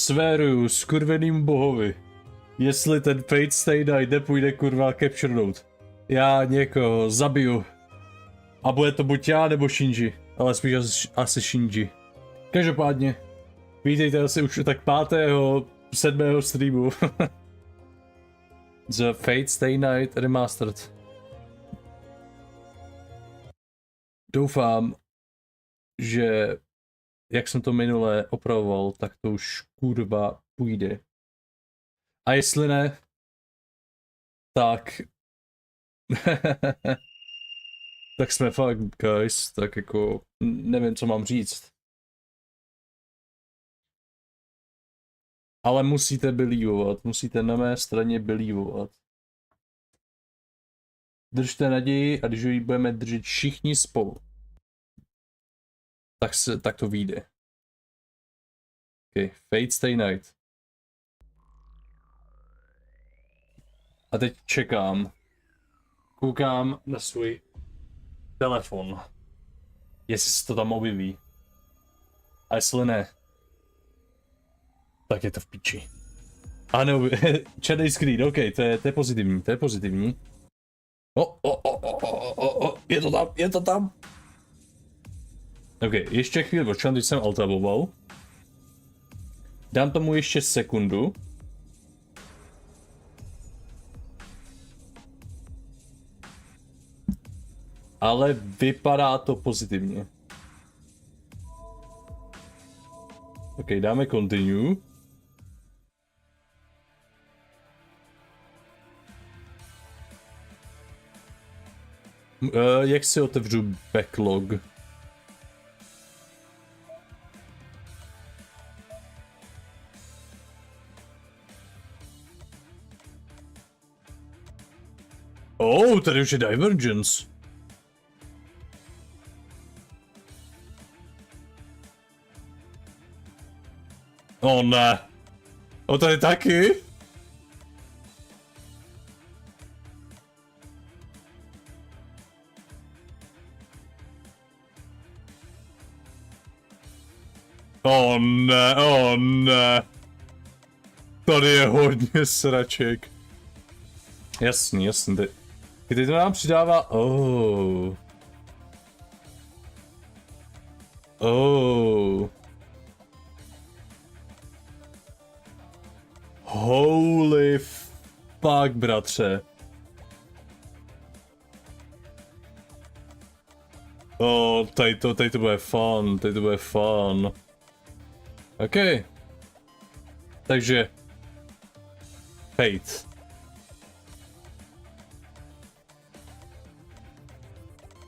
Svéruju skurveným bohovi. Jestli ten Fate Stay Night nepůjde kurva capturenout. Já někoho zabiju. A bude to buď já nebo Shinji. Ale spíš asi Shinji. Každopádně. Vítejte asi už tak 5. 7. streamu. The Fate Stay Night Remastered. Doufám, že jak jsem to minule opravoval, tak to už kurva půjde. A jestli ne, tak... tak jsme fakt, guys, tak jako nevím, co mám říct. Ale musíte believovat, musíte na mé straně believovat. Držte naději a když ji budeme držet všichni spolu, tak to vyjde. Ok, Fate Stay Night. A teď čekám. Koukám na svůj telefon. Jestli se to tam objeví. A jestli ne, tak je to v piči. A ne, černý screen, ok, to je pozitivní, to je pozitivní. Je to tam. Ok, ještě chvíli počkám, teď jsem altaboval. Dám tomu ještě sekundu. Ale vypadá to pozitivně. Ok, dáme continue. Jak si otevřu backlog? Oh, tady už je Divergence. Oh ne. O, tady taky? Oh ne, oh ne. Tady je hodně sraček. Jasný, jasný. Teď to nám přidává... Oh. Oh. Holy fuck, bratře. Oh, tady to bude fun, tady to bude fun. OK. Takže... Fate.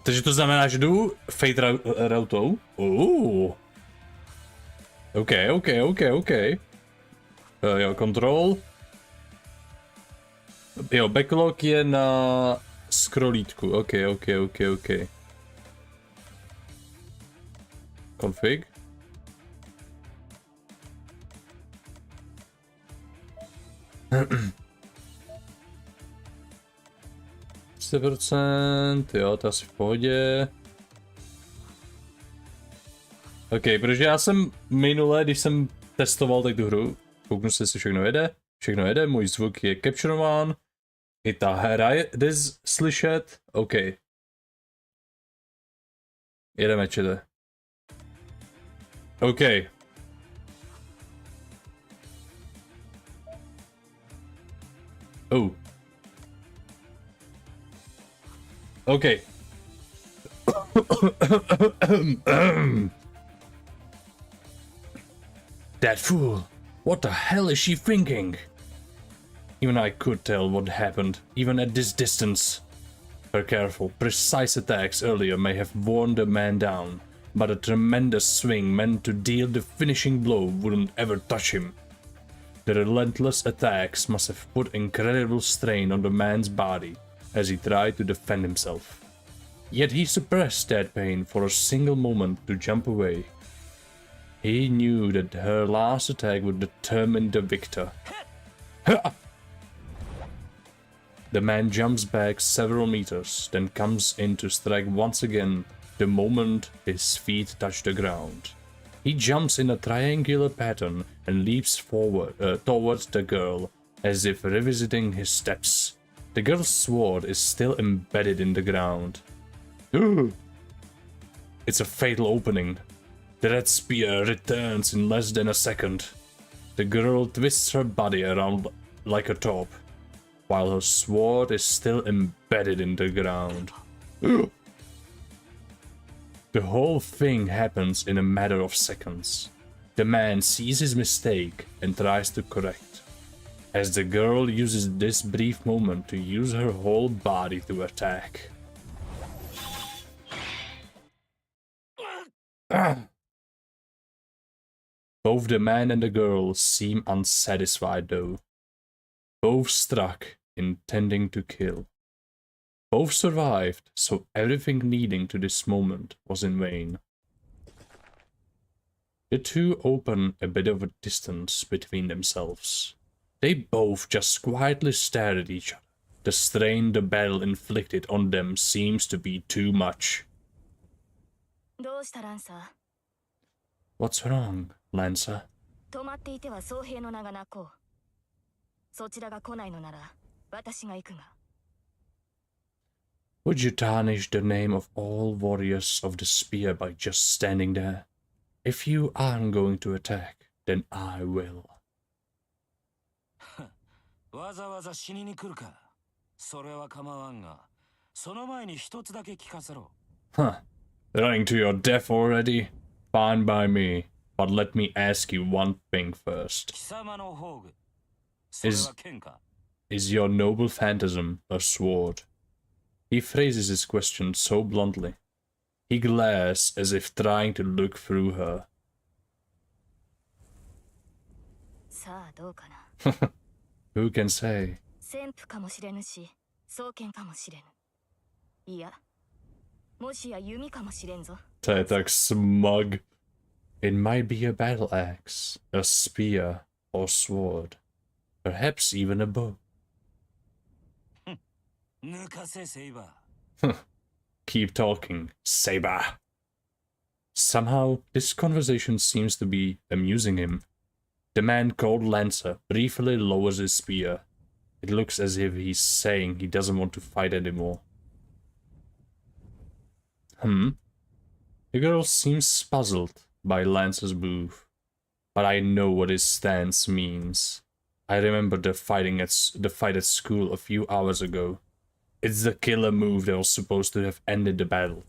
Takže to znamená, že jdu Fate routou? OK. Jo, control. Jo, backlog je na scrollítku. OK. Config. %, jo, to asi v pohodě. OK, protože já jsem minule, když jsem testoval tak tu hru, kouknu se, jestli všechno jede, můj zvuk je capturován, i ta hra jde slyšet, OK. Jedeme, čete. OK. Oh. OK. That fool. What the hell is she thinking? Even I could tell what happened, even at this distance. Her careful, precise attacks earlier may have worn the man down, but a tremendous swing meant to deal the finishing blow wouldn't ever touch him. The relentless attacks must have put incredible strain on the man's body as he tried to defend himself. Yet he suppressed that pain for a single moment to jump away. He knew that her last attack would determine the victor. The man jumps back several meters, then comes in to strike once again the moment his feet touch the ground. He jumps in a triangular pattern and leaps forward towards the girl, as if revisiting his steps. The girl's sword is still embedded in the ground. Ooh. It's a fatal opening. The red spear returns in less than a second. The girl twists her body around like a top, while her sword is still embedded in the ground. Ooh. The whole thing happens in a matter of seconds. The man sees his mistake and tries to correct, as the girl uses this brief moment to use her whole body to attack. Both the man and the girl seem unsatisfied though. Both struck, intending to kill. Both survived, so everything leading to this moment was in vain. The two open a bit of a distance between themselves. They both just quietly stare at each other. The strain the battle inflicted on them seems to be too much. What's wrong, Lancer? Would you tarnish the name of all warriors of the spear by just standing there? If you aren't going to attack, then I will. Huh. Running to your death already? Fine by me. But let me ask you one thing first. Is your noble phantasm a sword? He phrases his question so bluntly. He glares as if trying to look through her. Who can say? Tetak smug. It might be a battle axe, a spear, or sword. Perhaps even a bow. Keep talking, Saber. Somehow, this conversation seems to be amusing him. The man called Lancer briefly lowers his spear. It looks as if he's saying he doesn't want to fight anymore. The girl seems puzzled by Lancer's move, but I know what his stance means. I remember the fight at school a few hours ago. It's the killer move that was supposed to have ended the battle.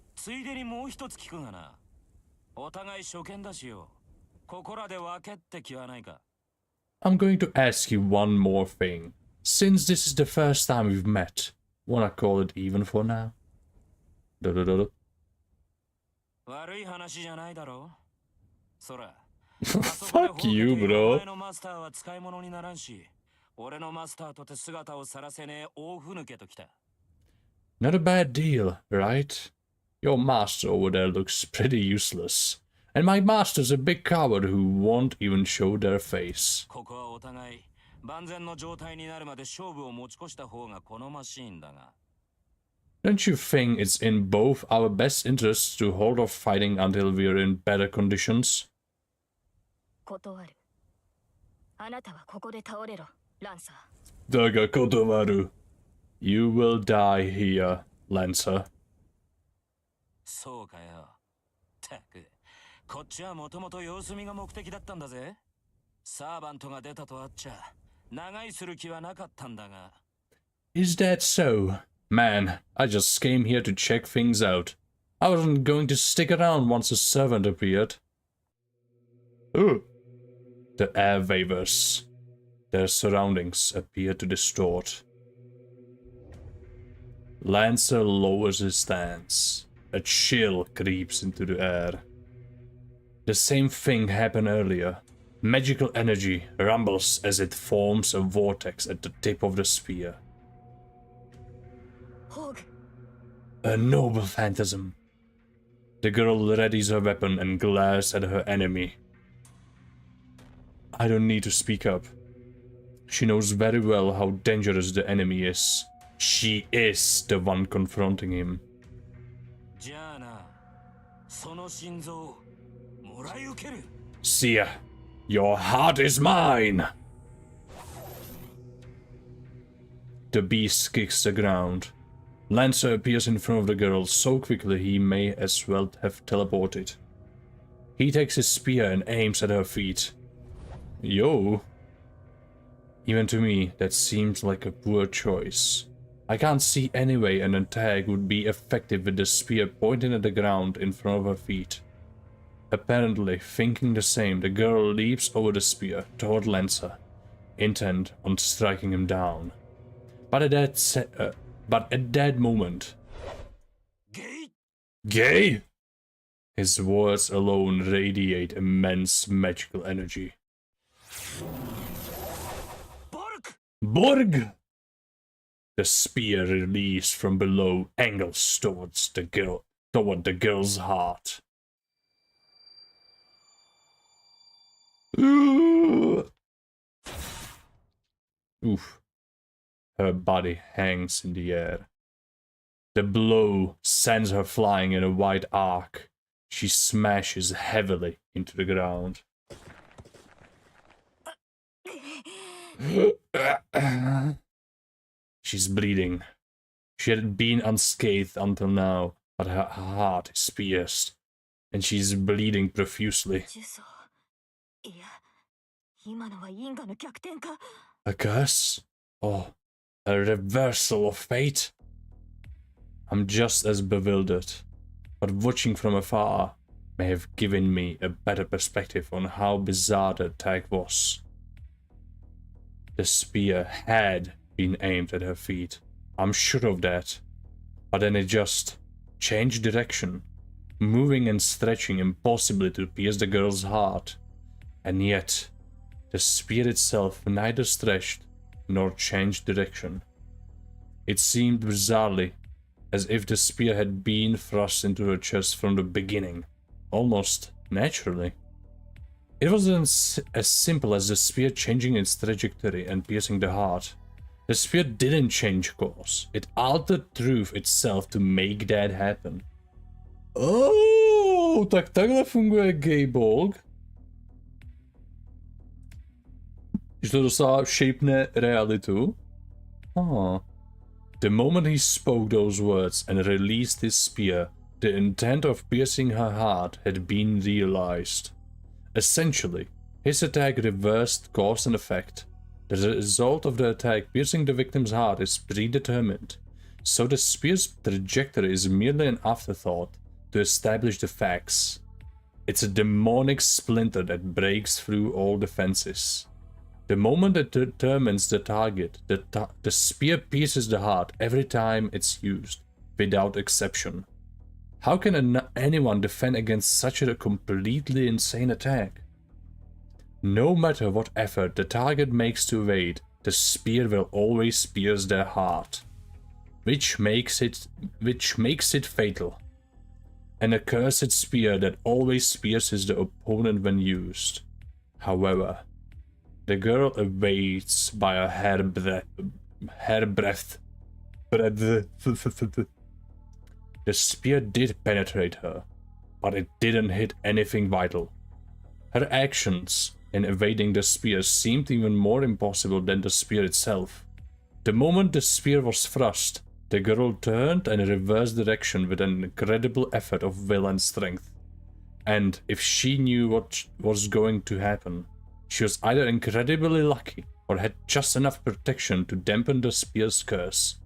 I'm going to ask you one more thing. Since this is the first time we've met, wanna call it even for now? Fuck you, bro. Not a bad deal, right? Your master over there looks pretty useless. And my master's a big coward who won't even show their face. Don't you think it's in both our best interests to hold off fighting until we're in better conditions? Daga kotomaru. You will die here, Lancer. Is that so? Man, I just came here to check things out. I wasn't going to stick around once a servant appeared. Ooh. The air wavers. Their surroundings appear to distort. Lancer lowers his stance. A chill creeps into the air. The same thing happened earlier. Magical energy rumbles as it forms a vortex at the tip of the spear. A noble phantasm. The girl readies her weapon and glares at her enemy. I don't need to speak up. She knows very well how dangerous the enemy is. She is the one confronting him. Seer, your heart is mine! The beast kicks the ground. Lancer appears in front of the girl so quickly he may as well have teleported. He takes his spear and aims at her feet. Yo! Even to me, that seems like a poor choice. I can't see any way an attack would be effective with the spear pointing at the ground in front of her feet. Apparently, thinking the same, the girl leaps over the spear toward Lancer, intent on striking him down. But at that moment... Gay? His words alone radiate immense magical energy. Borg! The spear released from below angles toward the girl's heart. Oof. Her body hangs in the air. The blow sends her flying in a wide arc. She smashes heavily into the ground. She's bleeding. She had been unscathed until now, but her heart is pierced, and she's bleeding profusely. A curse? Or a reversal of fate? I'm just as bewildered, but watching from afar may have given me a better perspective on how bizarre the attack was. The spear had been aimed at her feet, I'm sure of that, but then it just changed direction, moving and stretching impossibly to pierce the girl's heart, and yet the spear itself neither stretched nor changed direction. It seemed bizarrely as if the spear had been thrust into her chest from the beginning, almost naturally. It wasn't as simple as the spear changing its trajectory and piercing the heart. The spear didn't change course, it altered truth itself to make that happen. Oh, tak takhle funguje Gaybolg. Že to docela shapeне realitu. Oh. The moment he spoke those words and released his spear, the intent of piercing her heart had been realized. Essentially, his attack reversed cause and effect. The result of the attack piercing the victim's heart is predetermined, so the spear's trajectory is merely an afterthought to establish the facts. It's a demonic splinter that breaks through all defenses. The moment it determines the target, the spear pierces the heart every time it's used, without exception. How can anyone defend against such a completely insane attack? No matter what effort the target makes to evade, the spear will always pierce their heart, which makes it fatal. An accursed spear that always pierces the opponent when used. However, the girl evades by a hairbreadth. The spear did penetrate her, but it didn't hit anything vital. Her actions in evading the spear seemed even more impossible than the spear itself. The moment the spear was thrust, the girl turned and reversed direction with an incredible effort of will and strength. And if she knew what was going to happen, she was either incredibly lucky or had just enough protection to dampen the spear's curse.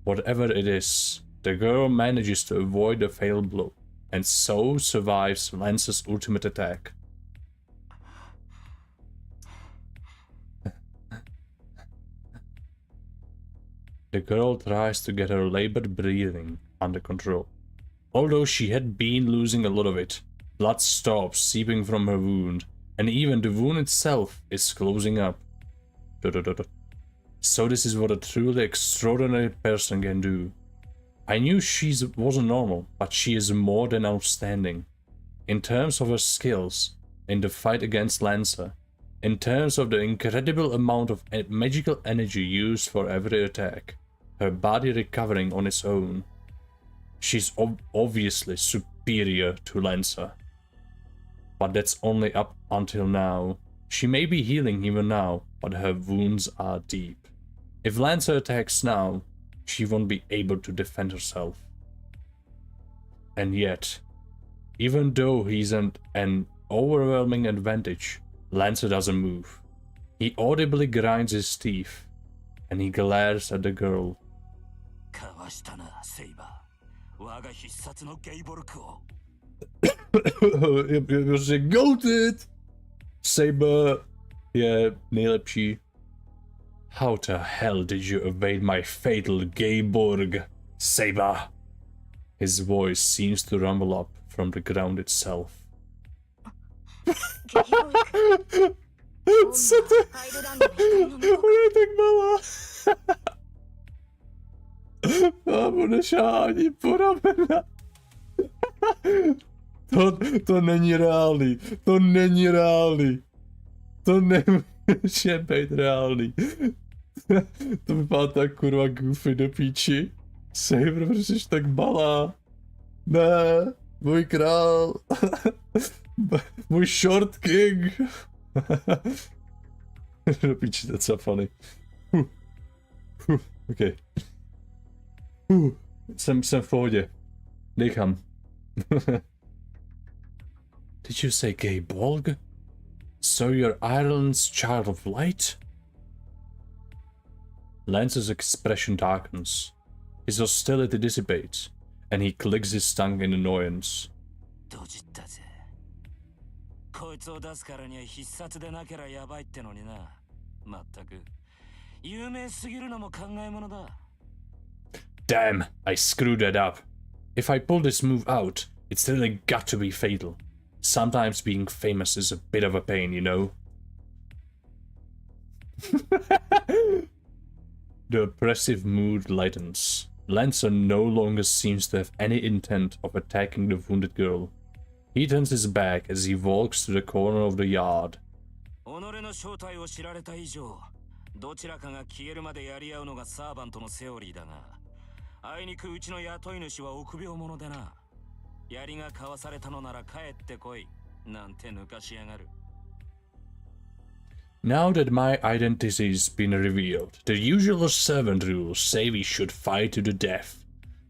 Whatever it is, the girl manages to avoid the fatal blow, and so survives Lance's ultimate attack. The girl tries to get her labored breathing under control. Although she had been losing a lot of it, blood stops seeping from her wound, and even the wound itself is closing up. So this is what a truly extraordinary person can do. I knew she wasn't normal, but she is more than outstanding. In terms of her skills, in the fight against Lancer, in terms of the incredible amount of magical energy used for every attack, her body recovering on its own, she's obviously superior to Lancer. But that's only up until now. She may be healing even now, but her wounds are deep. If Lancer attacks now, she won't be able to defend herself. And yet, even though he's an overwhelming advantage, Lancer doesn't move. He audibly grinds his teeth, and he glares at the girl. Prostě goated! Saber je nejlepší. How the hell did you evade my fatal Gayborg, Saber? His voice seems to rumble up from the ground itself. Co to? Ona je tak malá. A bude šáhání po ramena. To není reálný. To není reálný. To nemůže být reálný. To vypadá tak kurva goofy do píči. Saber, protože jsi tak malá. Ne, můj král. Můj short king. Do píči, that's so funny. Okay. Jsem v pohodě. Dýchám. Did you say gay bolg? So you're Ireland's child of light? Lance's expression darkens. His hostility dissipates, and he clicks his tongue in annoyance. Damn, I screwed that up. If I pull this move out, it's really got to be fatal. Sometimes being famous is a bit of a pain, you know? The oppressive mood lightens. Lancer no longer seems to have any intent of attacking the wounded girl. He turns his back as he walks to the corner of the yard. Now that my identity's been revealed, the usual servant rules say we should fight to the death.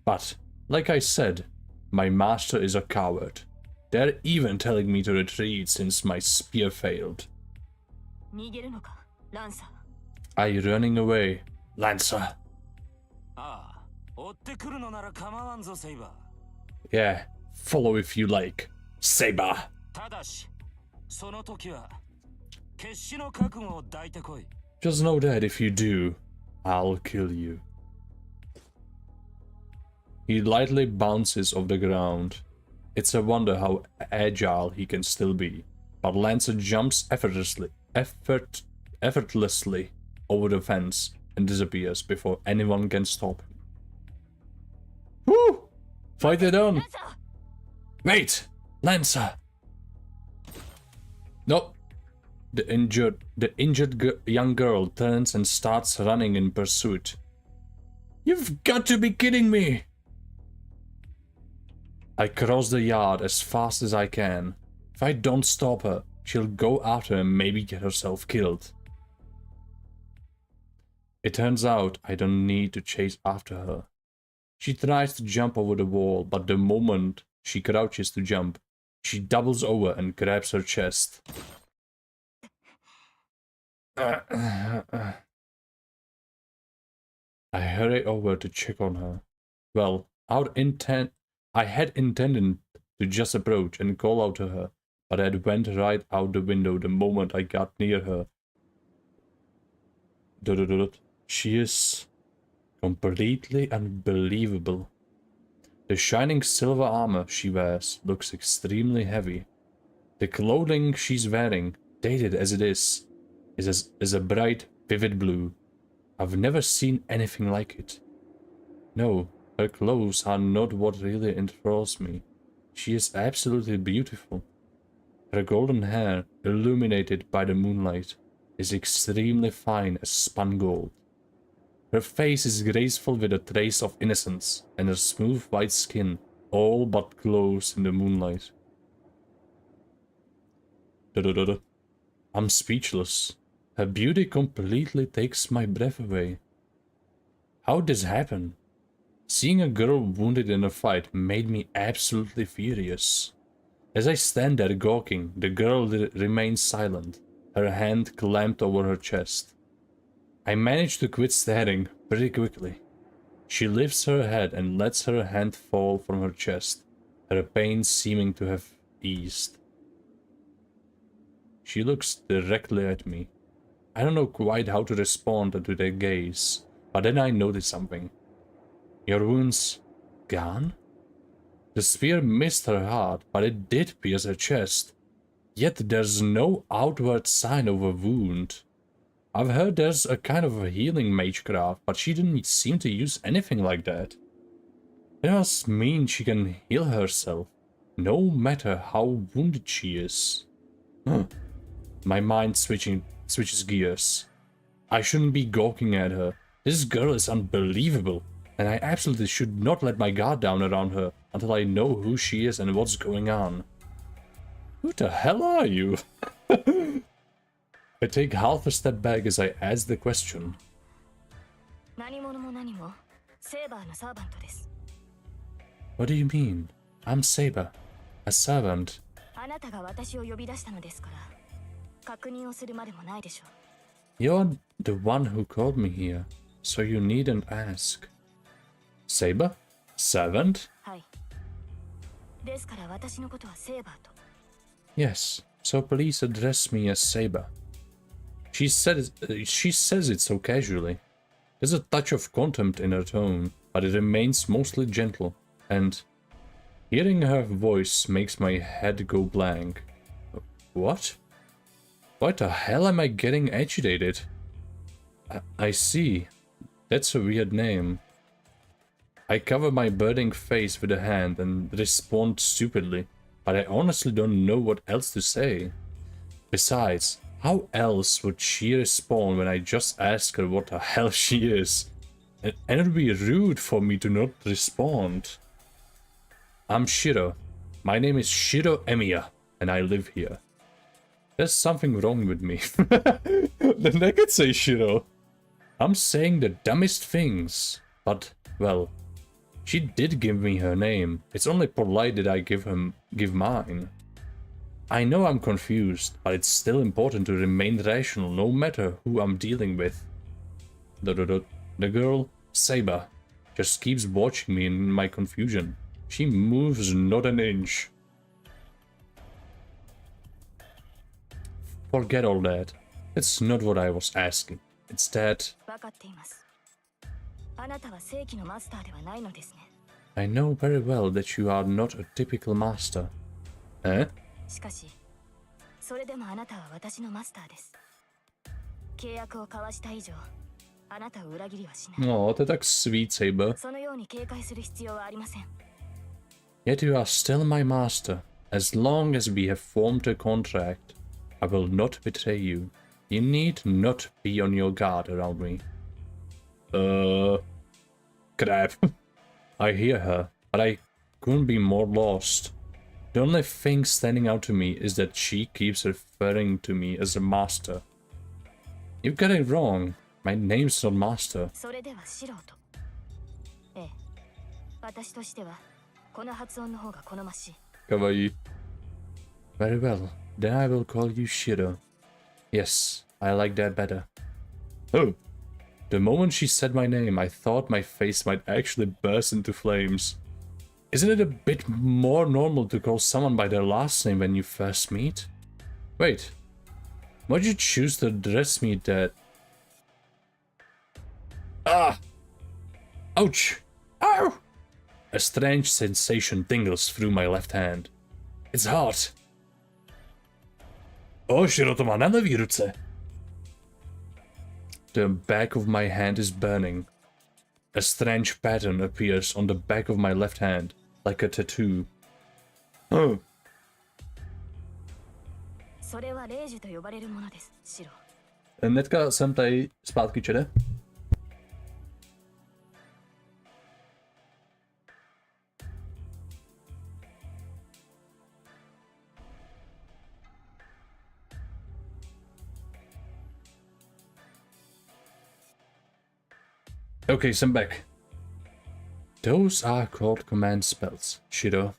But, like I said, my master is a coward. They're even telling me to retreat since my spear failed. Are you running away, Lancer? Yeah, follow if you like, Saber. Just know that if you do, I'll kill you. He lightly bounces off the ground. It's a wonder how agile he can still be. But Lancer jumps effortlessly over the fence and disappears before anyone can stop him. Woo! Fight it on! Wait! Lancer! Nope. The injured young girl turns and starts running in pursuit. You've got to be kidding me! I cross the yard as fast as I can. If I don't stop her, she'll go after and maybe get herself killed. It turns out I don't need to chase after her. She tries to jump over the wall, but the moment she crouches to jump, she doubles over and grabs her chest. I hurry over to check on her. Well, I had intended to just approach and call out to her, but I went right out the window the moment I got near her. She is completely unbelievable. The shining silver armor she wears looks extremely heavy. The clothing she's wearing, dated as it is a bright, vivid blue. I've never seen anything like it. No, her clothes are not what really enthralls me. She is absolutely beautiful. Her golden hair, illuminated by the moonlight, is extremely fine as spun gold. Her face is graceful with a trace of innocence, and her smooth white skin all but glows in the moonlight. I'm speechless. Her beauty completely takes my breath away. How did this happen? Seeing a girl wounded in a fight made me absolutely furious. As I stand there gawking, the girl remains silent, her hand clamped over her chest. I manage to quit staring pretty quickly. She lifts her head and lets her hand fall from her chest, her pain seeming to have eased. She looks directly at me. I don't know quite how to respond to their gaze, but then I notice something. Your wound's gone? The spear missed her heart, but it did pierce her chest. Yet there's no outward sign of a wound. I've heard there's a kind of a healing magecraft, but she didn't seem to use anything like that. It must mean she can heal herself, no matter how wounded she is. My mind switches gears. I shouldn't be gawking at her. This girl is unbelievable, and I absolutely should not let my guard down around her until I know who she is and what's going on. Who the hell are you? I take half a step back as I ask the question. What do you mean? I'm Saber, a servant. You're the one who called me here, so you needn't ask. Saber? Servant? Yes, so please address me as Saber. She says it so casually. There's a touch of contempt in her tone, but it remains mostly gentle, and hearing her voice makes my head go blank. What? Why the hell am I getting agitated? I see. That's a weird name. I cover my burning face with a hand and respond stupidly, but I honestly don't know what else to say. Besides, how else would she respond when I just ask her what the hell she is? And it would be rude for me to not respond. I'm Shiro. My name is Shiro Emiya, and I live here. There's something wrong with me. Then I could say Shiro. I'm saying the dumbest things, but, well, she did give me her name. It's only polite that I give mine. I know I'm confused, but it's still important to remain rational no matter who I'm dealing with. The girl, Saber, just keeps watching me in my confusion. She moves not an inch. Forget all that. That's not what I was asking. It's that... I know very well that you are not a typical master. Eh? Oh, to je tak sweet, Saber. Yet you are still my master. As long as we have formed a contract, I will not betray you. You need not be on your guard around me. Crap. I hear her, but I couldn't be more lost. The only thing standing out to me is that she keeps referring to me as a master. You got it wrong. My name's not Master. Kawaii. Very well, then I will call you Shiro. Yes, I like that better. Oh! The moment she said my name, I thought my face might actually burst into flames. Isn't it a bit more normal to call someone by their last name when you first meet? Wait, why'd you choose to address me that? Ah! Ouch! Ow! A strange sensation tingles through my left hand. It's hot. Oh, Shiro to má na levý ruce. The back of my hand is burning. A strange pattern appears on the back of my left hand, like a tattoo. Oh. Hnedka jsem tady zpátky, čede? Okay, so I'm back. Those are called command spells, Shiro.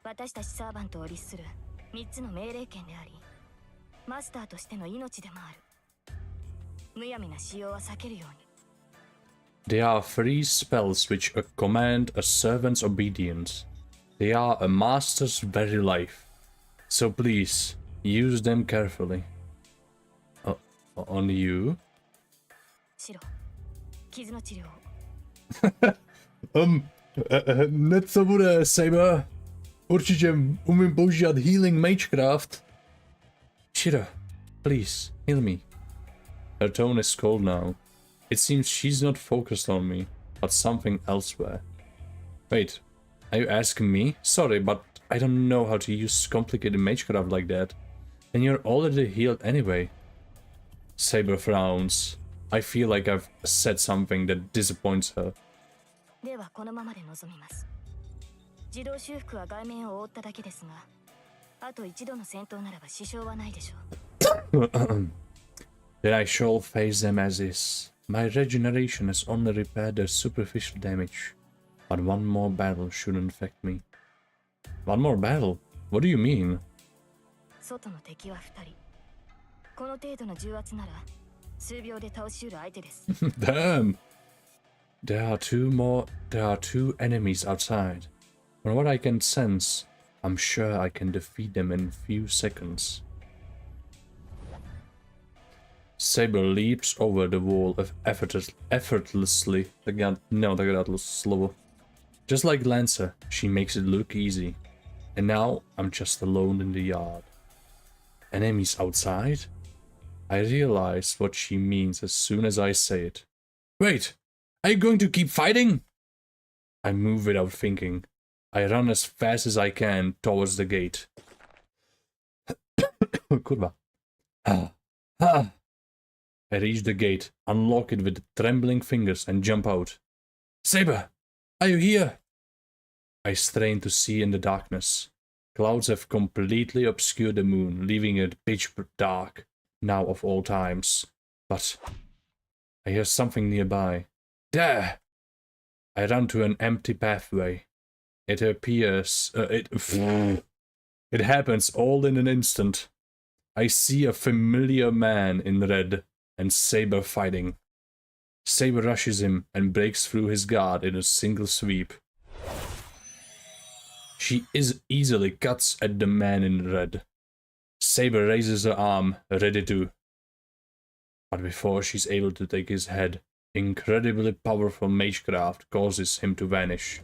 私たちサーバントを律する3つの命令権であり、マスターとしての命でもある。むやみな使用は避けるように。They are three spells which command a servant's obedience. They are a master's very life. So please, use them carefully. On you? シロ、傷の治療。Hned to bude, Saber. Určitě umím používat healing magecraft. Shiro, please, heal me. Her tone is cold now. It seems she's not focused on me, but something elsewhere. Wait, are you asking me? Sorry, but I don't know how to use complicated magecraft like that. And you're already healed anyway. Saber frowns. I feel like I've said something that disappoints her. ではこのままで臨みます。自動修復は外面を覆っただけですが、あと一度の戦闘ならば支障はないでしょう。Then I shall face them as is. My regeneration has only repaired their superficial damage. But one more battle shouldn't affect me. One more battle? What do you mean? 外の敵は2人。この程度の重圧なら数秒で倒し得る相手です。Damn! There are two enemies outside. From what I can sense, I'm sure I can defeat them in a few seconds. Saber leaps over the wall effortlessly. Just like Lancer, she makes it look easy. And now I'm just alone in the yard. Enemies outside? I realize what she means as soon as I say it. Wait! Are you going to keep fighting? I move without thinking. I run as fast as I can towards the gate. Kurva. I reach the gate, unlock it with trembling fingers and jump out. Saber! Are you here? I strain to see in the darkness. Clouds have completely obscured the moon, leaving it pitch dark, now of all times. But I hear something nearby. There! I run to an empty pathway. It appears... it happens all in an instant. I see a familiar man in red and Saber fighting. Saber rushes him and breaks through his guard in a single sweep. She easily cuts at the man in red. Saber raises her arm, ready to... But before she's able to take his head, incredibly powerful magecraft causes him to vanish.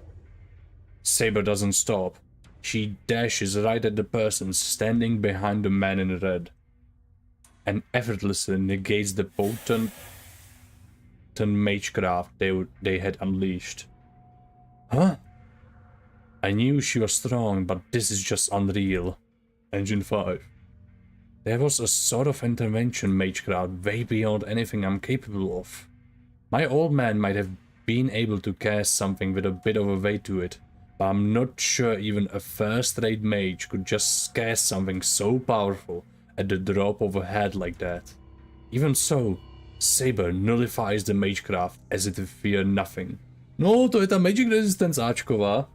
Saber doesn't stop. She dashes right at the person standing behind the man in red, and effortlessly negates the potent magecraft they had unleashed. Huh? I knew she was strong, but this is just unreal. Engine 5. There was a sort of intervention magecraft way beyond anything I'm capable of. My old man might have been able to cast something with a bit of a weight to it, but I'm not sure even a first-rate mage could just cast something so powerful at the drop of a hat like that. Even so, Saber nullifies the magecraft as if it feared nothing. No, to je ta magic resistance Ačková.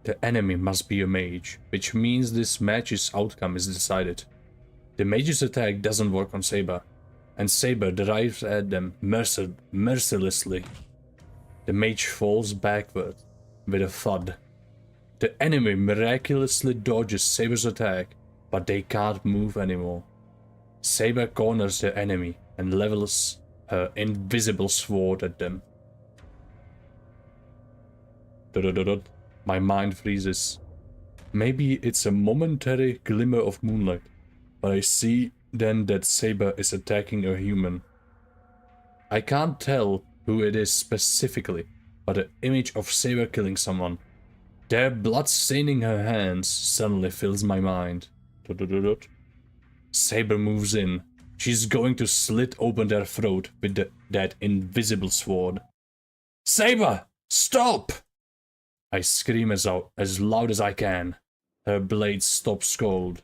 The enemy must be a mage, which means this match's outcome is decided. The mage's attack doesn't work on Saber, and Saber drives at them mercilessly. The mage falls backward with a thud. The enemy miraculously dodges Saber's attack, but they can't move anymore. Saber corners the enemy and levels her invisible sword at them. My mind freezes. Maybe it's a momentary glimmer of moonlight, but I see then that Saber is attacking a human. I can't tell who it is specifically, but the image of Saber killing someone, their blood staining her hands, suddenly fills my mind. Saber moves in. She's going to slit open their throat with that invisible sword. Saber! Stop! I scream as loud as I can. Her blade stops cold.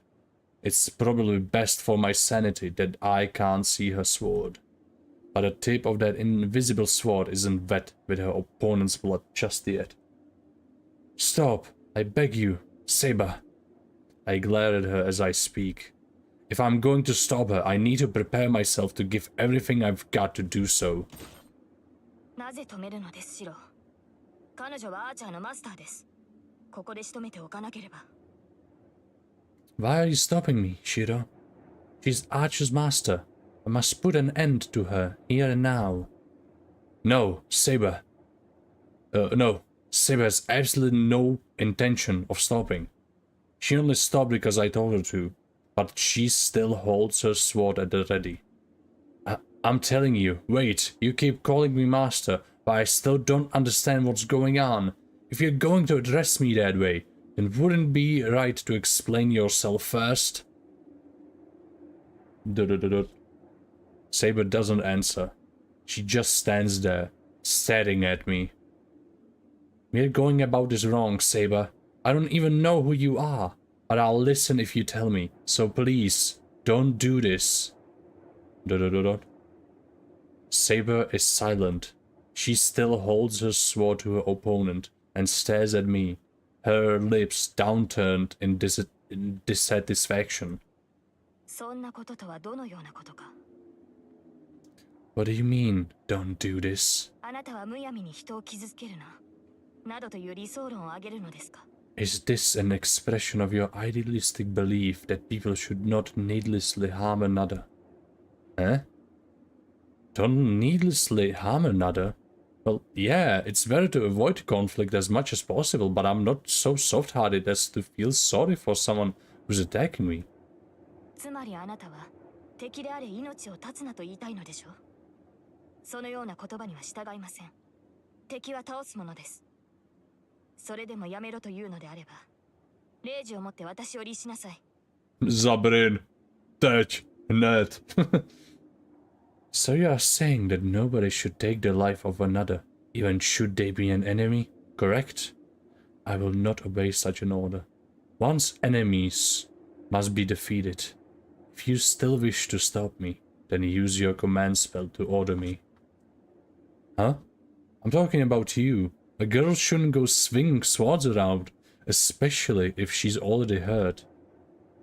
It's probably best for my sanity that I can't see her sword. but the tip of that invisible sword isn't wet with her opponent's blood just yet. Stop, I beg you, Saber. I glare at her as I speak. If I'm going to stop her, I need to prepare myself to give everything I've got to do so. なぜ止めるのです、シロ。彼女はアーチャーのマスターです。ここで仕留めておかなければ。Why are you stopping me, Shiro? She's Archer's master. I must put an end to her, here and now. No, Saber. No. Saber has absolutely no intention of stopping. She only stopped because I told her to, but she still holds her sword at the ready. I'm telling you, wait, you keep calling me master, but I still don't understand what's going on. If you're going to address me that way, then wouldn't it be right to explain yourself first? Saber doesn't answer. She just stands there, staring at me. We're going about this wrong, Saber. I don't even know who you are, but I'll listen if you tell me. So please, don't do this. Saber is silent. She still holds her sword to her opponent and stares at me, her lips downturned in dissatisfaction. What do you mean, don't do this? Is this an expression of your idealistic belief that people should not needlessly harm another? Eh? Don't needlessly harm another? Well, yeah, it's better to avoid conflict as much as possible, but I'm not so soft-hearted as to feel sorry for someone who's attacking me. Zabrin, teď, hned. So you are saying that nobody should take the life of another, even should they be an enemy, correct? I will not obey such an order. One's enemies must be defeated. If you still wish to stop me, then use your command spell to order me. Huh? I'm talking about you. A girl shouldn't go swinging swords around, especially if she's already hurt.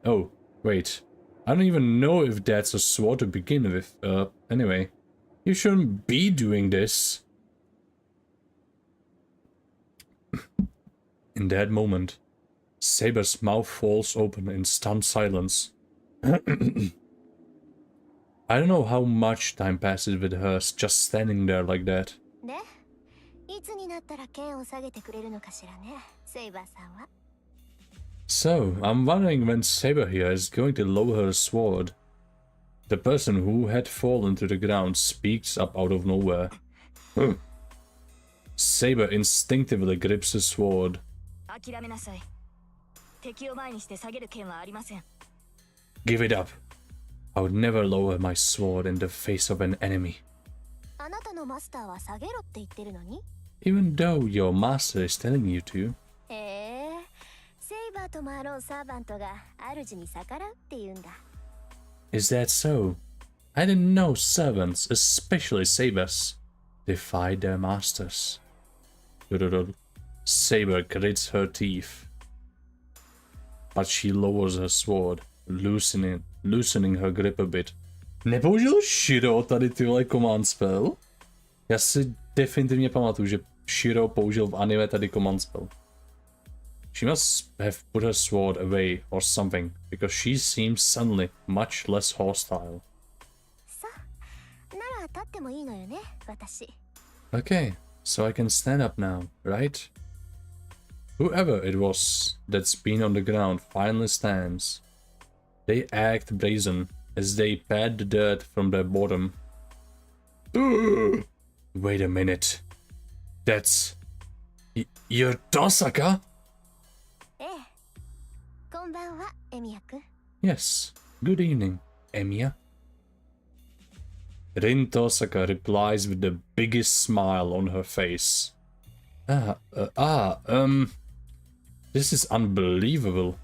Oh, wait. I don't even know if that's a sword to begin with. Anyway. You shouldn't be doing this. In that moment, Saber's mouth falls open in stunned silence. I don't know how much time passes with her just standing there like that. So, I'm wondering when Saber here is going to lower her sword. The person who had fallen to the ground speaks up out of nowhere. Saber instinctively grips his sword. Give it up. I would never lower my sword in the face of an enemy. Even though your master is telling you to. Is that so? I didn't know servants, especially sabers, defy their masters. Saber grits her teeth. But she lowers her sword, loosening her grip a bit. Nepoužil Shiro tady tyhle command spell? Já si definitivně pamatuju, že Shiro použil v anime tady command spell. She must have put her sword away or something, because she seems suddenly much less hostile. Okay, so I can stand up now, right? Whoever it was that's been on the ground finally stands. They act brazen as they pat the dirt from their bottom. Wait a minute. That's... You're Tosaka? Yes, good evening, Emiya. Rin Tosaka replies with the biggest smile on her face. This is unbelievable.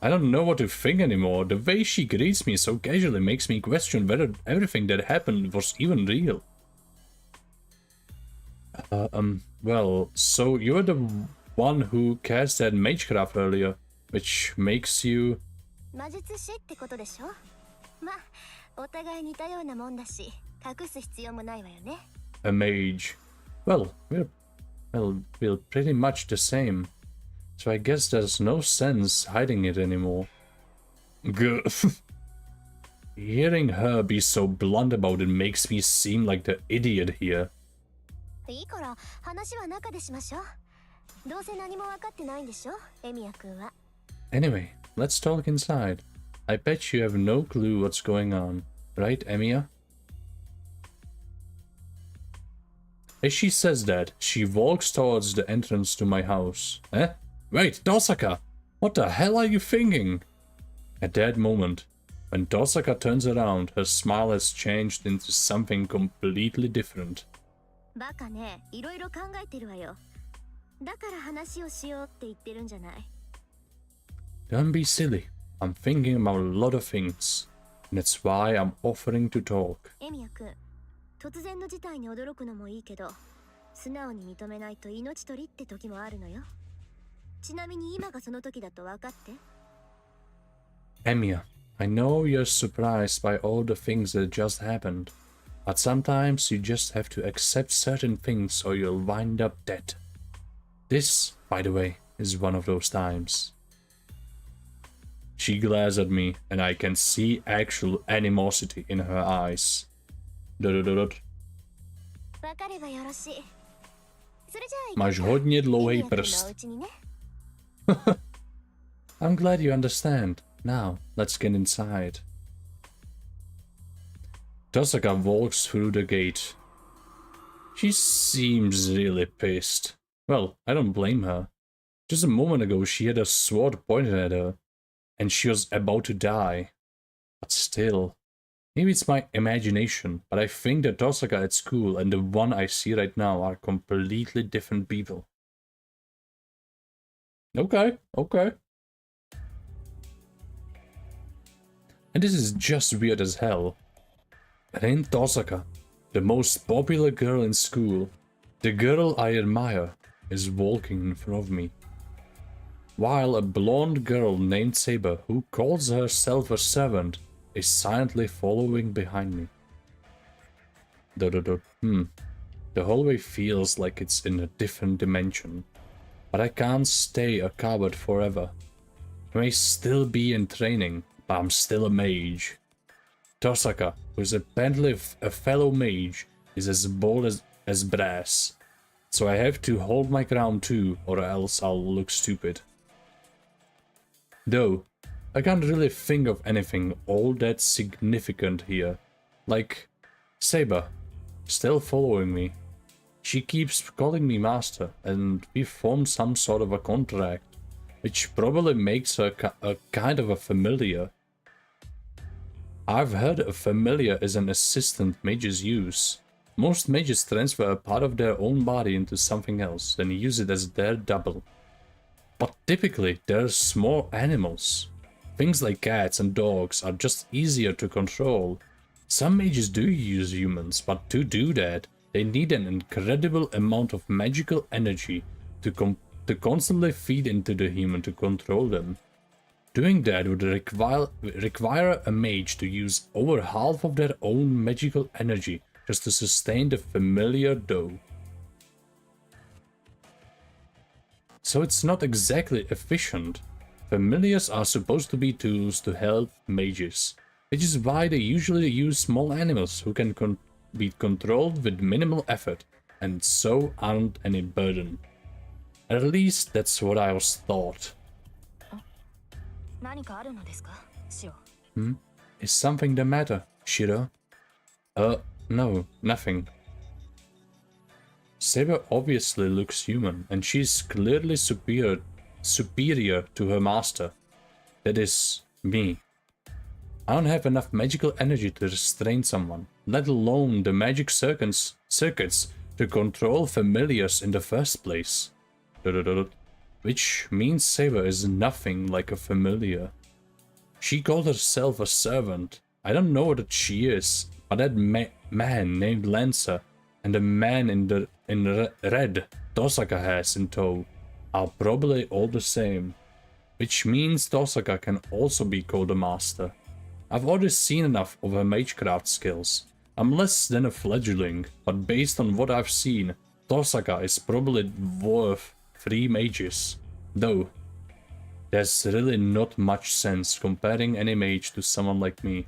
I don't know what to think anymore. The way she greets me so casually makes me question whether everything that happened was even real. Well, so you're the one who cast that magecraft earlier, which makes you 魔術師ってことでしょ。まあ、お互い似たようなもんだし、隠す必要もないわよね。a mage. Well, we're pretty much the same. So I guess there's no sense hiding it anymore. Good. Hearing her be so blunt about it makes me seem like the idiot here. いいから話は中でしましょう。どうせ何も分かってないんでしょ、エミヤ君は。Anyway, let's talk inside. I bet you have no clue what's going on, right, Emiya? As she says that, she walks towards the entrance to my house. Eh? Wait, Dosaka! What the hell are you thinking? At that moment, when Dosaka turns around, her smile has changed into something completely different. バカね、いろいろ考えてるわよ。だから話をしようって言ってるんじゃない。Don't be silly. I'm thinking about a lot of things. And that's why I'm offering to talk. エミヤ君、突然の事態に驚くのもいいけど、素直に認めないと命取りって時もあるのよ。ちなみに今がその時だと分かって。Emiya, I know you're surprised by all the things that just happened. But sometimes you just have to accept certain things or you'll wind up dead. This, by the way, is one of those times. She glares at me and I can see actual animosity in her eyes. Máš hodně dlouhý prst. I'm glad you understand. Now, let's get inside. Dosaka walks through the gate. She seems really pissed. Well, I don't blame her. Just a moment ago she had a sword pointed at her, and she was about to die. But still, maybe it's my imagination, but I think that Dosaka at school and the one I see right now are completely different people. Okay. And this is just weird as hell. Named Dosaka, the most popular girl in school, the girl I admire, is walking in front of me. While a blonde girl named Saber, who calls herself a servant, is silently following behind me. The hallway feels like it's in a different dimension. But I can't stay a coward forever. I may still be in training, but I'm still a mage. Dosaka, who is apparently a fellow mage, is as bold as brass. So I have to hold my ground too, or else I'll look stupid. Though, I can't really think of anything all that significant here. Like, Saber, still following me. She keeps calling me master, and we formed some sort of a contract, which probably makes her a kind of a familiar. I've heard a familiar is an assistant mages use. Most mages transfer a part of their own body into something else, then use it as their double. But typically, they're small animals. Things like cats and dogs are just easier to control. Some mages do use humans, but to do that, they need an incredible amount of magical energy to constantly feed into the human to control them. Doing that would require a mage to use over half of their own magical energy just to sustain the familiar though. So it's not exactly efficient. Familiars are supposed to be tools to help mages, which is why they usually use small animals who can be controlled with minimal effort and so aren't any burden. At least that's what I was taught. Is something the matter, Shiro? No, nothing. Saber obviously looks human, and she's clearly superior to her master. That is, me. I don't have enough magical energy to restrain someone, let alone the magic circuits to control familiars in the first place. Which means Saber is nothing like a familiar. She called herself a servant. I don't know what she is, but that man named Lancer and the man in red Tosaka has in tow are probably all the same, which means Tosaka can also be called a master. I've already seen enough of her magecraft skills. I'm less than a fledgling, but based on what I've seen, Tosaka is probably worth 3 mages. Though, there's really not much sense comparing any mage to someone like me,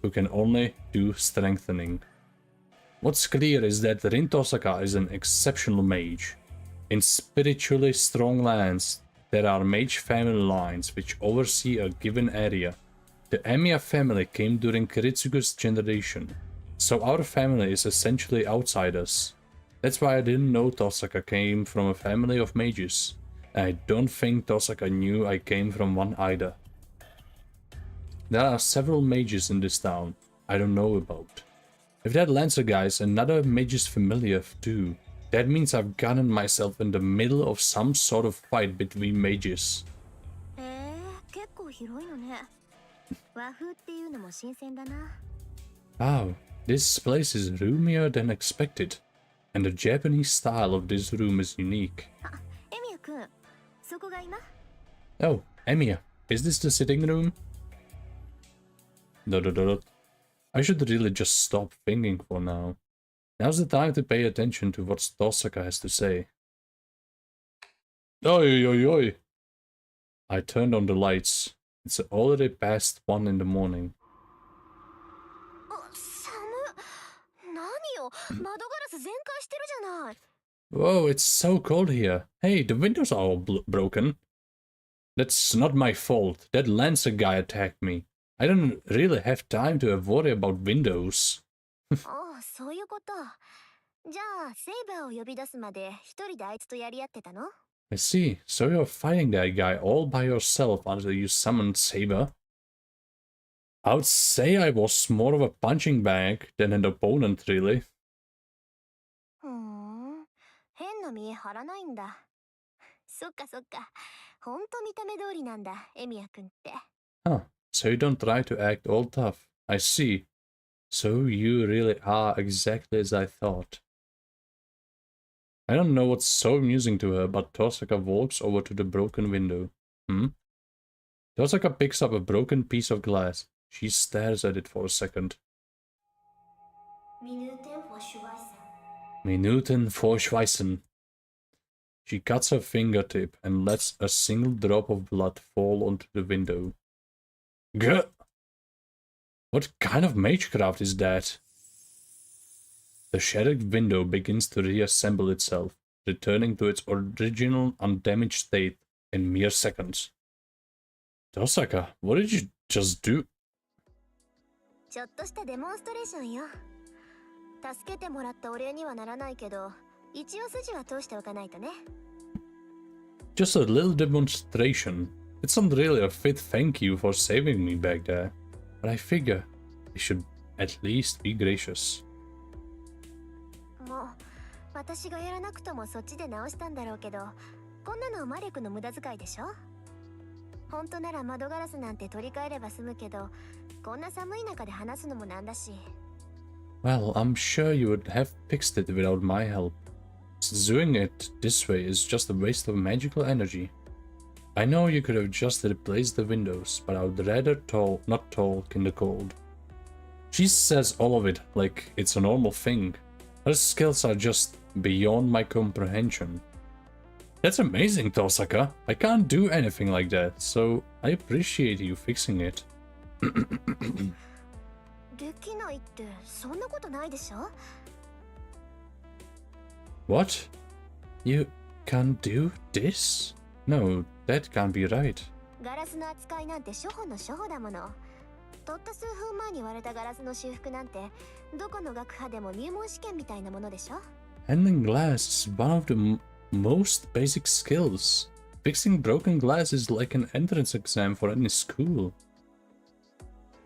who can only do strengthening. What's clear is that Rin Tosaka is an exceptional mage. In spiritually strong lands, there are mage family lines which oversee a given area. The Emiya family came during Kiritsugu's generation, so our family is essentially outsiders. That's why I didn't know Tosaka came from a family of mages. And I don't think Tosaka knew I came from one either. There are several mages in this town I don't know about. If that Lancer guy's another mage's familiar too, that means I've gotten myself in the middle of some sort of fight between mages. Wow, this place is roomier than expected, and the Japanese style of this room is unique. Oh, Emiya, is this the sitting room? I should really just stop thinking for now. Now's the time to pay attention to what Tosaka has to say. Oi, oi, oi! I turned on the lights. It's already past 1 in the morning. Whoa, it's so cold here. Hey, the windows are all broken. That's not my fault. That Lancer guy attacked me. I don't really have time to worry about windows. I see. So you're fighting that guy all by yourself until you summoned Saber? I would say I was more of a punching bag than an opponent, really. Huh. So you don't try to act all tough. I see. So you really are exactly as I thought. I don't know what's so amusing to her, but Tosaka walks over to the broken window. Tosaka picks up a broken piece of glass. She stares at it for a second. Minuten vorschweißen. She cuts her fingertip and lets a single drop of blood fall onto the window. Gah! What kind of magecraft is that? The shattered window begins to reassemble itself, returning to its original undamaged state in mere seconds. Tosaka, what did you just do? Just a little demonstration. It's not really a fit thank you for saving me back there, but I figure I should at least be gracious. Well, I'm sure you would have fixed it without my help. Doing it this way is just a waste of magical energy. I know you could have just replaced the windows, but I would rather not talk in the cold. She says all of it like it's a normal thing. Her skills are just beyond my comprehension. That's amazing, Tosaka. I can't do anything like that, so I appreciate you fixing it. What? You can't do this? No, that can't be right. Handling glass is one of the most basic skills. Fixing broken glass is like an entrance exam for any school.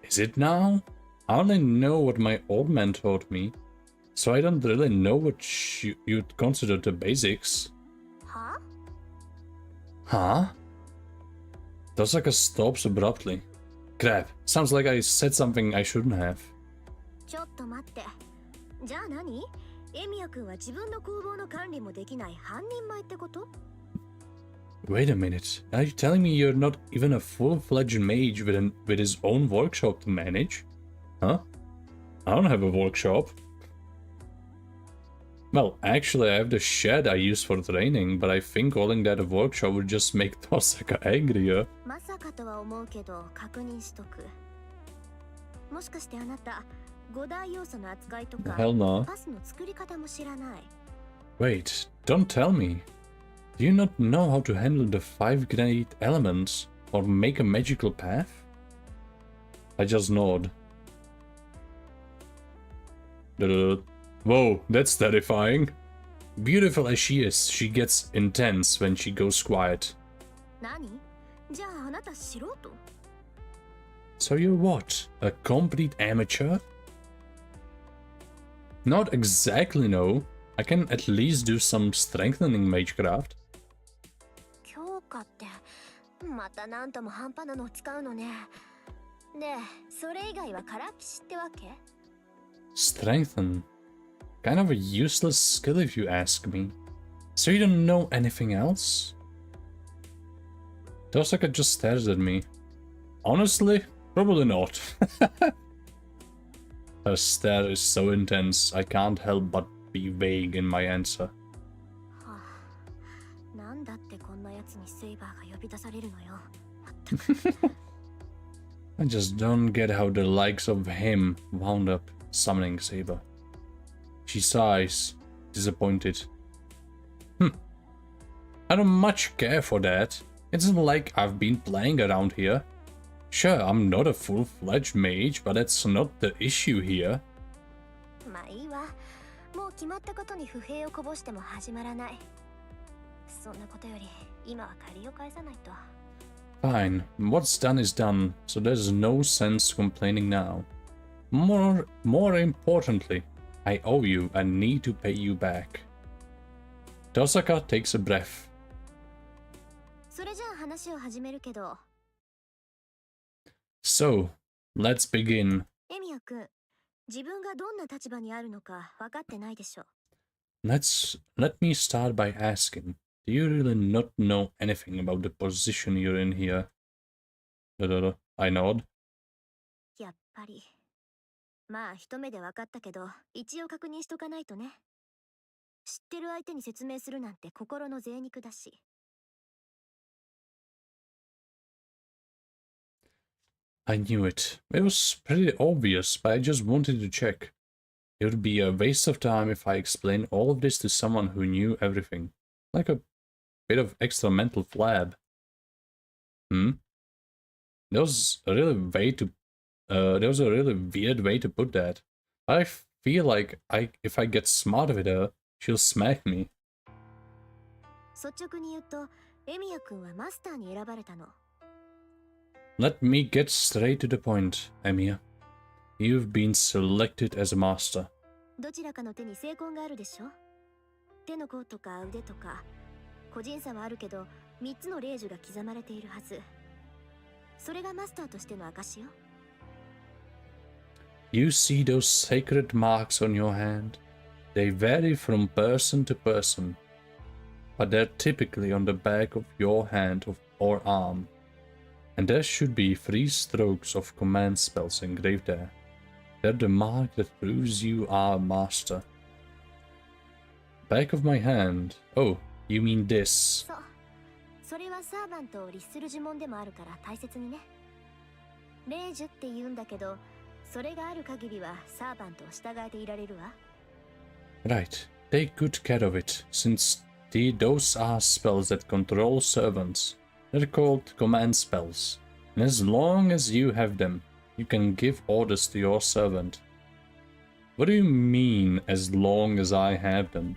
Is it now? I only know what my old man taught me, so I don't really know what you'd consider the basics. Huh? Tosaka stops abruptly. Crap, sounds like I said something I shouldn't have. エミヤ君は自分の工房の管理もできない半人前ってこと？ Wait a minute. Are you telling me you're not even a full-fledged mage with his own workshop to manage? Huh? I don't have a workshop. Well, actually, I have the shed I use for training, but I think calling that a workshop would just make Tosaka angrier. まさかとは思うけど確認しとく。もしかしてあなた5大要素の扱いとか Hell no. パスの作り方も知らない。 Wait, don't tell me. Do you not know how to handle the 5 great elements or make a magical path? I just nod. Whoa, that's terrifying. Beautiful as she is, she gets intense when she goes quiet. 何？じゃああなた素人？ So you're what? A complete amateur? Not exactly, no. I can at least do some strengthening magecraft. 強化ってまたなんとも半端なのを使うのね。で、それ以外はからっきしってわけ？ Strengthen. Kind of a useless skill if you ask me. So you don't know anything else? Tosaka just stares at me. Honestly, probably not. Her stare is so intense, I can't help but be vague in my answer. はあ、なんだってこんなやつにセイバーが呼び出されるのよ。まったく。 I just don't get how the likes of him wound up summoning Saber. She sighs, disappointed. I don't much care for that. It's not like I've been playing around here. Sure, I'm not a full-fledged mage, but that's not the issue here. まあいいわ。もう決まったことに不平をこぼしても始まらない。そんなことより今は借りを返さないと。 Fine, what's done is done, so there's no sense complaining now. More importantly, I owe you and need to pay you back. Tosaka takes a breath. それじゃあ話を始めるけど。 So, let's begin. エミヤ君、自分がどんな立場にあるのか分かってないでしょ。 Let me start by asking, do you really not know anything about the position you're in here? I nod. やっぱり。まあ一目で分かったけど、一応確認しとかないとね。知ってる相手に説明するなんて心の贅肉だし。 I knew it. It was pretty obvious, but I just wanted to check. It would be a waste of time if I explained all of this to someone who knew everything. Like a bit of extra mental flab. That was a really weird way to put that. I feel like if I get smart with her, she'll smack me. 率直に言うと、エミヤ君はマスターに選ばれたの。 Let me get straight to the point, Emiya. You've been selected as a master. どちらかの手に精魂があるでしょ。手の甲とか腕とか、個人差はあるけど、3つの霊樹が刻まれているはず。それがマスターとしての証よ。 You see those sacred marks on your hand? They vary from person to person, but they're typically on the back of your hand or arm. And there should be 3 strokes of command spells engraved there. They're the mark that proves you are a master. Back of my hand. Oh, you mean this? そう。それはサーバントを律する呪文でもあるから大切にね。霊樹って言うんだけど、それがある限りはサーバントを従えていられるわ。 Right. Take good care of it, since those are spells that control servants. They're called command spells, and as long as you have them, you can give orders to your servant. What do you mean, as long as I have them?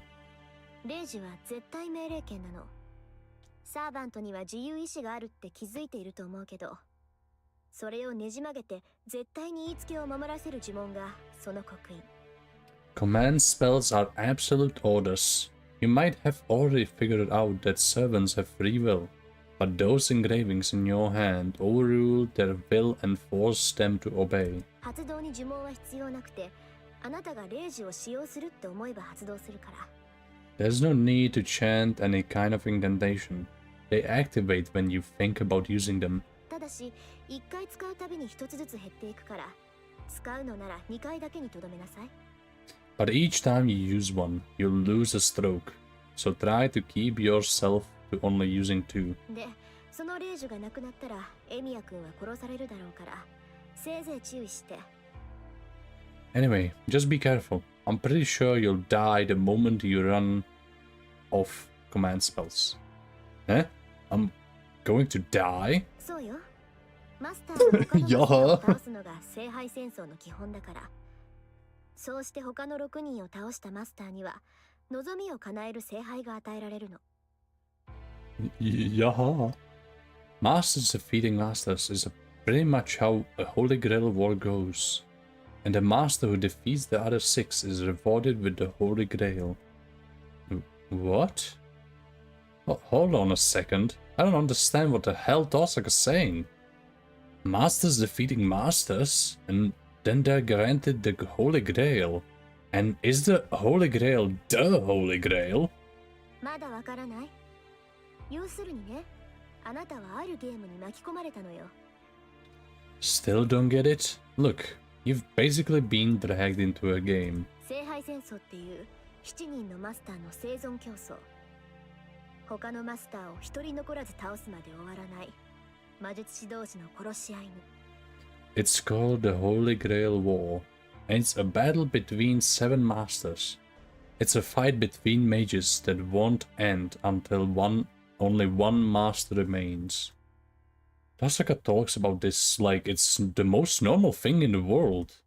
霊樹は絶対命令権なの。サーバントには自由意志があるって気づいていると思うけど、それをねじ曲げて絶対に言いつけを守らせる呪文がその刻印。 Command spells are absolute orders. You might have already figured out that servants have free will. But those engravings in your hand overrule their will and force them to obey. 発動に呪文は必要なくて、あなたが霊樹を使用するって思えば発動するから。 There's no need to chant any kind of incantation. They activate when you think about using them. ただし1回使うたびに1つずつ減っていくから、使うのなら2回だけにとどめなさい。 But each time you use one, you'll lose a stroke. So try to keep yourself to only using 2. で、その霊樹がなくなったらエミヤ君は殺されるだろうから、せいぜい注意して。 Anyway, just be careful. I'm pretty sure you'll die the moment you run off command spells. Eh? I'm going to die? そうよ。マスターが他のマスターを倒すのが聖杯戦争の基本だから。そうして他の6人を倒したマスターには望みを叶える聖杯が与えられるの。Yeah. Masters defeating masters is pretty much how a Holy Grail war goes. And the master who defeats the other 6 is rewarded with the Holy Grail. What? Oh, hold on a second. I don't understand what the hell Dosaka's saying. Masters defeating masters, and then they're granted the Holy Grail. And is the Holy Grail the Holy Grail? まだわからない。要するにね、あなたはあるゲームに巻き込まれたのよ。 Still don't get it? Look, you've basically been dragged into a game. 聖杯戦争っていう7人のマスターの生存競争。他のマスターを一人残らず倒すまで終わらない魔術師同士の殺し合いに。 It's called the Holy Grail War, and it's a battle between 7 masters. It's a fight between mages that won't end until only one master remains. Tasaka talks about this like it's the most normal thing in the world.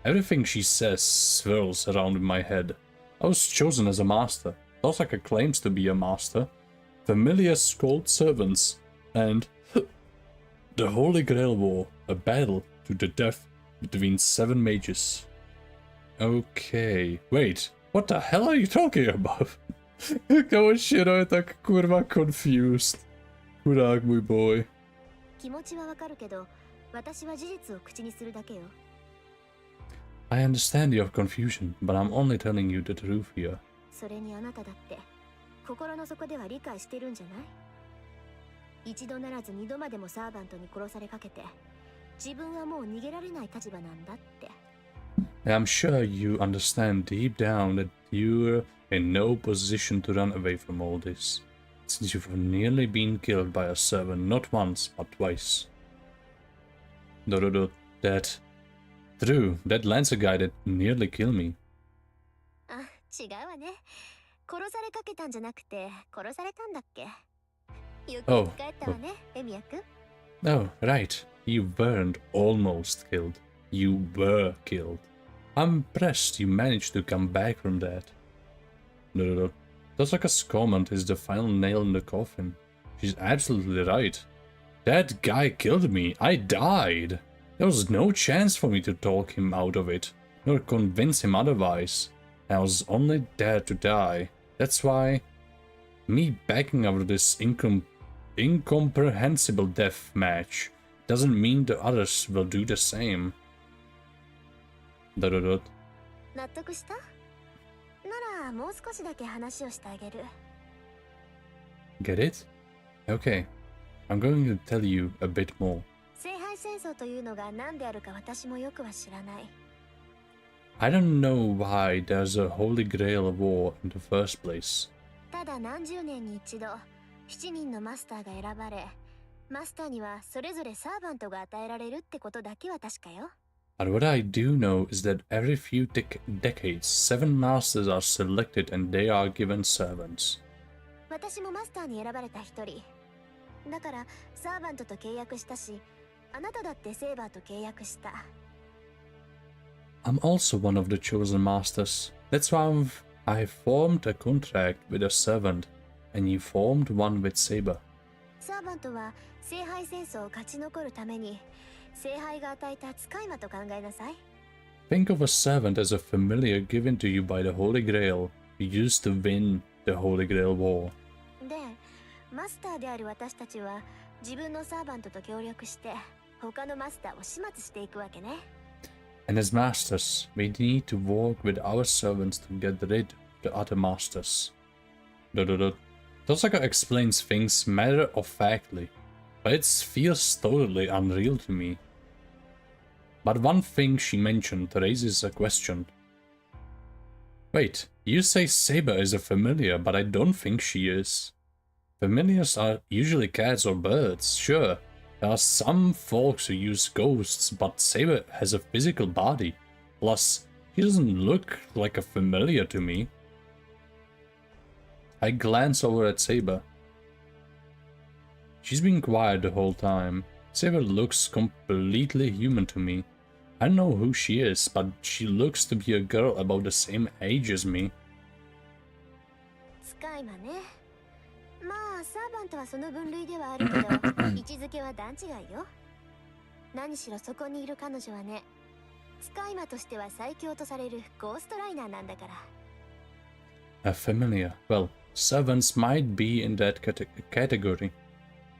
Everything she says swirls around in my head. I was chosen as a master. Tasaka claims to be a master. Familiars called servants. And the Holy Grail War, a battle to the death between 7 mages. Okay, wait, what the hell are you talking about? Kamoshiro je tak kurva confused. Chudák můj boy. 気持ちはわかるけど、私は事実を口にするだけよ。 I understand your confusion, but I'm only telling you the truth here. それにあなただって心の底では理解してるんじゃない？一度ならず二度までもサーバントに殺されかけて、自分はもう逃げられない立場なんだって。 I'm sure you understand deep down that you're in no position to run away from all this, since you've nearly been killed by a servant not once but twice. That. True, that Lancer guy that nearly killed me. あ、違うわね。殺されかけたんじゃなくて殺されたんだっけ。よく聞かれたわね、エミヤ君。 Oh, right. You weren't almost killed. You were killed. I'm impressed you managed to come back from that. Tasaka's comment is the final nail in the coffin. She's absolutely right. That guy killed me. I died. There was no chance for me to talk him out of it, nor convince him otherwise. I was only there to die. That's why me backing out of this incomprehensible death match doesn't mean the others will do the same. 納得した？ならもう少しだけ話をしてあげる。 Get it? Okay. I'm going to tell you a bit more. 聖杯戦争というのが何であるか私もよくは知らない。 I don't know why there's a Holy Grail war in the first place. ただ何十年に一度7人のマスターが選ばれ、マスターにはそれぞれサーバントが与えられるってことだけは確かよ。 But what I do know is that every few decades, 7 masters are selected and they are given servants. 私もマスターに選ばれた一人。だからサーバントと契約したし、あなただってセーバーと契約した。 I'm also one of the chosen masters. That's why I formed a contract with a servant, and you formed one with Saber. サーバントは聖杯戦争を勝ち残るために聖杯が与えた使い魔と考えなさい。 Think of a servant as a familiar given to you by the Holy Grail, who used to win the Holy Grail war. で、マスターである私たちは自分のサーバントと協力して他のマスターを始末していくわけね。And as masters, we need to work with our servants to get rid of the other masters. Tosaka explains things matter-of-factly, but it feels totally unreal to me. But one thing she mentioned raises a question. Wait, you say Saber is a familiar, but I don't think she is. Familiars are usually cats or birds, sure. There are some folks who use ghosts, but Saber has a physical body. Plus, he doesn't look like a familiar to me. I glance over at Saber. She's been quiet the whole time. Saber looks completely human to me. I don't know who she is, but she looks to be a girl about the same age as me. 使い魔ね。まあサーバントはその分類ではあるけど位置づけは段違いよ。何しろそこにいる彼女はね、使い魔としては最強とされるゴーストライナーなんだから。A familiar. Well, servants might be in that category,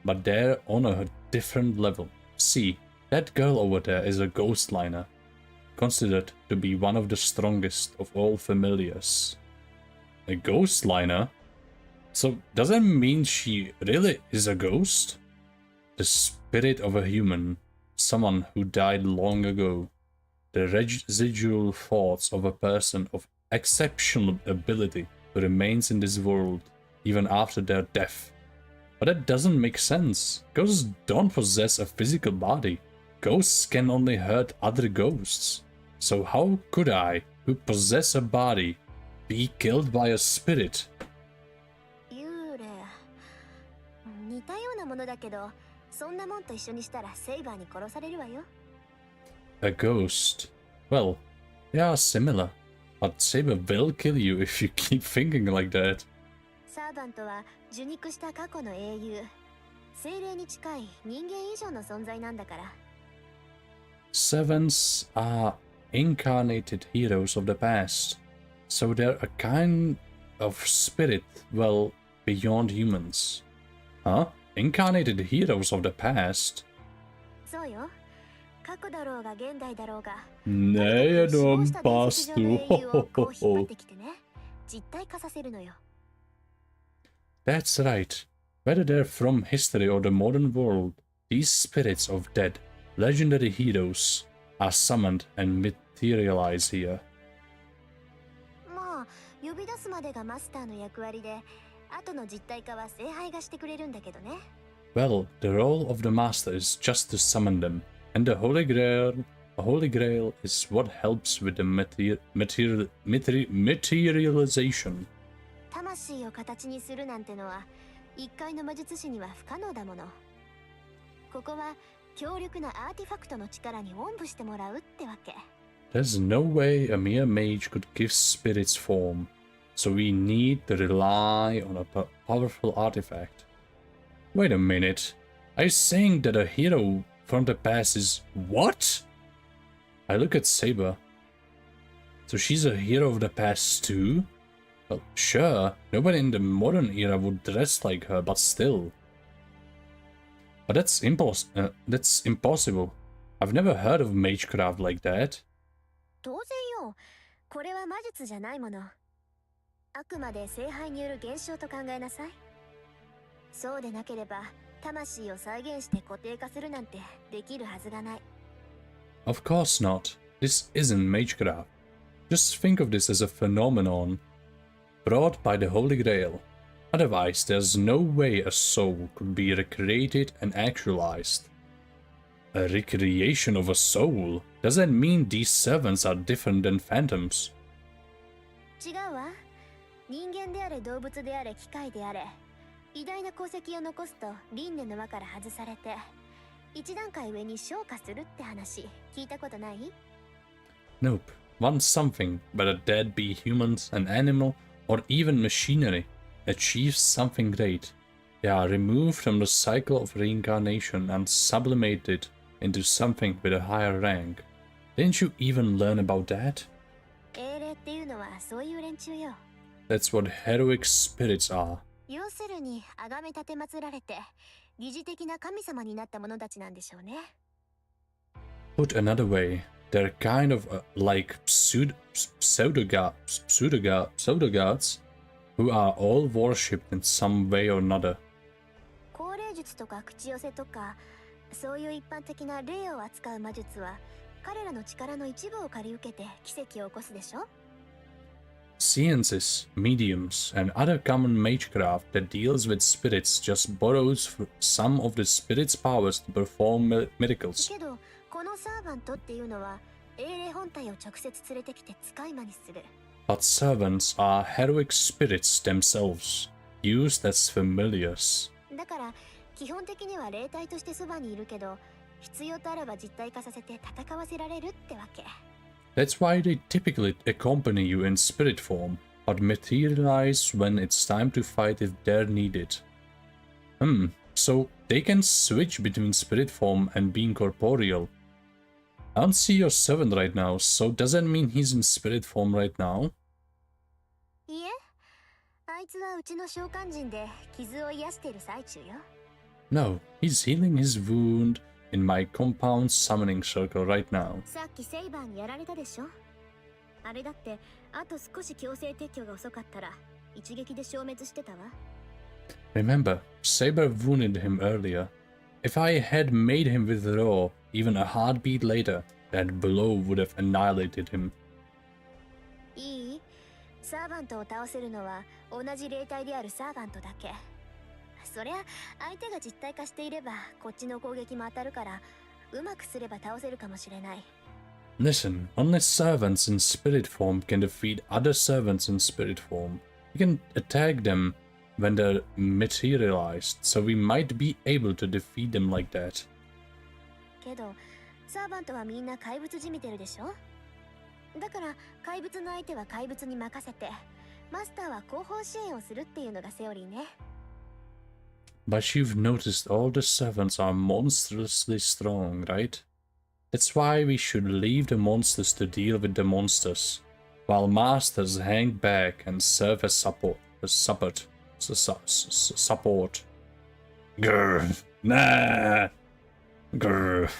but they're on a different level. See, that girl over there is a ghost liner, considered to be one of the strongest of all familiars. A ghost liner? So does that mean she really is a ghost? The spirit of a human, someone who died long ago. The residual thoughts of a person of exceptional ability who remains in this world even after their death. But that doesn't make sense. Ghosts don't possess a physical body. Ghosts can only hurt other ghosts. So how could I, who possess a body, be killed by a spirit? 幽霊。似たようなものだけど、そんなもんと一緒にしたらセイバーに殺されるわよ。A ghost. Well, they are similar, but Saber will kill you if you keep thinking like that. サーバントは受肉した過去の英雄。精霊に近い人間以上の存在なんだから。Servants are incarnated heroes of the past, so they're a kind of spirit, well, beyond humans. Huh? Incarnated heroes of the past? そうよ。過去だろうが現代だろうが。Nee, non pastu. 引っ張ってきてね。実体化させるのよ。That's right. Whether they're from history or the modern world, these spirits of dead, legendary heroes are summoned and materialize here. まあ、呼び出すまでがマスターの役割で、後の実体化は聖杯がしてくれるんだけどね。Well, the role of the master is just to summon them, and the Holy Grail is what helps with the materialization. 魂を形にするなんてのは、一介の魔術師には不可能だもの。ここは強力なアーティファクトの力におんぶしてもらうってわけ。There's no way a mere mage could give spirits form, so we need to rely on a powerful artifact. Wait a minute, are you saying that a hero from the past is what? I look at Saber. So she's a hero of the past too? Well, sure, nobody in the modern era would dress like her, but still. But that's impossible. I've never heard of magecraft like that. 当然よ。これは魔術じゃないもの。あくまで聖杯による現象と考えなさい。そうでなければ、魂を再現して固定化するなんてできるはずがない。Of course not. This isn't magecraft. Just think of this as a phenomenon brought by the Holy Grail. Otherwise, there's no way a soul could be recreated and actualized. A recreation of a soul? Does that mean these servants are different than phantoms? 違うわ。人間であれ動物であれ機械であれ、偉大な功績を残すと輪廻の輪から外されて、一段階上に昇華するって話、聞いたことない？ Nope. Once something, whether that be humans, an animal, or even machinery, achieves something great, they are removed from the cycle of reincarnation and sublimated into something with a higher rank. Didn't you even learn about that? 英霊っていうのはそういう連中よ。That's what heroic spirits are. 要するに崇め立て祀られて疑似的な神様になった者たちなんでしょうね。 Put another way, They're kind of like pseudo-gods who are all worshipped in some way or another. 降霊術とか口寄せとか、そういう一般的な霊を扱う魔術は、彼らの力の一部を借り受けて奇跡を起こすでしょ? Seances, mediums, and other common magecraft that deals with spirits just borrows some of the spirit's powers to perform miracles. けど、このサーバントっていうのは、英霊本体を直接連れてきて使い魔にする。But servants are heroic spirits themselves, used as familiars. だから、基本的には霊体としてそばにいるけど、必要とあれば実体化させて戦わせられるってわけ。That's why they typically accompany you in spirit form, but materialize when it's time to fight if they're needed. So they can switch between spirit form and being corporeal. I don't see your servant right now, so does that mean he's in spirit form right now? いえ、あいつはうちの召喚人で傷を癒している最中よ。No, he's healing his wound in my compound summoning circle right now. さっきセイバーにやられたでしょ。あれだってあと少し強制撤去が遅かったら一撃で消滅してたわ。Remember, Saber wounded him earlier. If I had made him withdraw even a heartbeat later, that blow would have annihilated him. いい？サーバントを倒せるのは同じ霊体であるサーバントだけ。そりゃ相手が実体化していればこっちの攻撃も当たるからうまくすれば倒せるかもしれない。Listen, only servants in spirit form can defeat other servants in spirit form. We can attack them when they're materialized, so we might be able to defeat them like that. けどサーバントはみんな怪物じみてるでしょ。だから怪物の相手は怪物に任せてマスターは後方支援をするっていうのがセオリーね。But you've noticed all the servants are monstrously strong, right? That's why we should leave the monsters to deal with the monsters, while masters hang back and serve as support. Grr. Nah. Grr.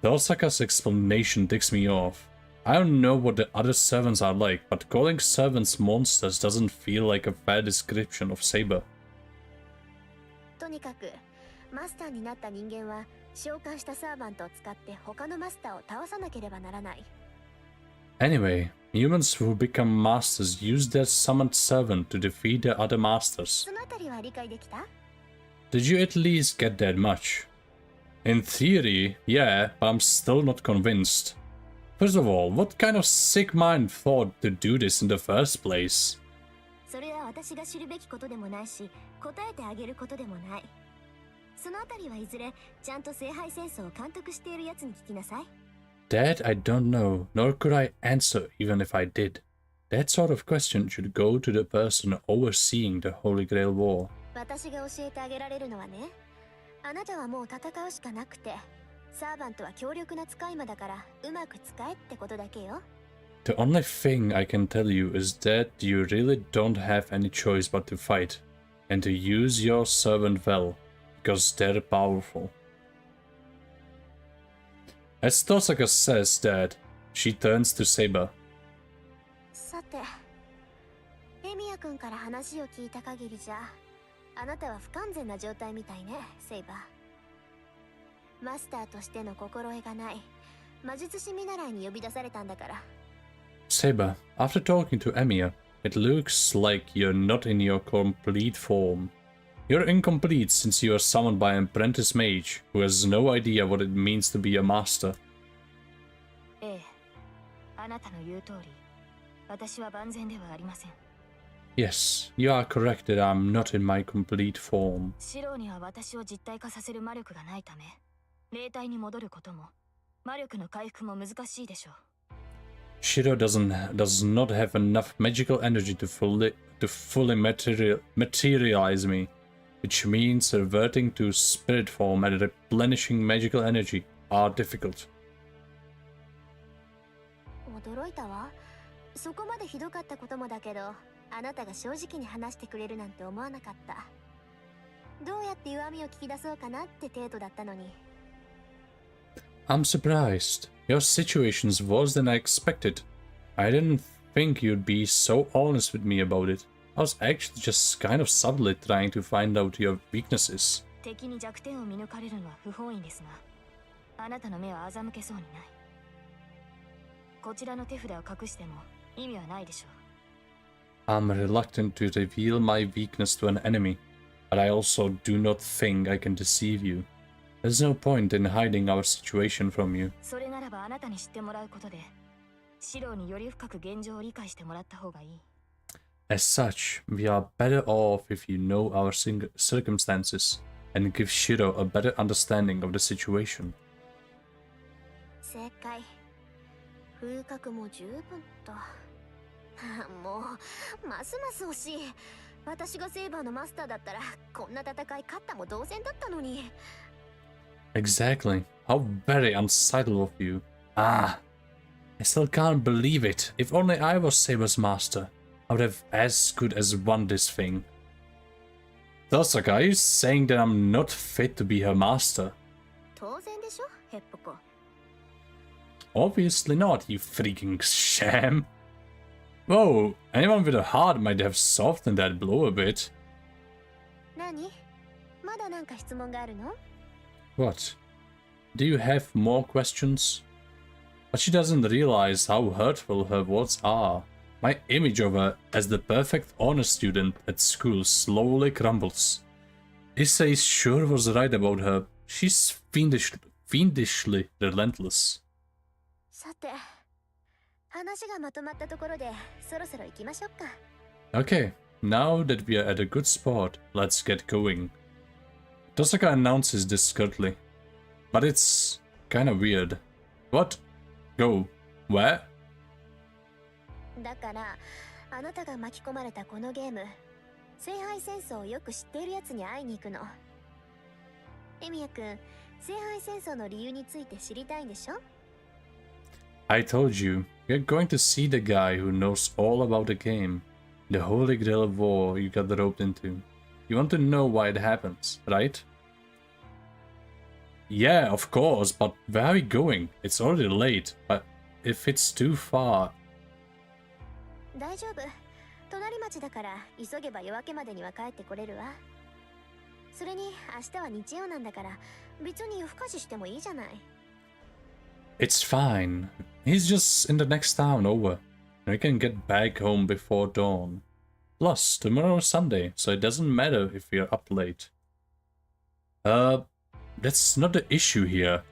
The Osaka's explanation ticks me off. I don't know what the other servants are like, but calling servants monsters doesn't feel like a fair description of Saber. とにかくマスターになった人間は召喚したサーバントを使って他のマスターを倒さなければならない。Anyway, humans who become masters use their summoned servant to defeat their other masters. そのあたりは理解できた？ Did you at least get that much? In theory, yeah, but I'm still not convinced. First of all, what kind of sick mind thought to do this in the first place? それは私が知るべきことでもないし、答えてあげることでもない。そのあたりはいずれちゃんと聖杯戦争を監督しているやつに聞きなさい。That I don't know, nor could I answer even if I did. That sort of question should go to the person overseeing the Holy Grail War. 私が教えてあげられるのはね、あなたはもう戦うしかなくて、サーバントは強力な使い魔だからうまく使えってことだけよ。The only thing I can tell you is that you really don't have any choice but to fight, and to use your servant well, because they're powerful. As Tosaka says that, she turns to Saber. さて、エミヤ君から話を聞いた限りじゃ、あなたは不完全な状態みたいね、セイバー。マスターとしての心得がない、魔術師見習いに呼び出されたんだから。Saber, after talking to Emiya, it looks like you're not in your complete form. You're incomplete since you are summoned by an apprentice mage who has no idea what it means to be a master. ええ、あなたの言う通り、私は万全ではありません。Yes, you are correct that I'm not in my complete form. シローには私を実体化させる魔力がないため、霊体に戻ることも、魔力の回復も難しいでしょう。Shiro does not have enough magical energy to fully materialize me, which means reverting to spirit form and replenishing magical energy are difficult. 驚いたわ。そこまでひどかったこともだけど、あなたが正直に話してくれるなんて思わなかった。どうやって弱みを聞き出そうかなって程度だったのに。I'm surprised. Your situation's worse than I expected. I didn't think you'd be so honest with me about it. I was actually just kind of subtly trying to find out your weaknesses. 敵に弱点を見抜かれるのは不本意ですが、あなたの目は欺けそうにない。こちらの手札を隠しても意味はないでしょう。I'm reluctant to reveal my weakness to an enemy, but I also do not think I can deceive you. There's no point in hiding our situation from you. それならばあなたに知ってもらうことで、シロにより深く現状を理解してもらった方がいい。As such, we are better off if you know our circumstances and give Shiro a better understanding of the situation. 正解。風格も十分と。もう、ますます惜しい。私がセイバーのマスターだったら、こんな戦い勝ったも同然だったのに。Exactly. How very unsightly of you. Ah, I still can't believe it. If only I was Saber's master, I would have as good as won this thing. Tosaka, are you saying that I'm not fit to be her master? 当然でしょ、ヘッポコ。Obviously not, you freaking sham. Whoa, anyone with a heart might have softened that blow a bit. 何？まだなんか質問があるの？ What? Do you have more questions? But she doesn't realize how hurtful her words are. My image of her as the perfect honor student at school slowly crumbles. Issei sure was right about her. She's fiendishly relentless. さて、話がまとまったところで、そろそろ行きましょうか。Okay, now that we are at a good spot, let's get going. Tosaka announces this curtly, but it's kinda weird. What? Go. Where? だから、あなたが巻き込まれたこのゲーム、聖杯戦争をよく知っているやつに会いに行くの。エミヤ君、聖杯戦争の理由について知りたいんでしょ？ I told you, we're going to see the guy who knows all about the game. The holy grail of war you got roped into. You want to know why it happens, right? Yeah, of course, but where are we going? It's already late, but if it's too far... 大丈夫。隣町だから急げば夜明けまでには帰ってこれるわ。それに明日は日曜なんだから別に夜更かししてもいいじゃない。It's fine. He's just in the next town over. And we can get back home before dawn. Plus, tomorrow is Sunday, so it doesn't matter if we are up late. That's not the issue here.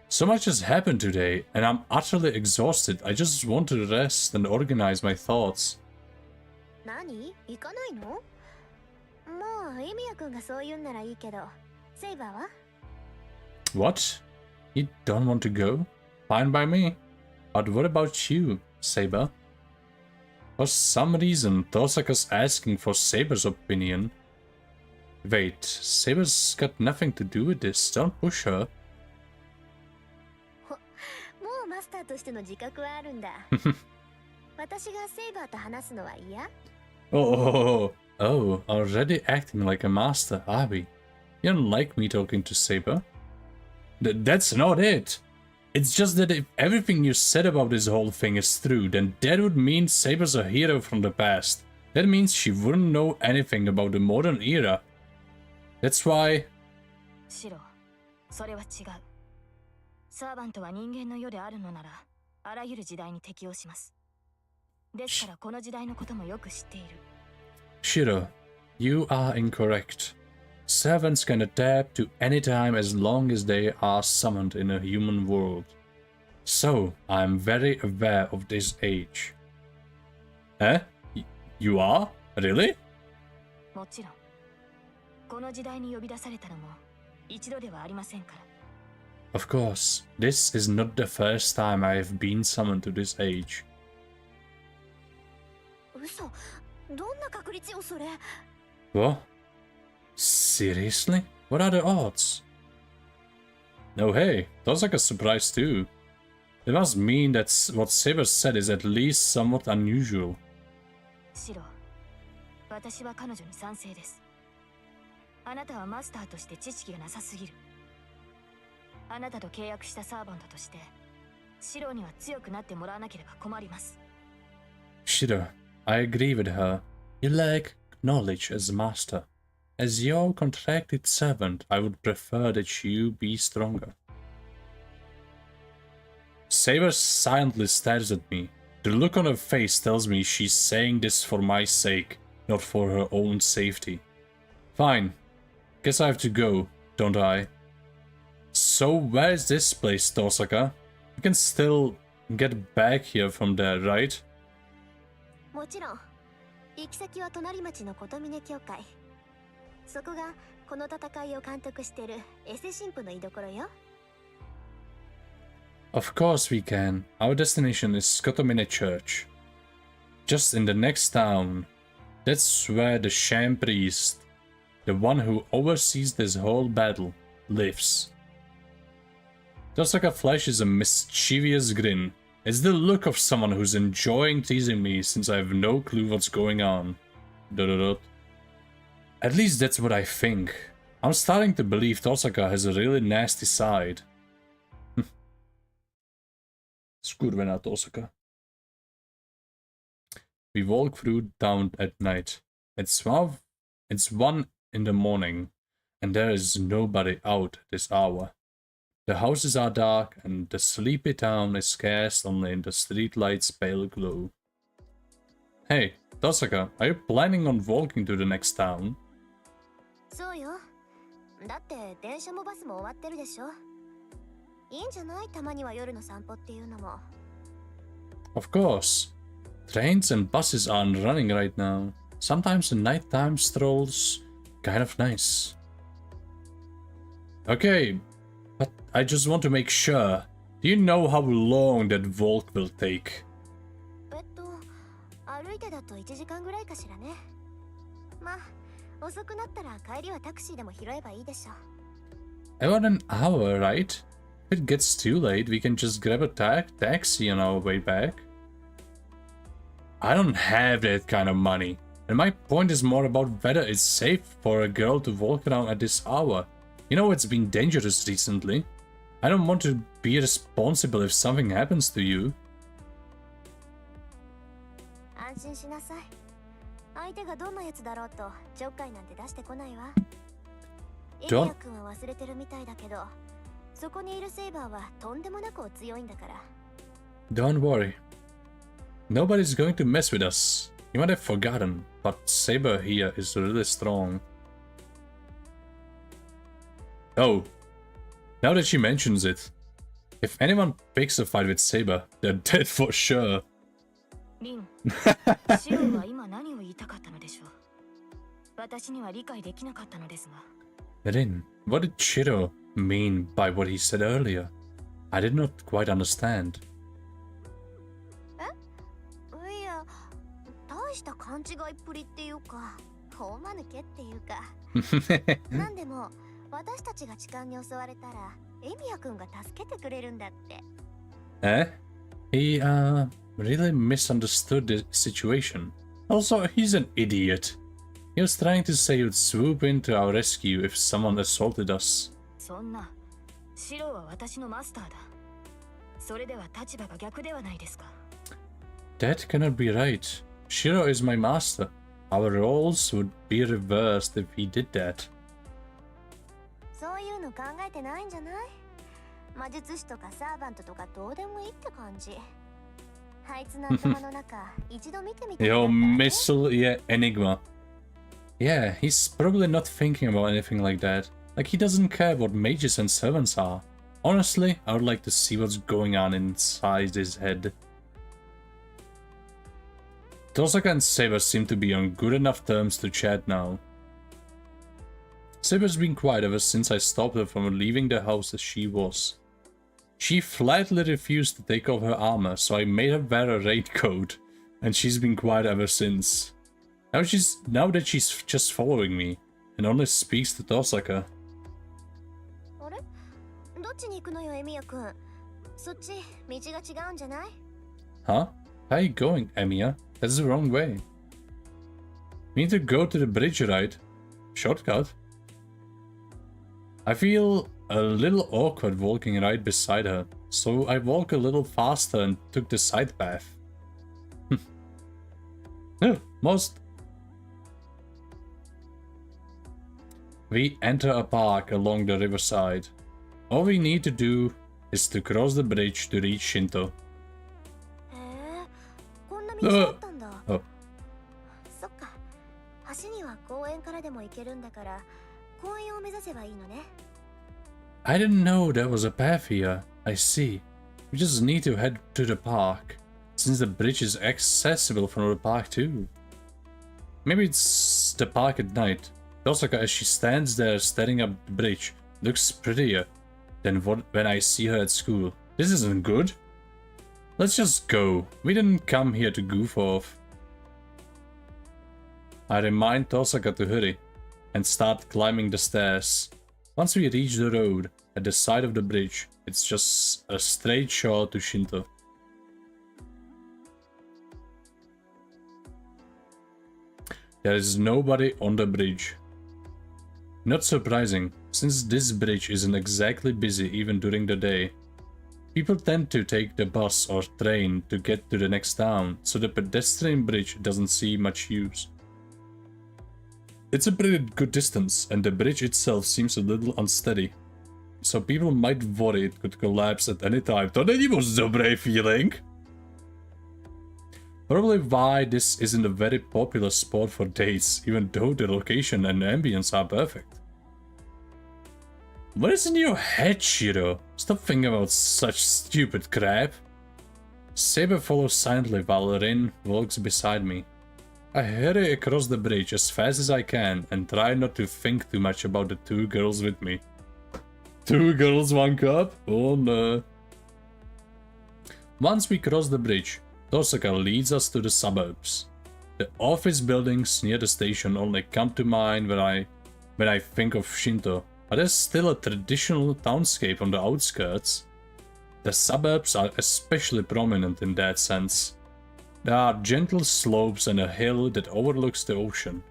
So much has happened today, and I'm utterly exhausted. I just want to rest and organize my thoughts. 何？行かないの？もうエミヤ君がそう言うんならいいけど、セイバーは？ What? You don't want to go? Fine by me. But what about you, Saber? For some reason, Tosaka's asking for Saber's opinion. Wait, Saber's got nothing to do with this. Don't push her. もうマスターとしての自覚はあるんだ。私がセイバーと話すのは嫌？ Oh, already acting like a master, are we? You don't like me talking to Saber? That's not it. It's just that if everything you said about this whole thing is true, then that would mean Saber's a hero from the past. That means she wouldn't know anything about the modern era. That's why... シロ、それは違う。サーバントは人間の世であるのなら、あらゆる時代に適応します。ですからこの時代のこともよく知っている。Shiro, you are incorrect. Servants can adapt to any time as long as they are summoned in a human world. So, I am very aware of this age. Eh? You are? Really? もちろん。この時代に呼び出されたのも一度ではありませんから。Of course, this is not the first time I have been summoned to this age. 嘘、どんな確率よそれ。 What? Seriously? What are the odds? No, hey, Tosaka's surprised too. It must mean that what Saber said is at least somewhat unusual. シロ、私は彼女に賛成です。あなたはマスターとして知識がなさすぎる。あなたと契約したサーバントとして、シロには強くなってもらわなければ困ります。 Shiro, I agree with her. You lack knowledge as master. As your contracted servant, I would prefer that you be stronger. Saber silently stares at me. The look on her face tells me she's saying this for my sake, not for her own safety. Fine. Guess I have to go, don't I? So where is this place, Tosaka? You can still get back here from there, right? もちろん。行き先は隣町の琴峰教会。そこがこの戦いを監督してるエセ神父の居所よ。Of course we can. Our destination is Kotomine Church. Just in the next town. That's where the sham priest, the one who oversees this whole battle, lives. Tosaka flashes a mischievous grin. It's the look of someone who's enjoying teasing me since I have no clue what's going on. At least that's what I think. I'm starting to believe Tosaka has a really nasty side. Skurvená Tosaka. We walk through town at night. It's 1 in the morning, and there is nobody out at this hour. The houses are dark, and the sleepy town is scarce only in the streetlight's pale glow. Hey, Tosaka, are you planning on walking to the next town? そうよ。だって電車もバスも終わってるでしょ。いいんじゃない？たまには夜の散歩っていうのも。Of course. Trains and buses aren't running right now. Sometimes the nighttime strolls kind of nice. Okay, but I just want to make sure. Do you know how long that walk will take? 歩いてだと1時間ぐらいかしらね。まあ、遅くなったら帰りはタクシーでも拾えばいいでしょ。About an hour, right? If it gets too late, we can just grab a taxi on our way back. I don't have that kind of money. And my point is more about whether it's safe for a girl to walk around at this hour. You know, it's been dangerous recently. I don't want to be responsible if something happens to you. 安心しなさい。相手がどんなやつだろうとちょっかいなんて出してこないわ。エリア君は忘れてるみたいだけど、そこにいるセイバーはとんでもなく強いんだから。Don't worry. Nobody's going to mess with us. You might have forgotten, but Saber here is really strong. Oh, now that she mentions it, if anyone picks a fight with Saber, they're dead for sure. リン、シロは今何を言いたかったのでしょう。私には理解できなかったのですが。Rin, what did Shiro mean by what he said earlier? I did not quite understand. いや、大した勘違いっぷりっていうか、大間抜けっていうか。なんでも、私たちが痴漢に襲われたら、エミヤ君が助けてくれるんだって。He, really misunderstood the situation. Also, he's an idiot. He was trying to say he would swoop in to our rescue if someone assaulted us. そんな、シロは私のマスターだ。それでは立場が逆ではないですか。That cannot be right. Shiro is my master. Our roles would be reversed if he did that. そういうの考えてないんじゃない？魔術師とかサーバントとかどうでもいいって感じ。あいつの頭の中、一度見てみて。Yo, missile, yeah, Enigma. Yeah, he's probably not thinking about anything like that. Like, he doesn't care what mages and servants are. Honestly, I would like to see what's going on inside his head. Tosaka and Saber seem to be on good enough terms to chat now. Saber's been quiet ever since I stopped her from leaving the house as she was. She flatly refused to take off her armor, so I made her wear a raincoat, and she's been quiet ever since. Now that she's just following me, and only speaks to Tosaka. あれ？どっちに行くのよ、エミヤ君。そっち、道が違うんじゃない？ Huh? How are you going, Emiya? That's the wrong way. We need to go to the bridge, right? Shortcut? I feel a little awkward walking right beside her. so I walked a little faster and took the side path. Most. We enter a park along the riverside. All we need to do is to cross the bridge to reach Shinto. Oh. I didn't know there was a path here. I see. We just need to head to the park, since the bridge is accessible from the park too. Maybe it's the park at night. Tosaka, as she stands there staring up the bridge, looks prettier than when I see her at school. This isn't good. Let's just go. We didn't come here to goof off. I remind Tosaka to hurry and start climbing the stairs. Once we reach the road at the side of the bridge, it's just a straight shot to Shinto. There is nobody on the bridge. Not surprising, since this bridge isn't exactly busy even during the day. People tend to take the bus or train to get to the next town, so the pedestrian bridge doesn't see much use. It's a pretty good distance, and the bridge itself seems a little unsteady, so people might worry it could collapse at any time. To není moc dobrý feeling. Probably why this isn't a very popular spot for dates, even though the location and ambience are perfect. What is in your head, Shiro? Stop thinking about such stupid crap. Saber follows silently while Rin walks beside me. I hurry across the bridge as fast as I can and try not to think too much about the two girls with me. Two girls, one cup? Oh no. Once we cross the bridge, Tosaka leads us to the suburbs. The office buildings near the station only come to mind when I think of Shinto, but there's still a traditional townscape on the outskirts. The suburbs are especially prominent in that sense. There are gentle slopes and a hill that overlooks the ocean.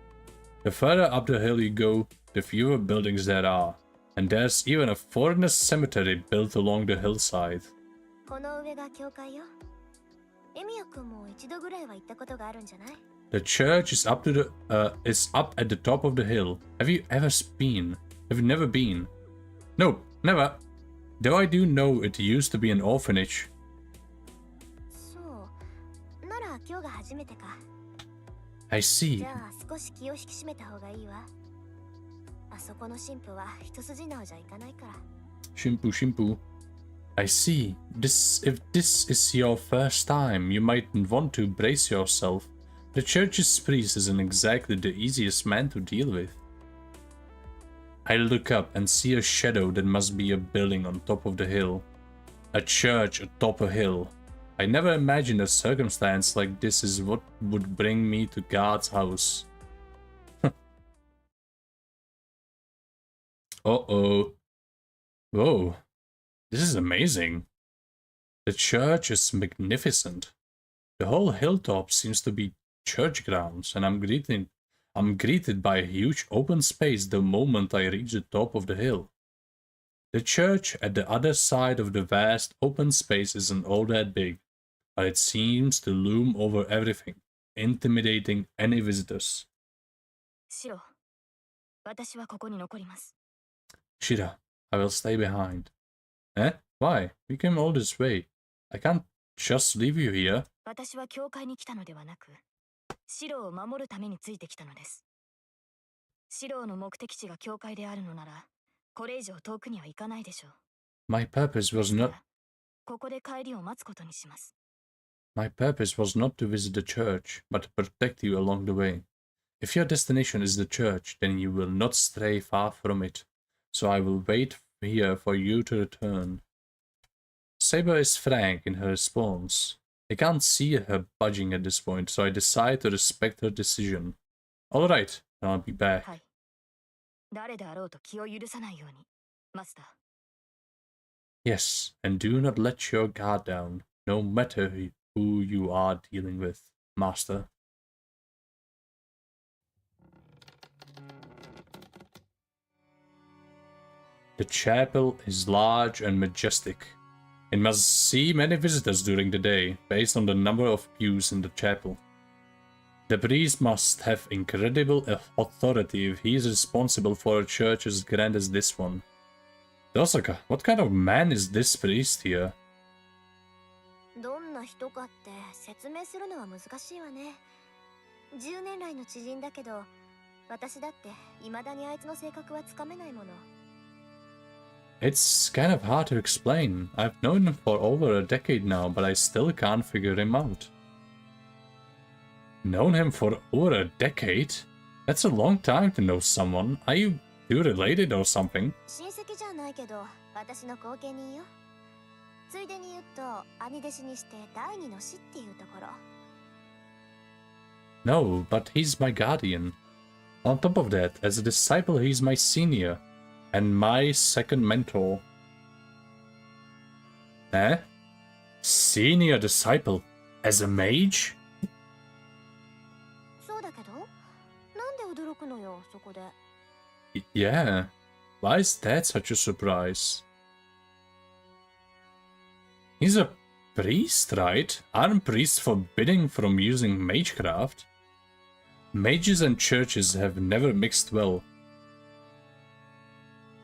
The further up the hill you go, the fewer buildings there are, and there's even a foreigner cemetery built along the hillside. The church is up at the top of the hill. Have you ever been? Have you never been? Nope, never. Though I do know it used to be an orphanage. I see. Shimpu. I see. If this is your first time, you might want to brace yourself. The church's priest isn't exactly the easiest man to deal with. I look up and see a shadow that must be a building on top of the hill. A church atop a hill. I never imagined a circumstance like this is what would bring me to God's house. Uh-oh. Whoa. This is amazing. The church is magnificent. The whole hilltop seems to be church grounds, and I'm greeted by a huge open space the moment I reach the top of the hill. The church at the other side of the vast open space isn't all that big, but it seems to loom over everything, intimidating any visitors. Shira, I will stay behind. Eh? Why? We came all this way. I can't just leave you here. My purpose was not to visit the church, but to protect you along the way. If your destination is the church, then you will not stray far from it. So I will wait here for you to return. Saber is frank in her response. I can't see her budging at this point, so I decide to respect her decision. Alright, I'll be back. Yes, and do not let your guard down, no matter who you are dealing with, Master. The chapel is large and majestic. It must see many visitors during the day, based on the number of pews in the chapel. The priest must have incredible authority if he is responsible for a church as grand as this one. Dosaka, what kind of man is this priest here? どんな人かって説明するのは難しいわね。10年来の知人だけど、私だって未だにあいつの性格はつかめないもの。It's kind of hard to explain. I've known him for over a decade now, but I still can't figure him out. Known him for over a decade? That's a long time to know someone. Are you related or something? 親戚じゃないけど、私の後見人よ。ついでに言うと、兄弟子にして第二の師っていうところ。No, but he's my guardian. On top of that, as a disciple, he's my senior. And my second mentor. Eh? Senior disciple? As a mage? そうだけど、なんで驚くのよ、そこで。Yeah. Why is that such a surprise? He's a priest, right? Aren't priests forbidden from using magecraft? Mages and churches have never mixed well.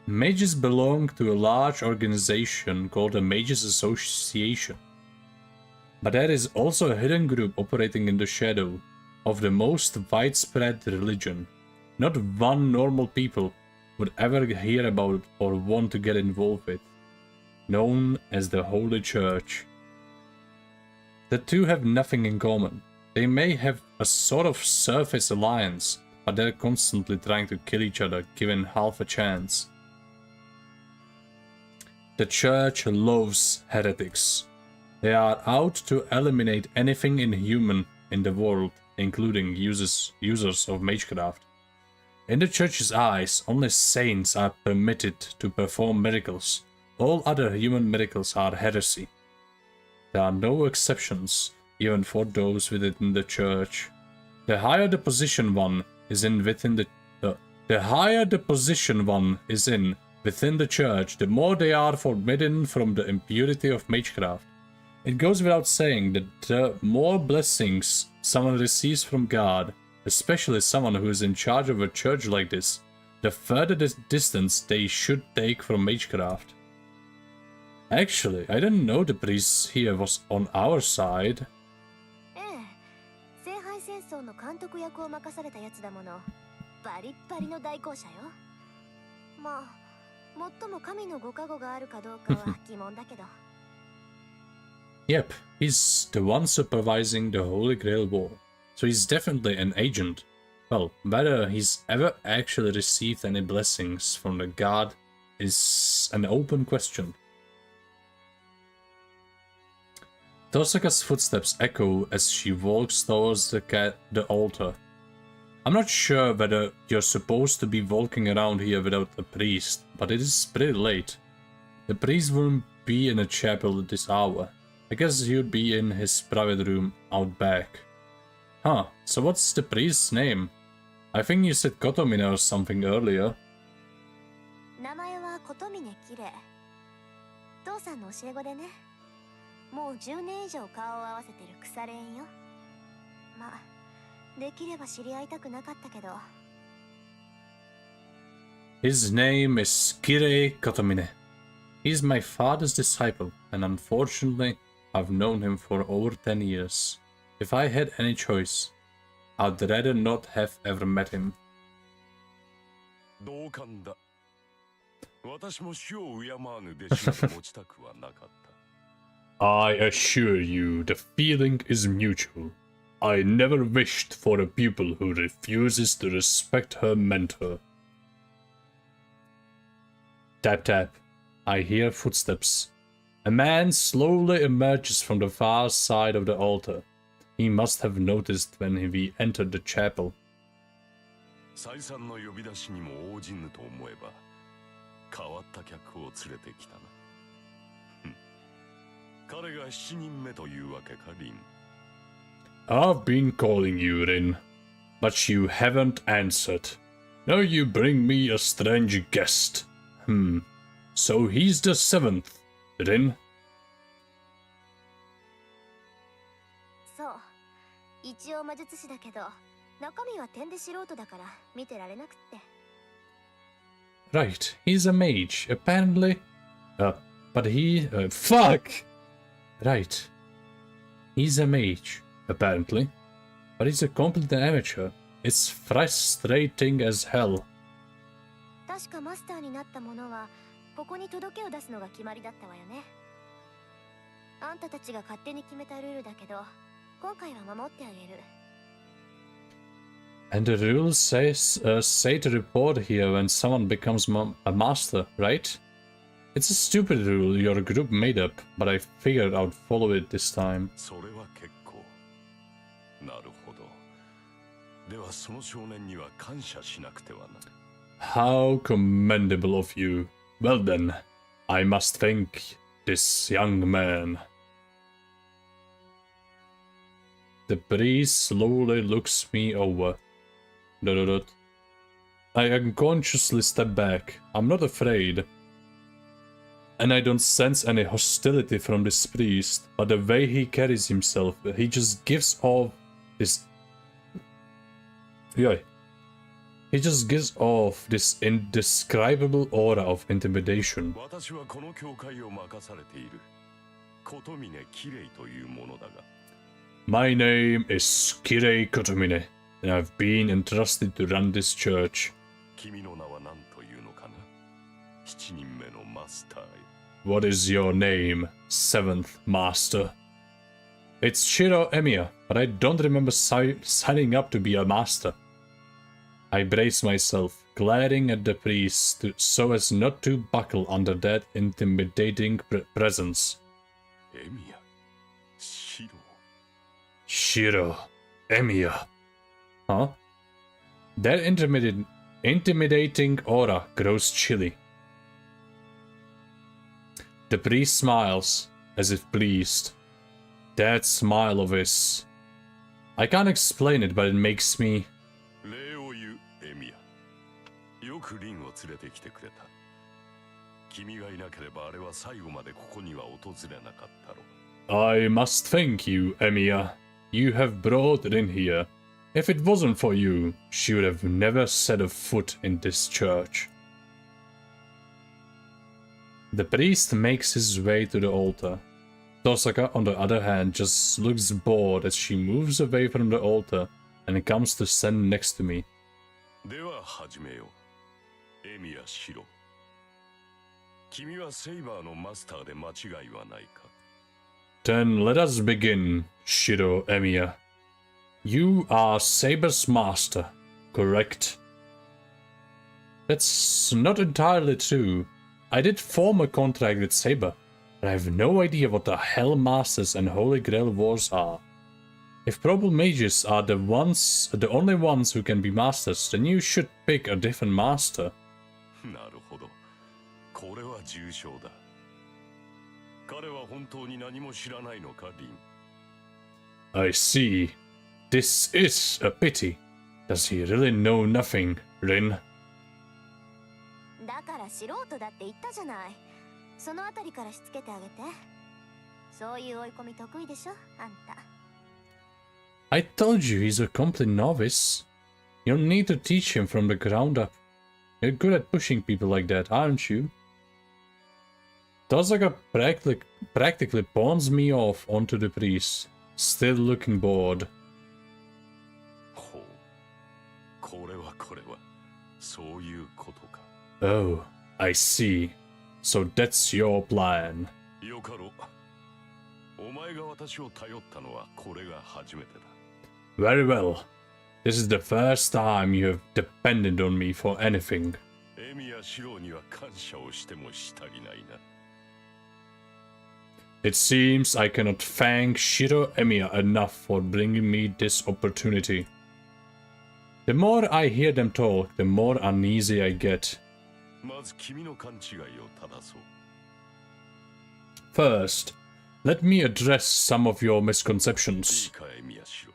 Mages belong to a large organization called a Mages Association. But there is also a hidden group operating in the shadow of the most widespread religion. Not one normal people would ever hear about or want to get involved with. Known as the Holy Church. The two have nothing in common. They may have a sort of surface alliance, but they're constantly trying to kill each other given half a chance. The church loves heretics. They are out to eliminate anything inhuman in the world, including users of magecraft. In the church's eyes, only saints are permitted to perform miracles. All other human miracles are heresy. There are no exceptions, even for those within the church. The higher the position one is in within the church, the more they are forbidden from the impurity of magecraft. It goes without saying that the more blessings someone receives from God, especially someone who is in charge of a church like this, the further distance they should take from magecraft. Actually, I didn't know the priest here was on our side. ええ、聖杯戦争の監督役を任されたやつだもの。バリッバリの大公社よ。まあ、最も神のご加護があるかどうかは疑問だけど。Yep, he's the one supervising the Holy Grail War, so he's definitely an agent. Well, whether he's ever actually received any blessings from the god is an open question. Tosaka's footsteps echo as she walks towards the altar. I'm not sure whether you're supposed to be walking around here without a priest, but it is pretty late. The priest wouldn't be in a chapel at this hour. I guess he'd be in his private room out back. Huh, so what's the priest's name? I think you said Kotomine or something earlier. 名前は琴峰綺麗。父さんの教え子でね。もう10年以上顔を合わせてる腐れ縁よ。まあ、できれば知り合いたくなかったけど。His name is Kirei Kotomine. He's my father's disciple, and unfortunately, I've known him for over 10 years. If I had any choice, I'd rather not have ever met him. 同感だ。私も死を敬わぬ弟子など持ちたくはなかった。I assure you, the feeling is mutual. I never wished for a pupil who refuses to respect her mentor. Tap tap. I hear footsteps. A man slowly emerges from the far side of the altar. He must have noticed when we entered the chapel. 再三の呼び出しにも応じぬと思えば、変わった客を連れてきたな。彼が7人目というわけか、リン。I've been calling you, Rin, but you haven't answered. Now you bring me a strange guest. So he's the 7th, Rin? 一応魔術師だけど中身は点で素人だから見てられなくって。 Right, he's a mage, apparently. But he... fuck! Right. He's a mage, apparently. But he's a complete amateur. It's frustrating as hell. 確かマスターになった者はここに届けを出すのが決まりだったわよね。あんたたちが勝手に決めたルールだけど今回は守ってあげる。 And the rules say to report here when someone becomes a master, right? It's a stupid rule your group made up, but I figured I'd follow it this time. それは結構。なるほど。ではその少年には感謝しなくてはな。 How commendable of you. Well then, I must thank this young man. The priest slowly looks me over. I unconsciously step back. I'm not afraid. And I don't sense any hostility from this priest, but the way he carries himself, he just gives off this... Yeah. He just gives off this indescribable aura of intimidation. 私はこの教会を任されている。琴峰綺麗というものだが。 My name is Kirei Kotomine, and I've been entrusted to run this church. 君の名は何というのかな。7人目のマスター。 What is your name, 7th Master? It's Shiro Emiya, but I don't remember signing up to be a master. I brace myself, glaring at the priest so as not to buckle under that intimidating presence. エミヤ、シロ。 Shiro Emiya. Huh? That intimidating aura grows chilly. The priest smiles, as if pleased. That smile of his... I can't explain it, but it makes me... 礼を言う、エミヤ。よくリンを連れてきてくれた。君がいなければあれは最後までここには訪れなかったろ。 I must thank you, Emiya. You have brought Rin here. If it wasn't for you, she would have never set a foot in this church. The priest makes his way to the altar. Tosaka, on the other hand, just looks bored as she moves away from the altar and comes to stand next to me. では始めよう。エミヤ・シロ。君はセイバーのマスターで間違いはないか？ Then let us begin, Shiro Emiya. You are Saber's master, correct? That's not entirely true. I did form a contract with Saber, but I have no idea what the hell Masters and Holy Grail Wars are. If Purple Mages are the only ones who can be Masters, then you should pick a different Master. なるほど。これは重傷だ。彼は本当に何も知らないのか、リン。 I see. This is a pity. Does he really know nothing, Rin? だから素人だって言ったじゃない。そのあたりからしつけてあげて。そういう追い込み得意でしょ、あんた。I told you he's a complete novice. You don't need to teach him from the ground up. You're good at pushing people like that, aren't you? Tosaka practically pawns me off onto the priest, still looking bored. ほう。これは、そういうことか。 Oh, I see. So that's your plan. よかろう。お前が私を頼ったのはこれが初めてだ。 Very well. This is the first time you have depended on me for anything. エミやシロには感謝をしてもし足りないな。 It seems I cannot thank Shiro Emiya enough for bringing me this opportunity. The more I hear them talk, the more uneasy I get. まず君の勘違いを正そう。 First, let me address some of your いい misconceptions. か、エミやシロ。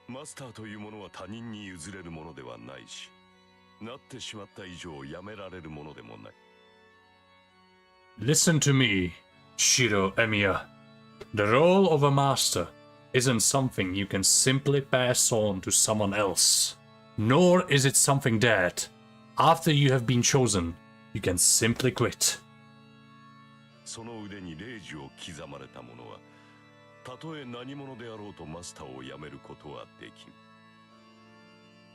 マスターというものは他人に譲れるものではないし、なってしまった以上やめられるものでもない。 Listen to me, Shiro Emiya. The role of a master isn't something you can simply pass on to someone else. Nor is it something that, after you have been chosen, you can simply quit. その腕に礼儀を刻まれた者は、たとえ何者であろうとマスターを辞めることはでき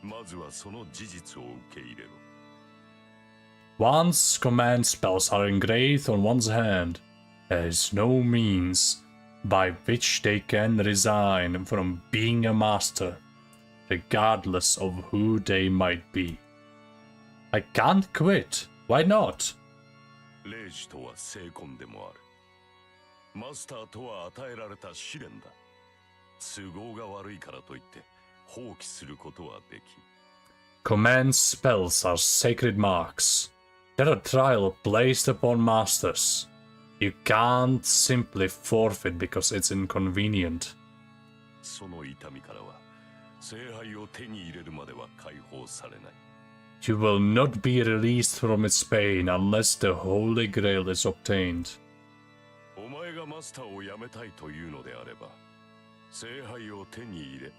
ん。まずはその事実を受け入れろ。Once command spells are engraved on one's hand, there is no means by which they can resign from being a master, regardless of who they might be. I can't quit. Why not? 礼儀とは聖魂でもある。マスターとは与えられた試練だ。都合が悪いからといって放棄することはできん。Command spells are sacred marks. They're a trial placed upon masters. You can't simply forfeit because it's inconvenient. その痛みからは聖杯を手に入れるまでは解放されない。You will not be released from its pain unless the Holy Grail is obtained. お前がマスターを辞めたいというのであれば、聖杯を手に入れ、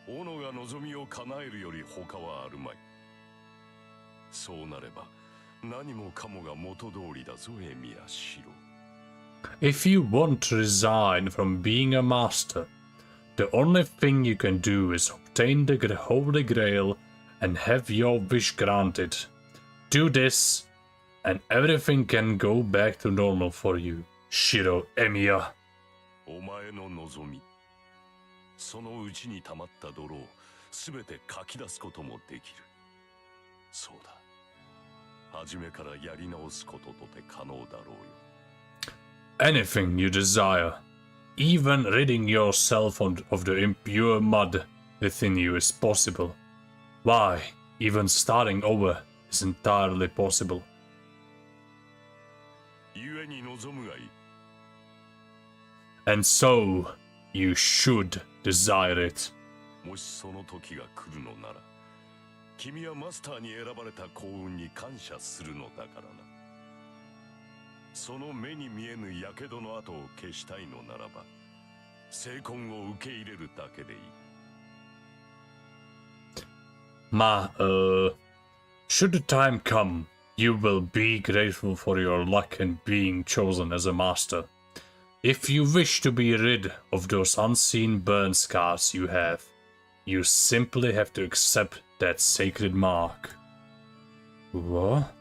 斧が望みを叶えるより他はあるまい。そうなれば、何もかもが元通りだぞ、エミヤシロ。If you want to resign from being a master, the only thing you can do is obtain the Holy Grail and have your wish granted. Do this, and everything can go back to normal for you, Shiro Emiya. お前の望み、そのうちに溜まった泥をすべてかき出すこともできる。そうだ。初めからやり直すこととて可能だろうよ。Anything you desire, even ridding yourself of the impure mud within you is possible. Why, even starting over is entirely possible. 故に望むがいい。And so, you should desire it. もしその時が来るのなら、君はマスターに選ばれた幸運に感謝するのだからな。その目に見えぬ火傷の跡を消したいのならば、聖魂を受け入れるだけでいい。Should the time come, you will be grateful for your luck in being chosen as a master. If you wish to be rid of those unseen burn scars you have, you simply have to accept that sacred mark. What?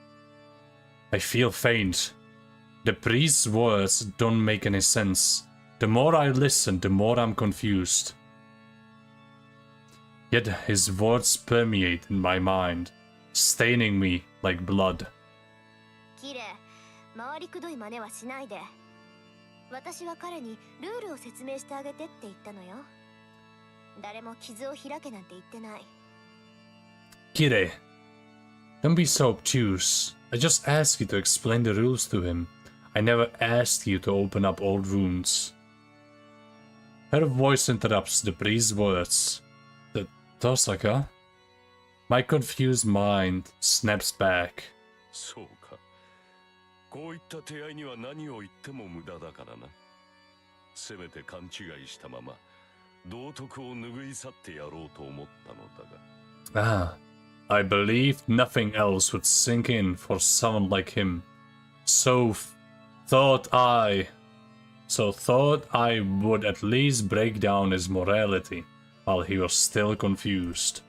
I feel faint. The priest's words don't make any sense. The more I listen, the more I'm confused. Yet his words permeate in my mind, staining me like blood. キレ、回りくどい真似はしないで。私は彼にルールを説明してあげてって言ったのよ。誰も傷を開けなんて言ってない。Kire, don't be so obtuse. I just asked you to explain the rules to him. I never asked you to open up old wounds. Her voice interrupts the priest's words. Tosaka? My confused mind snaps back. そうか。こういった手合いには何を言っても無駄だからな。せめて勘違いしたまま、道徳を拭い去ってやろうと思ったのだが。I believed nothing else would sink in for someone like him. So thought I would at least break down his morality while he was still confused.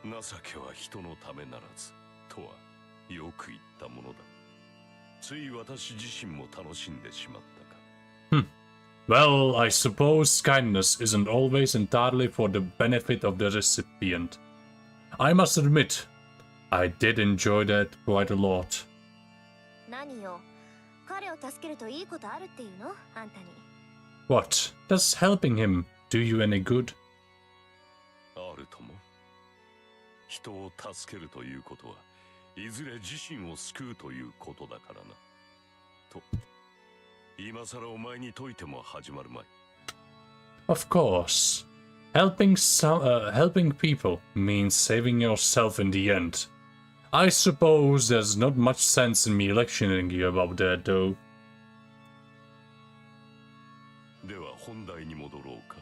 情けは人のためならずとはよく言ったものだ。つい私自身も楽しんでしまったか。Well, I suppose kindness isn't always entirely for the benefit of the recipient. I must admit, I did enjoy that quite a lot. 何よ、彼を助けるといいことあるっていうの？あんたに。What? Does helping him do you any good? あるとも。人を助けるということは、いずれ自身を救うということだからな。と、今さらお前に説いても始まるまい。Of course. Helping people means saving yourself in the end. I suppose there's not much sense in me lecturing you about that, though. では本題に戻ろうか、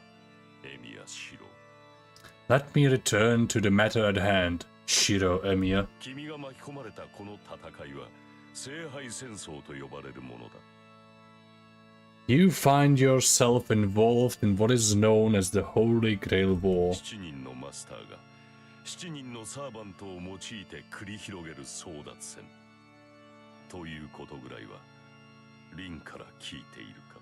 エミヤシロ。Let me return to the matter at hand, Shiro Emir. 君が巻き込まれたこの戦いは聖杯戦争と呼ばれるものだ。You find yourself involved in what is known as the Holy Grail War. 7人のマスターが7人のサーバントを用いて繰り広げる争奪戦ということぐらいはリンから聞いているか。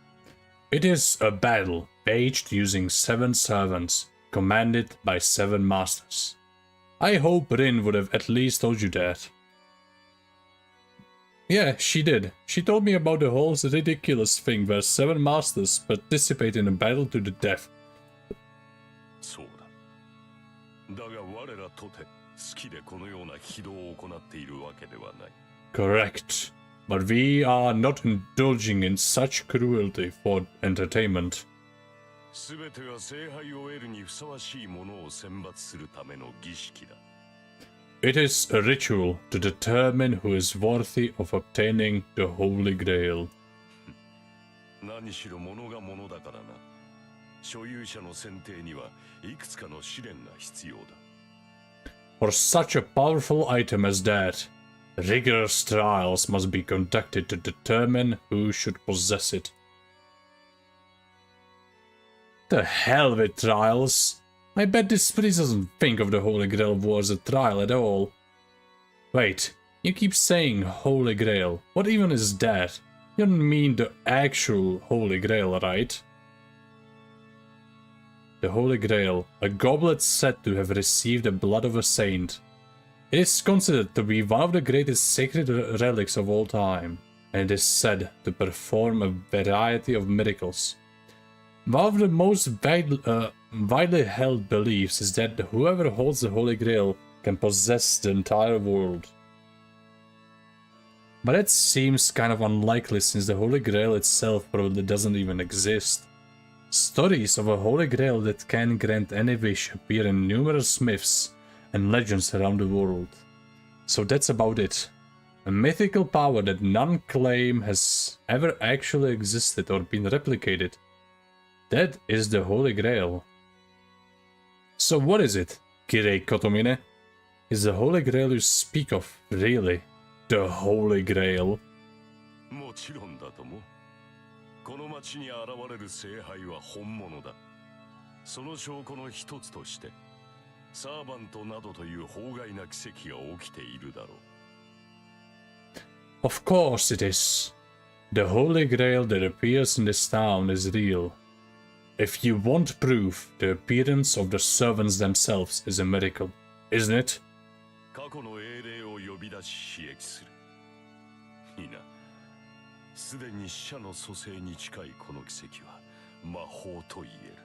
It is a battle waged using 7 servants, commanded by 7 masters. I hope Rin would have at least told you that. Yeah, she did. She told me about the whole ridiculous thing where 7 masters participate in a battle to the death. そうだ。だが我らとて好きでこのような非道を行っているわけではない。Correct. But we are not indulging in such cruelty for entertainment. すべてが聖杯を得るにふさわしいものを選抜するための儀式だ。It is a ritual to determine who is worthy of obtaining the Holy Grail. 何しろ物が物だからな。所有者の選定にはいくつかの試練が必要だ。For such a powerful item as that, rigorous trials must be conducted to determine who should possess it. The hell with trials! I bet this priest doesn't think of the Holy Grail War as a trial at all. Wait, you keep saying Holy Grail. What even is that? You don't mean the actual Holy Grail, right? The Holy Grail, a goblet said to have received the blood of a saint. It is considered to be one of the greatest sacred relics of all time, and it is said to perform a variety of miracles. One of the most widely held beliefs is that whoever holds the Holy Grail can possess the entire world. But that seems kind of unlikely since the Holy Grail itself probably doesn't even exist. Stories of a Holy Grail that can grant any wish appear in numerous myths and legends around the world. So that's about it. A mythical power that none claim has ever actually existed or been replicated. That is the Holy Grail. So what is it, Kirei Kotomine? Is the Holy Grail you speak of really the Holy Grail? もちろんだとも。この町に現れる聖杯は本物だ。その証拠の一つとして、サーバントなどという法外な奇跡が起きているだろう。Of course it is. The Holy Grail that appears in this town is real. If you want proof, the appearance of the servants themselves is a miracle, isn't it? 過去の英霊を呼び出し刺激する。いいな。すでに死者の蘇生に近いこの奇跡は魔法と言える。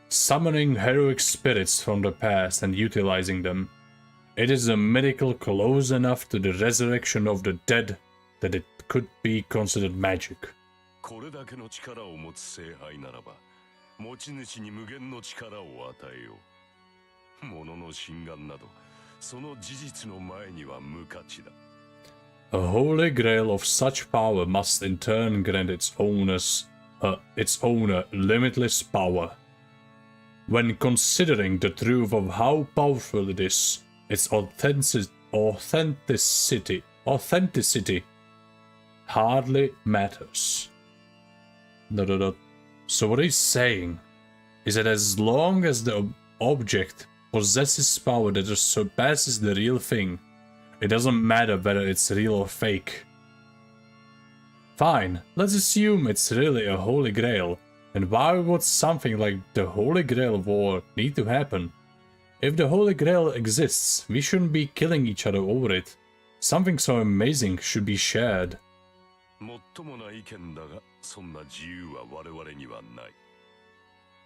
Summoning heroic spirits from the past and utilizing them. It is a miracle close enough to the resurrection of the dead that it could be considered magic. これだけの力を持つ聖杯ならば、持ち主に無限の力を与えよう。物の心眼など、その事実の前には無価値だ。A Holy Grail of such power must in turn grant its owner limitless power. When considering the truth of how powerful it is, its authenticity hardly matters. So what he's saying is that as long as the object possesses power that surpasses the real thing, it doesn't matter whether it's real or fake. Fine, let's assume it's really a Holy Grail. And why would something like the Holy Grail War need to happen? If the Holy Grail exists, we shouldn't be killing each other over it. Something so amazing should be shared. もっともな意見だが、そんな自由は我々にはない。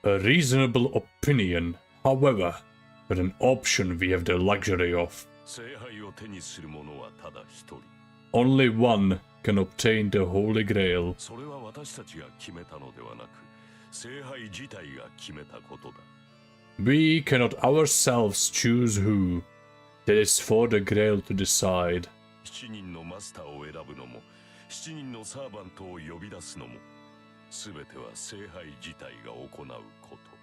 A reasonable opinion, however, but an option we have the luxury of. 聖杯を手にする者はただ一人。Only one can obtain the Holy Grail. それは私たちが決めたのではなく、聖杯自体が決めたことだ。We cannot ourselves choose who. That is for the Grail to decide. 7人のマスターを選ぶのも、7人のサーバントを呼び出すのも、全ては聖杯自体が行うこと。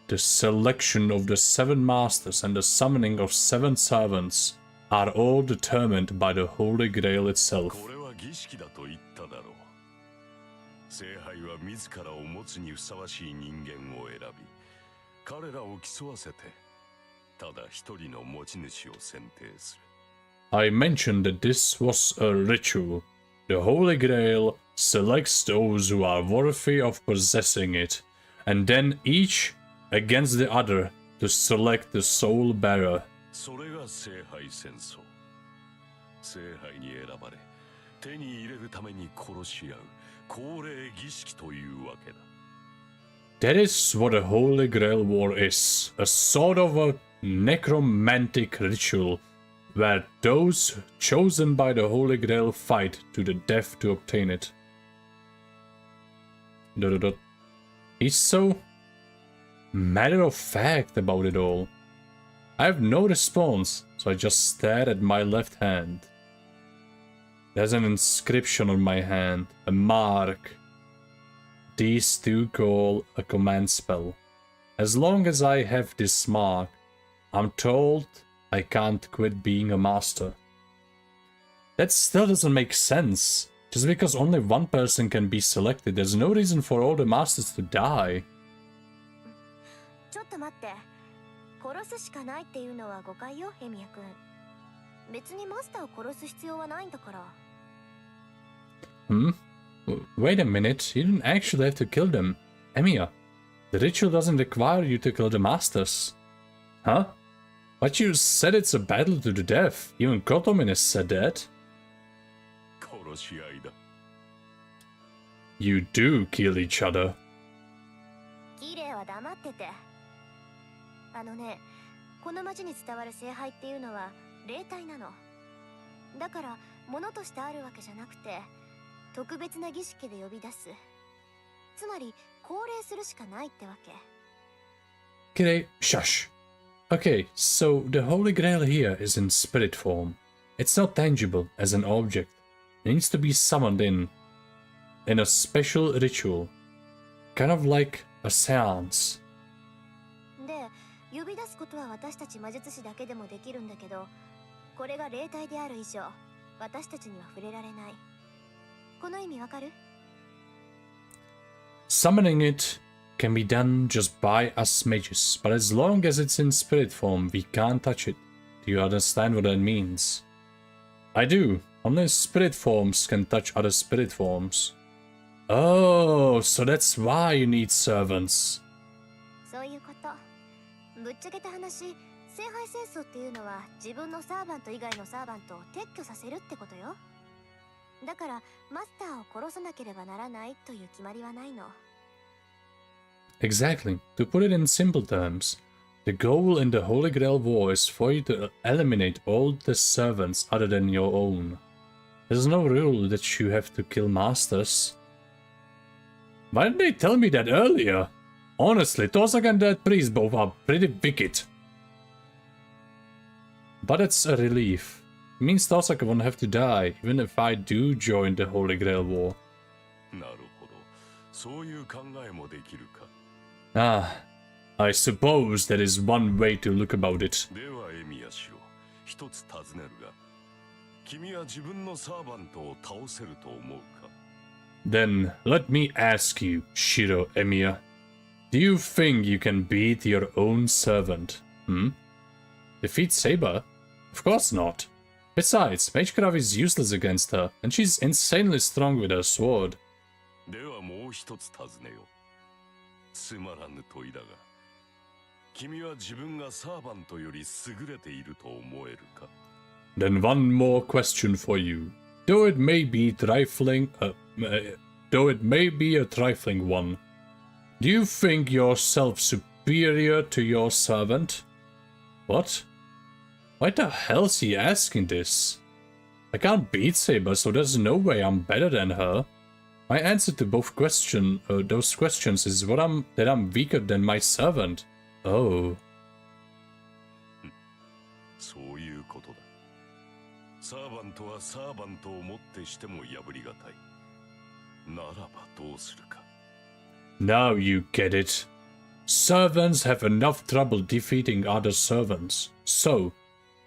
The selection of the 7 masters and the summoning of 7 servants are all determined by the Holy Grail itself. これは儀式だと言っただろう。聖杯は自らを持つにふさわしい人間を選び、彼らを競わせて、ただ一人の持ち主を選定する。I mentioned that this was a ritual. The Holy Grail selects those who are worthy of possessing it, and then each against the other to select the soul bearer. それが聖杯戦争。聖杯に選ばれ、手に入れるために殺し合う恒例儀式というわけだ。That is what a Holy Grail War is. A sort of a necromantic ritual where those chosen by the Holy Grail fight to the death to obtain it. He's so matter of fact about it all. I have no response, so I just stared at my left hand. There's an inscription on my hand, a mark. These two call a command spell. As long as I have this mark, I'm told I can't quit being a master. That still doesn't make sense. Just because only one person can be selected, there's no reason for all the masters to die. ちょっと待って。殺すしかないっていうのは誤解よ、エミヤ君。別にマスターを殺す必要はないんだから。Wait a minute, you didn't actually have to kill them. Emiya, the ritual doesn't require you to kill the masters. Huh? But you said it's a battle to the death. Even Kotomin has said that. 殺し合いだ。You do kill each other. キレイは黙ってて。この町に伝わる聖杯っていうのは霊体なの。だから物としてあるわけじゃなくて、特別な儀式で呼び出す。つまり降霊するしかないってわけ。Kirei, shush. Okay, so the Holy Grail here is in spirit form. It's not tangible as an object. It needs to be summoned in a special ritual. Kind of like a seance. で、呼び出すことは私たち魔術師だけでもできるんだけど、これが霊体である以上、私たちには触れられない。この意味わかる？ Summoning it can be done just by us mages, but as long as it's in spirit form, we can't touch it. Do you understand what that means? I do. Only spirit forms can touch other spirit forms. Oh, so that's why you need servants. そういうこと。ぶっちゃけた話、聖杯戦争っていうのは自分のサーバント以外のサーバントを撤去させるってことよ。だからマスターを殺さなければならないという決まりはないの。Exactly. To put it in simple terms, the goal in the Holy Grail War is for you to eliminate all the servants other than your own. There's no rule that you have to kill masters. Why didn't they tell me that earlier? Honestly, Tosaka and that priest both are pretty wicked. But it's a relief. It means Tosaka won't have to die, even if I do join the Holy Grail War. なるほど。そういう考えもできるか。Ah, I suppose that is one way to look about it. ではエミヤシロ、一つ尋ねるが、君は自分のサーバントを倒せると思うか？ Then let me ask you, Shiro Emiya. Do you think you can beat your own servant? Defeat Saber? Of course not. Besides, Magecraft is useless against her, and she's insanely strong with her sword. ではもう一つ尋ねよう。つまらぬ問いだが、君は自分がサーバントより優れていると思えるか？ Then one more question for you. Though it may be a trifling one, do you think yourself superior to your servant? What? Why the hell is he asking this? I can't beat Saber, so there's no way I'm better than her. My answer to both those questions is that I'm weaker than my servant. Oh. そういうことだ。サーバントはサーバントをもってしても破りがたい。ならばどうするか。Now you get it. Servants have enough trouble defeating other servants. So,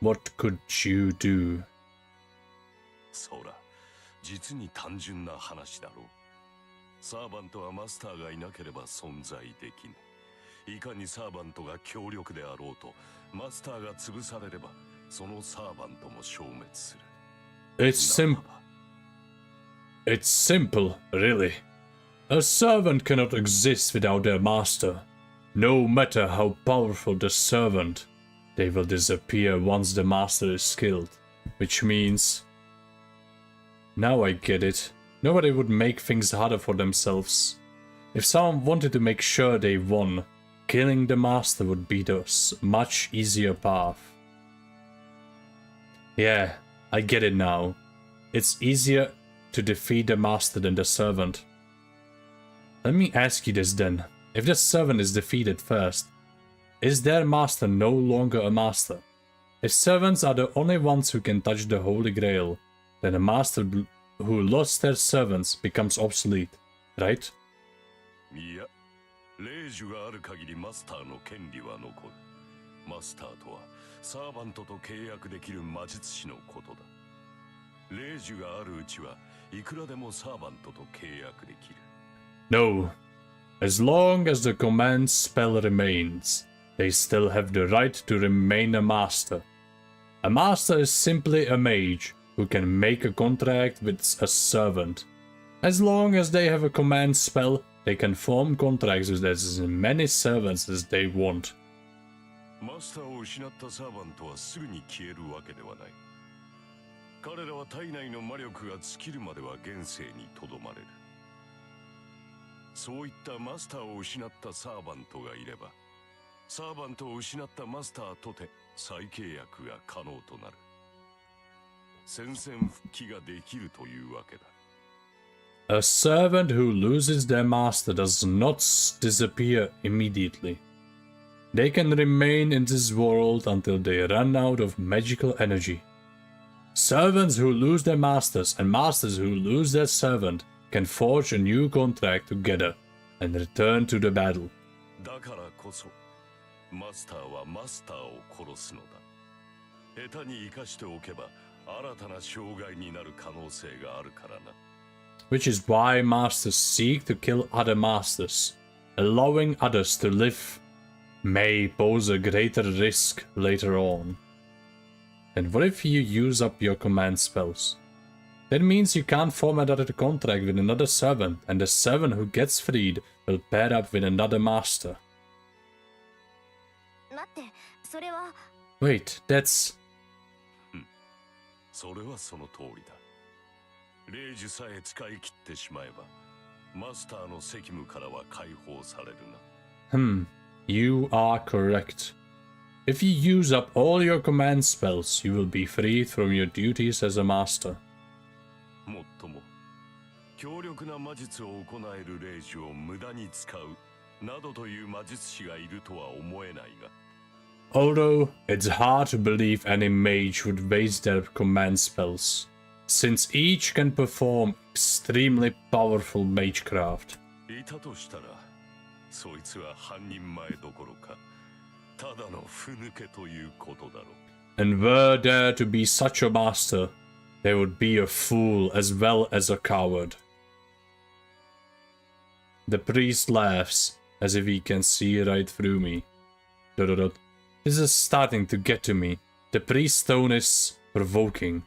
what could you do? そうだ、実に単純な話だろう。サーバントはマスターがいなければ存在できぬ。いかにサーバントが強力であろうと、マスターが潰されれば、そのサーバントも消滅する。It's simple, really. A servant cannot exist without their master. No matter how powerful the servant, they will disappear once the master is killed. Which means... Now I get it. Nobody would make things harder for themselves. If someone wanted to make sure they won, killing the master would be the much easier path. Yeah, I get it now. It's easier to defeat the master than the servant. Let me ask you this then. If the servant is defeated first, is their master no longer a master? If servants are the only ones who can touch the Holy Grail, then a master who lost their servants becomes obsolete, right? いや、霊樹がある限りマスターの権利は残る。マスターとはサーバントと契約できる魔術師のことだ。霊樹があるうちはいくらでもサーバントと契約できる。No. As long as the command spell remains, they still have the right to remain a master. A master is simply a mage who can make a contract with a servant. As long as they have a command spell, they can form contracts with as many servants as they want. マスターを失ったサーバントはすぐに消えるわけではない。彼らは体内の魔力が尽きるまでは現世にとどまれる。そういったマスターを失ったサーバントがいれば、サーバントを失ったマスターとて再契約が可能となる。戦線復帰ができるというわけだ。A servant who loses their master does not disappear immediately. They can remain in this world until they run out of magical energy. Servants who lose their masters and masters who lose their servant can forge a new contract together and return to the battle. だからこそ、マスターはマスターを殺すのだ。下手に生かしておけば、新たな障害になる可能性があるからな。Which is why masters seek to kill other masters. Allowing others to live may pose a greater risk later on. And what if you use up your command spells? That means you can't form another contract with another servant, and the servant who gets freed will pair up with another master. 待って、それは。Wait, that's... それはその通りだ。霊樹さえ使い切ってしまえば、マスターの責務からは解放されるな。You are correct. If you use up all your command spells, you will be freed from your duties as a master. もっとも、強力な魔術を行える霊樹を無駄に使うなどという魔術師がいるとは思えないが。Although it's hard to believe any mage would waste their command spells, since each can perform extremely powerful magecraft. いたとしたら、そいつは半人前どころか、ただのふぬけということだろう。And were there to be such a master, there would be a fool as well as a coward. The priest laughs, as if he can see right through me. This is starting to get to me. The priest's tone is provoking.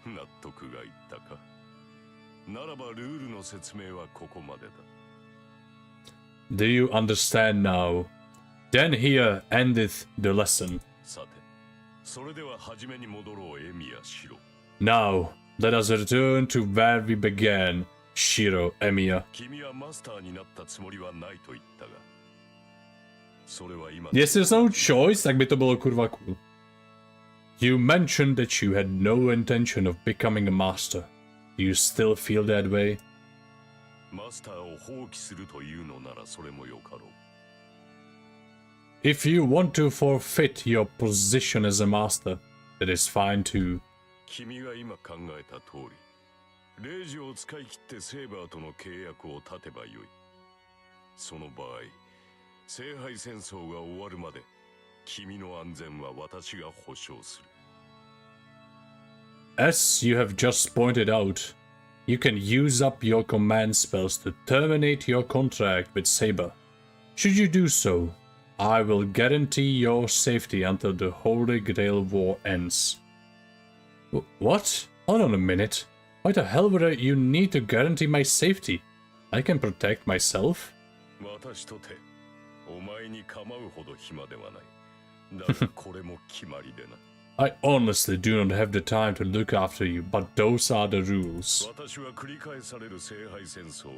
納得がいったか。ならばルールの説明はここまでだ。Do you understand now? Then here endeth the lesson. さて、それでは初めに戻ろう、エミヤ、シロ。Now, let us return to where we began, Shiro, Emiya. 君はマスターになったつもりはないと言ったが、それは今。Jestli there's no choice, tak by to bylo kurva cool. You mentioned that you had no intention of becoming a master. Do you still feel that way? マスターを放棄するというのならそれもよかろう。If you want to forfeit your position as a master, that is fine too. 君が今考えた通り、0時を使い切ってセーバーとの契約を立てばよい。その場合、聖杯戦争が終わるまで君の安全は私が保証する。As you have just pointed out, you can use up your command spells to terminate your contract with Saber. Should you do so, I will guarantee your safety until the Holy Grail War ends. What? Hold on a minute. Why the hell would you need to guarantee my safety? I can protect myself. 私とてお前に構うほど暇ではない。だがこれも決まりでな。I honestly do not have the time to look after you, but those are the rules. 私は繰り返される聖杯戦争を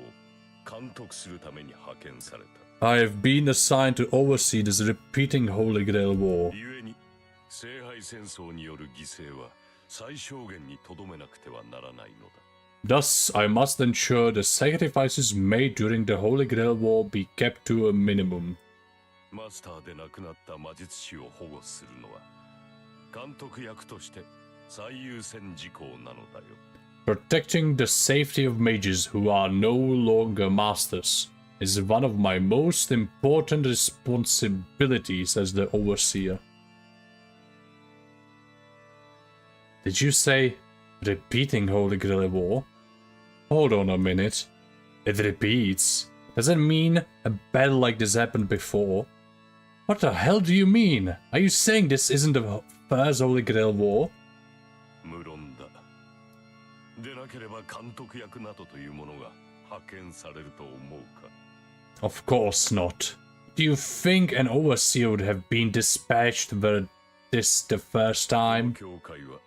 監督するために派遣された。I have been assigned to oversee this repeating Holy Grail War. 故に聖杯戦争による犠牲は最小限にとどめなくてはならないのだ。Thus, I must ensure the sacrifices made during the Holy Grail War be kept to a minimum. マスターで亡くなった魔術師を保護するのは監督役として最優先事項なのだよ。Protecting the safety of mages who are no longer masters is one of my most important responsibilities as the overseer. Did you say repeating Holy Grail War? Hold on a minute. It repeats. Does that mean a battle like this happened before? What the hell do you mean? Are you saying this isn't the first Holy Grail War? 無論だ。でなければ監督役などというものが派遣されると思うか。Of course not. Do you think an overseer would have been dispatched were this the first time? 教会は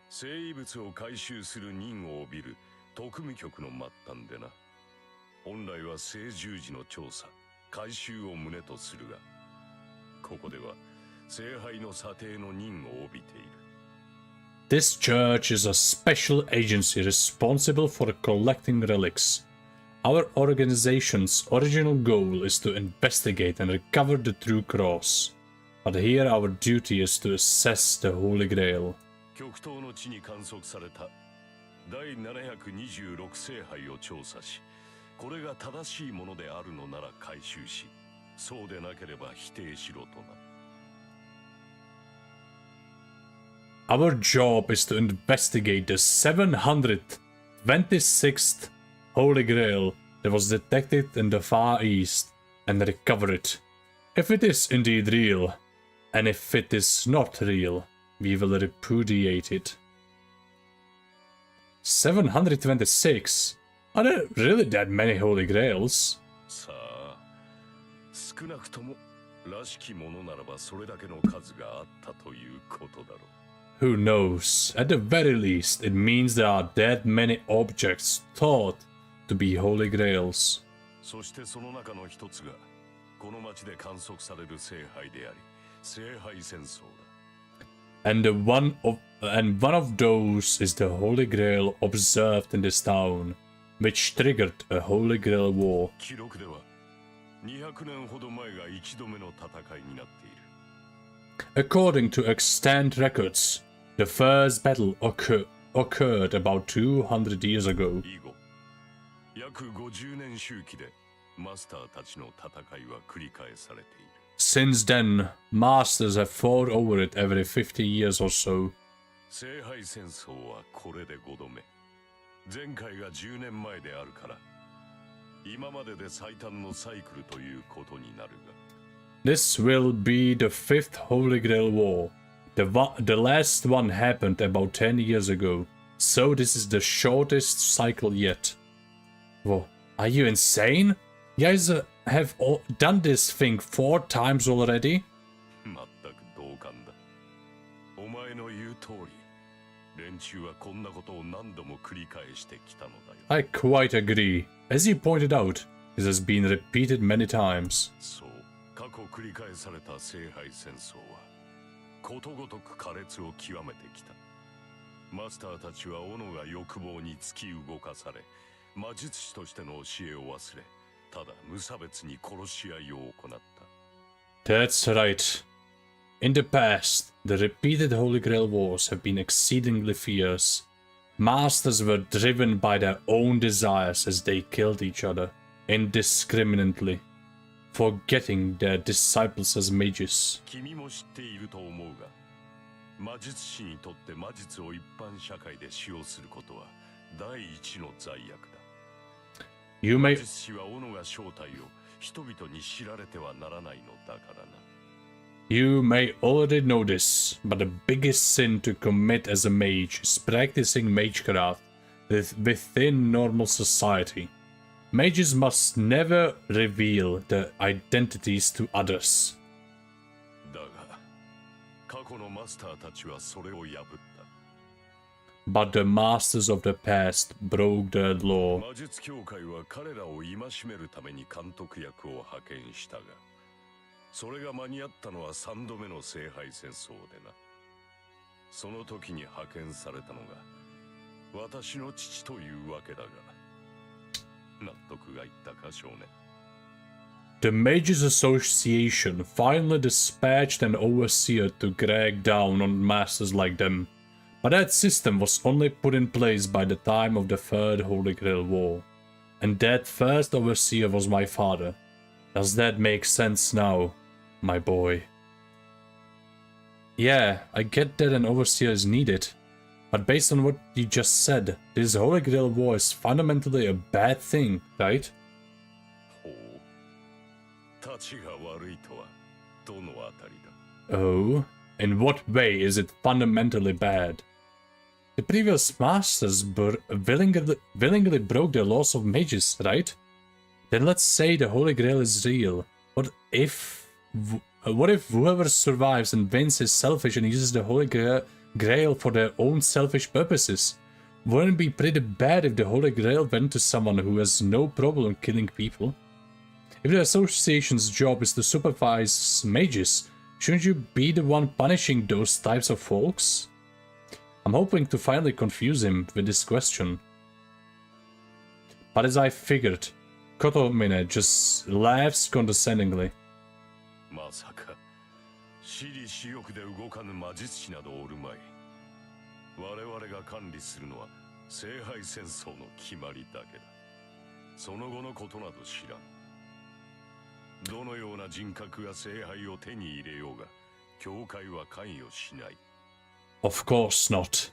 聖遺物を回収する任を帯びる特務局の末端でな。本来は聖十字の調査、回収を旨とするが、ここでは聖杯の査定の任を帯びている。This church is a special agency responsible for collecting relics. Our organization's original goal is to investigate and recover the true cross. But here our duty is to assess the Holy Grail. 極東の地に観測された第726聖杯を調査し、これが正しいものであるのなら回収し、そうでなければ否定しろとな。Our job is to investigate the 726th Holy Grail that was detected in the Far East and recover it. If it is indeed real, and if it is not real, we will repudiate it. 726? Are there really that many Holy Grails? さあ、少なくともらしきものならばそれだけの数があったということだろう。Who knows? At the very least, it means there are that many objects thought to be Holy Grails. そしてその中の一つがこの町で観測される聖杯であり、聖杯戦争だ。And one of those is the Holy Grail observed in this town, which triggered a Holy Grail War. 記録では200年ほど前が一度目の戦いになっている。According to extant records, the first battle occurred about 200 years ago. 以後、約50年周期でマスターたちの戦いは繰り返されている。Since then, masters have fought over it every 50 years or so. 聖杯戦争はこれで5度目。前回が10年前であるから、今までで最短のサイクルということになるが。This will be the 5th Holy Grail War. The last one happened about 10 years ago, so this is the shortest cycle yet. Whoa, are you insane? You guys have done this thing 4 times already? 全く同感だ。お前の言う通り、連中はこんなことを何度も繰り返してきたのだよ。I quite agree. As you pointed out, this has been repeated many times. そう、過去繰り返された聖杯戦争は、ことごとく苛烈を極めてきた。マスターたちは斧が欲望に突き動かされ、魔術師としての教えを忘れ、ただ無差別に殺し合いを行った。That's right. In the past, the repeated Holy Grail Wars have been exceedingly fierce. Masters were driven by their own desires as they killed each other indiscriminately, forgetting their disciples as mages. 君も知っていると思うが、魔術師にとって魔術を一般社会で使用することは第一の罪悪だ。You 魔 may 術師は斧が正体を人々に知られてはならないのだからな。You may already know this, but the biggest sin to commit as a mage is practicing magecraft within normal society. Mages must never reveal their identities to others. だが、過去のマスターたちはそれを破った。But the masters of the past broke their law. 魔術協会は彼らを戒めるために監督役を派遣したが、それが間に合ったのは3度目の聖杯戦争でな。その時に派遣されたのが私の父というわけだが、納得がいったか少年。The Mages Association finally dispatched an overseer to crack down on masters like them, but that system was only put in place by the time of the Third Holy Grail War, and that first overseer was my father. Does that make sense now, my boy? Yeah, I get that an overseer is needed, but based on what you just said, this Holy Grail War is fundamentally a bad thing, right? ほう。立ちが悪いとはどのあたりだ。Oh, in what way is it fundamentally bad? The previous masters willingly broke the laws of mages, right? Then let's say the Holy Grail is real. What if whoever survives and wins is selfish and uses the Holy Grail for their own selfish purposes? Wouldn't it be pretty bad if the Holy Grail went to someone who has no problem killing people? If the association's job is to supervise mages, shouldn't you be the one punishing those types of folks? I'm hoping to finally confuse him with this question. But as I figured, Kotomine just laughs condescendingly. まさか私利私欲で動かぬ魔術師などおるまい。我々が管理するのは聖杯戦争の決まりだけだ。その後のことなど知らん。どのような人格が聖杯を手に入れようが、教会は関与しない。Of course not.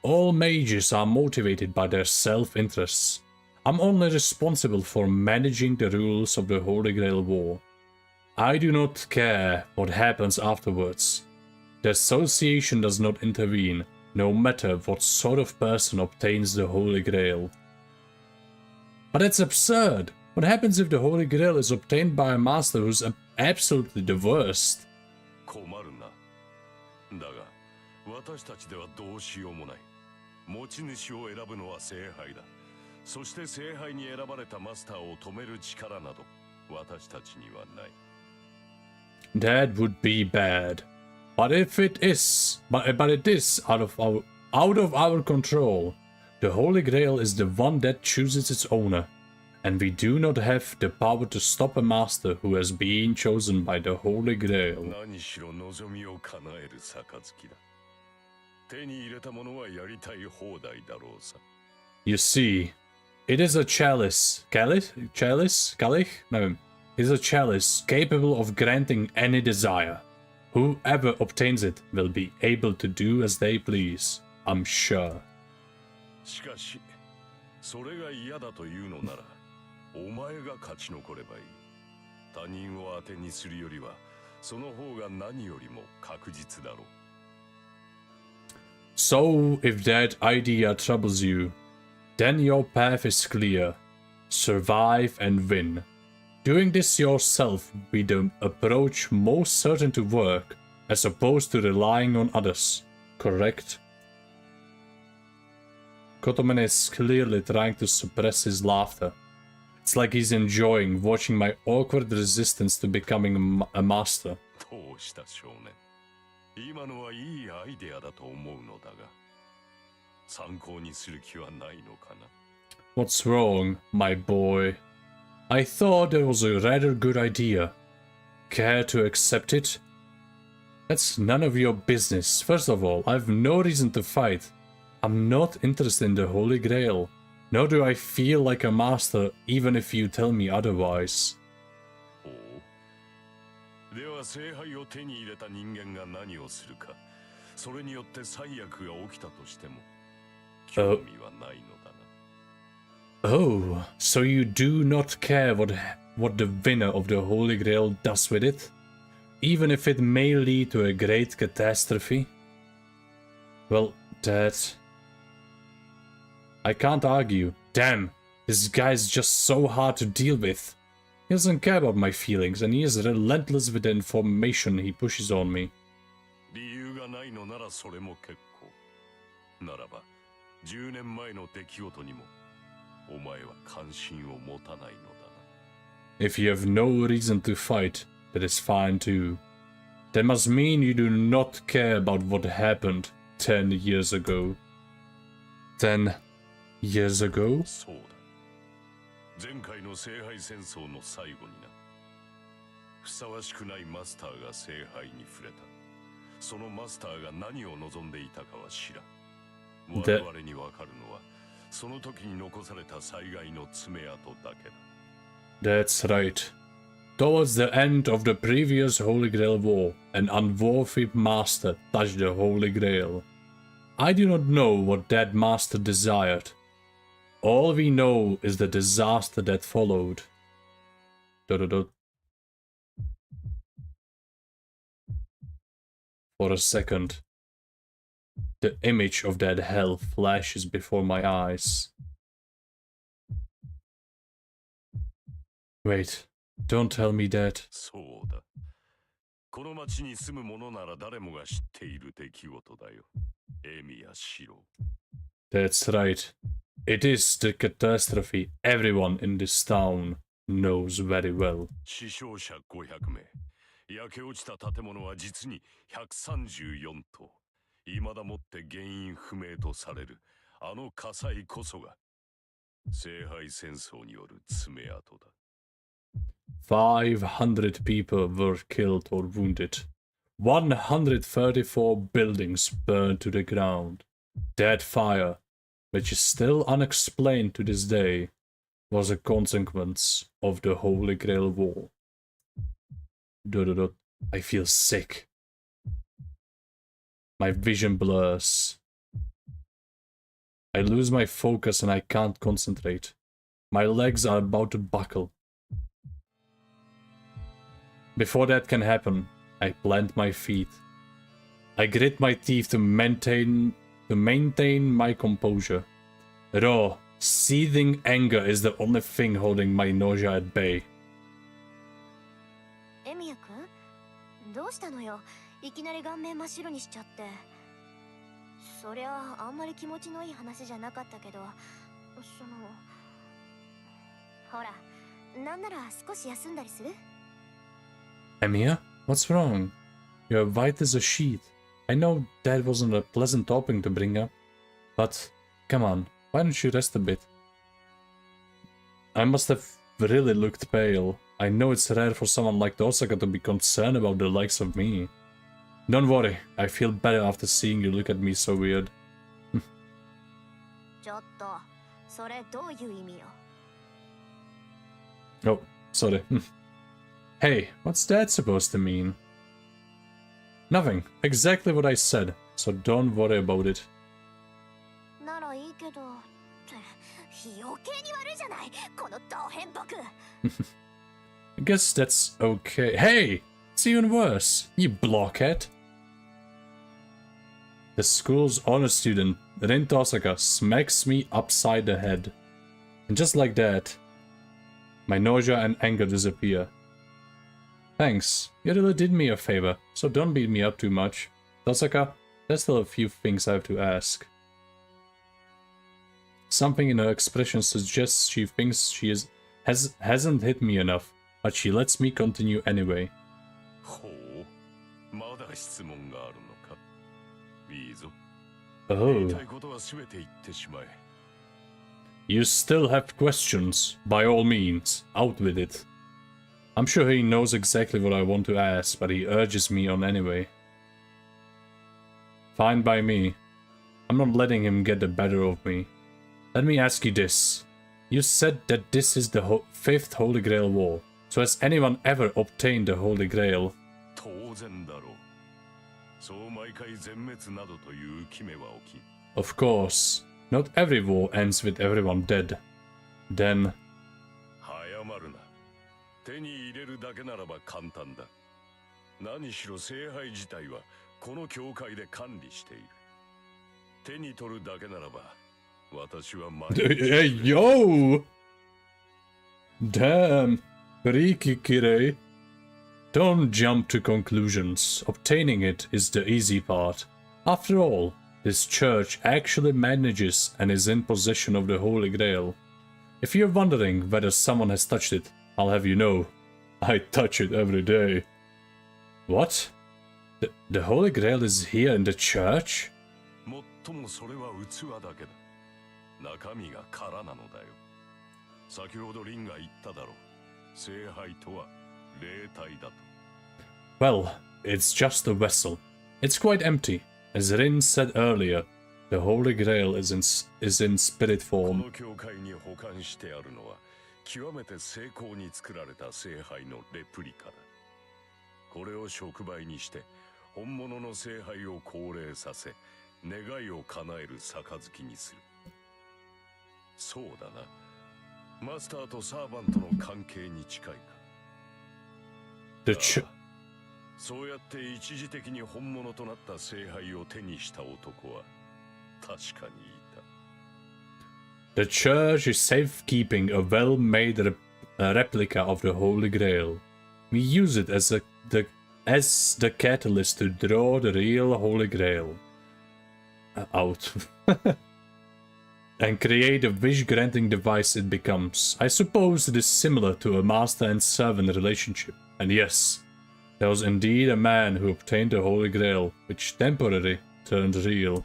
All mages are motivated by their self-interests. I'm only responsible for managing the rules of the Holy Grail War. I do not care what happens afterwards. The association does not intervene, no matter what sort of person obtains the Holy Grail. But that's absurd! What happens if the Holy Grail is obtained by a master who's absolutely the worst? 困るな。だが、私たちではどうしようもない。持ち主を選ぶのは聖杯だ。そして聖杯に選ばれたマスターを止める力など、私たちにはない。That would be bad. But if it is, but it is out of our control. The Holy Grail is the one that chooses its owner, and we do not have the power to stop a master who has been chosen by the Holy Grail. 何しろ望みを叶える暁だ。手に入れたものはやりたい放題だろうさ。You see, it is a chalice. Chalice? Calich? No. It is a chalice capable of granting any desire. Whoever obtains it will be able to do as they please, I'm sure. しかし、それが嫌だというのなら、お前が勝ち残ればいい。他人を当てにするよりは、その方が何よりも確実だろう。So, if that idea troubles you, then your path is clear. Survive and win. Doing this yourself will be the approach most certain to work, as opposed to relying on others. Correct? Kotomane is clearly trying to suppress his laughter. It's like he's enjoying watching my awkward resistance to becoming a master. どうした少年。今のはいいアイデアだと思うのだが、参考にする気はないのかな。What's wrong, my boy? I thought that was a rather good idea. Care to accept it? That's none of your business. First of all, I have no reason to fight. I'm not interested in the Holy Grail. Nor do I feel like a master, even if you tell me otherwise. ほう。では聖杯を手に入れた人間が何をするか。それによって最悪が起きたとしても興味はないのだな。Oh, so you do not care what the winner of the Holy Grail does with it? Even if it may lead to a great catastrophe? Well, Dad, I can't argue. Damn, this guy's just so hard to deal with. He doesn't care about my feelings, and he is relentless with the information he pushes on me. 理由がないのならそれも結構。ならば、10年前の出来事にもお前は関心を持たないのだな。If you have no reason to fight, that is fine too. That must mean you do not care about what happened 10 years ago. 10 years ago? そうだ。前回の聖杯戦争の最後にな。ふさわしくないマスターが聖杯に触れた。そのマスターが何を望んでいたかは知らん。我々にわかるのは、その時に残された災害の爪痕だけだ。That's right. Towards the end of the previous Holy Grail war, an unworthy master touched the Holy Grail. I do not know what that master desired. All we know is the disaster that followed. For a second, the image of that hell flashes before my eyes. Wait, don't tell me that. そうだ。この町に住む者なら誰もが知っている出来事だよ。エミやシロ。That's right. It is the catastrophe everyone in this town knows very well. 死傷者500名。焼け落ちた建物は実に134棟。未だもって原因不明とされるあの火災こそが聖杯戦争による爪痕だ。500 people were killed or wounded. 134 buildings burned to the ground. That fire, which is still unexplained to this day, was a consequence of the Holy Grail War. I feel sick. My vision blurs. I lose my focus and I can't concentrate. My legs are about to buckle. Before that can happen, I plant my feet. I grit my teeth to maintain my composure. Raw, seething anger is the only thing holding my nausea at bay. エミヤ君、どうしたのよ。いきなり顔面真っ白にしちゃって。そりゃあんまり気持ちのいい話じゃなかったけど、ほら、なんなら少し休んだりする？ Emiya, what's wrong? You're white as a sheet. I know that wasn't a pleasant topic to bring up, but come on, why don't you rest a bit? I must have really looked pale. I know it's rare for someone like Osaka to be concerned about the likes of me. Don't worry, I feel better after seeing you look at me so weird. ちょっと、それどういう意味よ？ Oh, sorry. Hey, what's that supposed to mean? Nothing. Exactly what I said, so don't worry about it. ならいいけど、余計に悪いじゃない、このド変僕。I guess that's okay. Hey! It's even worse, you blockhead. The school's honor student, Rin Tosaka, smacks me upside the head. And just like that, my nausea and anger disappear. Thanks, you really did me a favor, so don't beat me up too much. Tosaka, there's still a few things I have to ask. Something in her expression suggests she thinks she hasn't hit me enough, but she lets me continue anyway. ほう、まだ質問があるのか。いいぞ。言いたいことは全て言ってしまえ。You still have questions? By all means, out with it. I'm sure he knows exactly what I want to ask, but he urges me on anyway. Fine by me. I'm not letting him get the better of me. Let me ask you this. You said that this is the fifth Holy Grail war. So has anyone ever obtained the Holy Grail? Of course. Not every war ends with everyone dead. Then... Hey, yo! Damn, Rikikire. Don't jump to conclusions. Obtaining it is the easy part. After all, this church actually manages and is in possession of the Holy Grail. If you're wondering whether someone has touched it, I'll have you know, I touch it every day. What? The Holy Grail is here in the church? Well, it's just a vessel. It's quite empty. As Rin said earlier, the Holy Grail is in spirit form. The church is safekeeping a well-made replica of the Holy Grail. We use it as the catalyst to draw the real Holy Grail out and create the wish-granting device it becomes. I suppose it is similar to a master and servant relationship. And yes, there was indeed a man who obtained the Holy Grail, which temporarily turned real.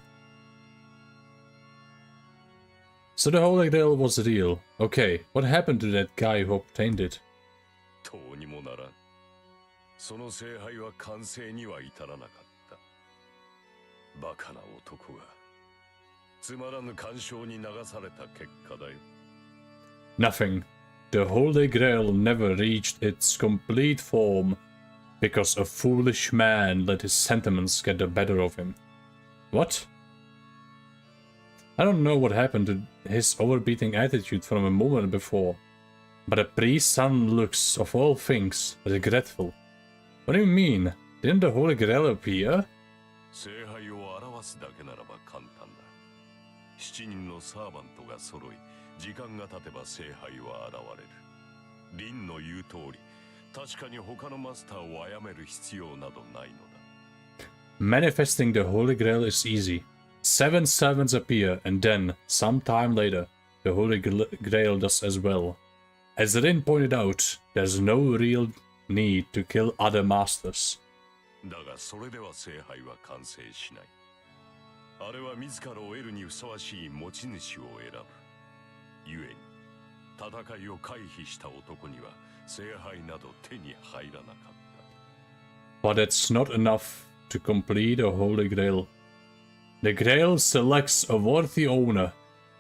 So the Holy Grail was real. Okay, what happened to that guy who obtained it? Nothing. The Holy Grail never reached its complete form because a foolish man let his sentiments get the better of him. What? I don't know what happened to his overbeating attitude from a moment before, but a priest's son looks, of all things, regretful. What do you mean? Didn't the Holy Grail appear? Manifesting the Holy Grail is easy. 7 servants appear, and then, some time later, the Holy Grail does as well. As Rin pointed out, there's no real need to kill other masters. But that's not enough to complete a Holy Grail. The Grail selects a worthy owner.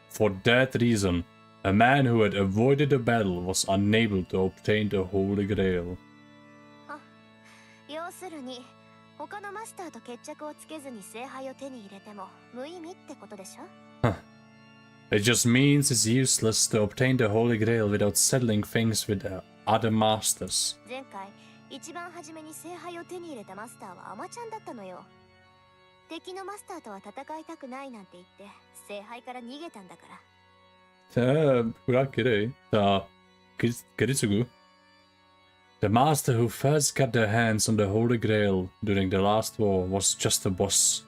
For that reason, a man who had avoided the battle was unable to obtain the Holy Grail. It just means it's useless to obtain the Holy Grail without settling things with the other masters. The master who first got their hands on the Holy Grail during the last war was just a boss.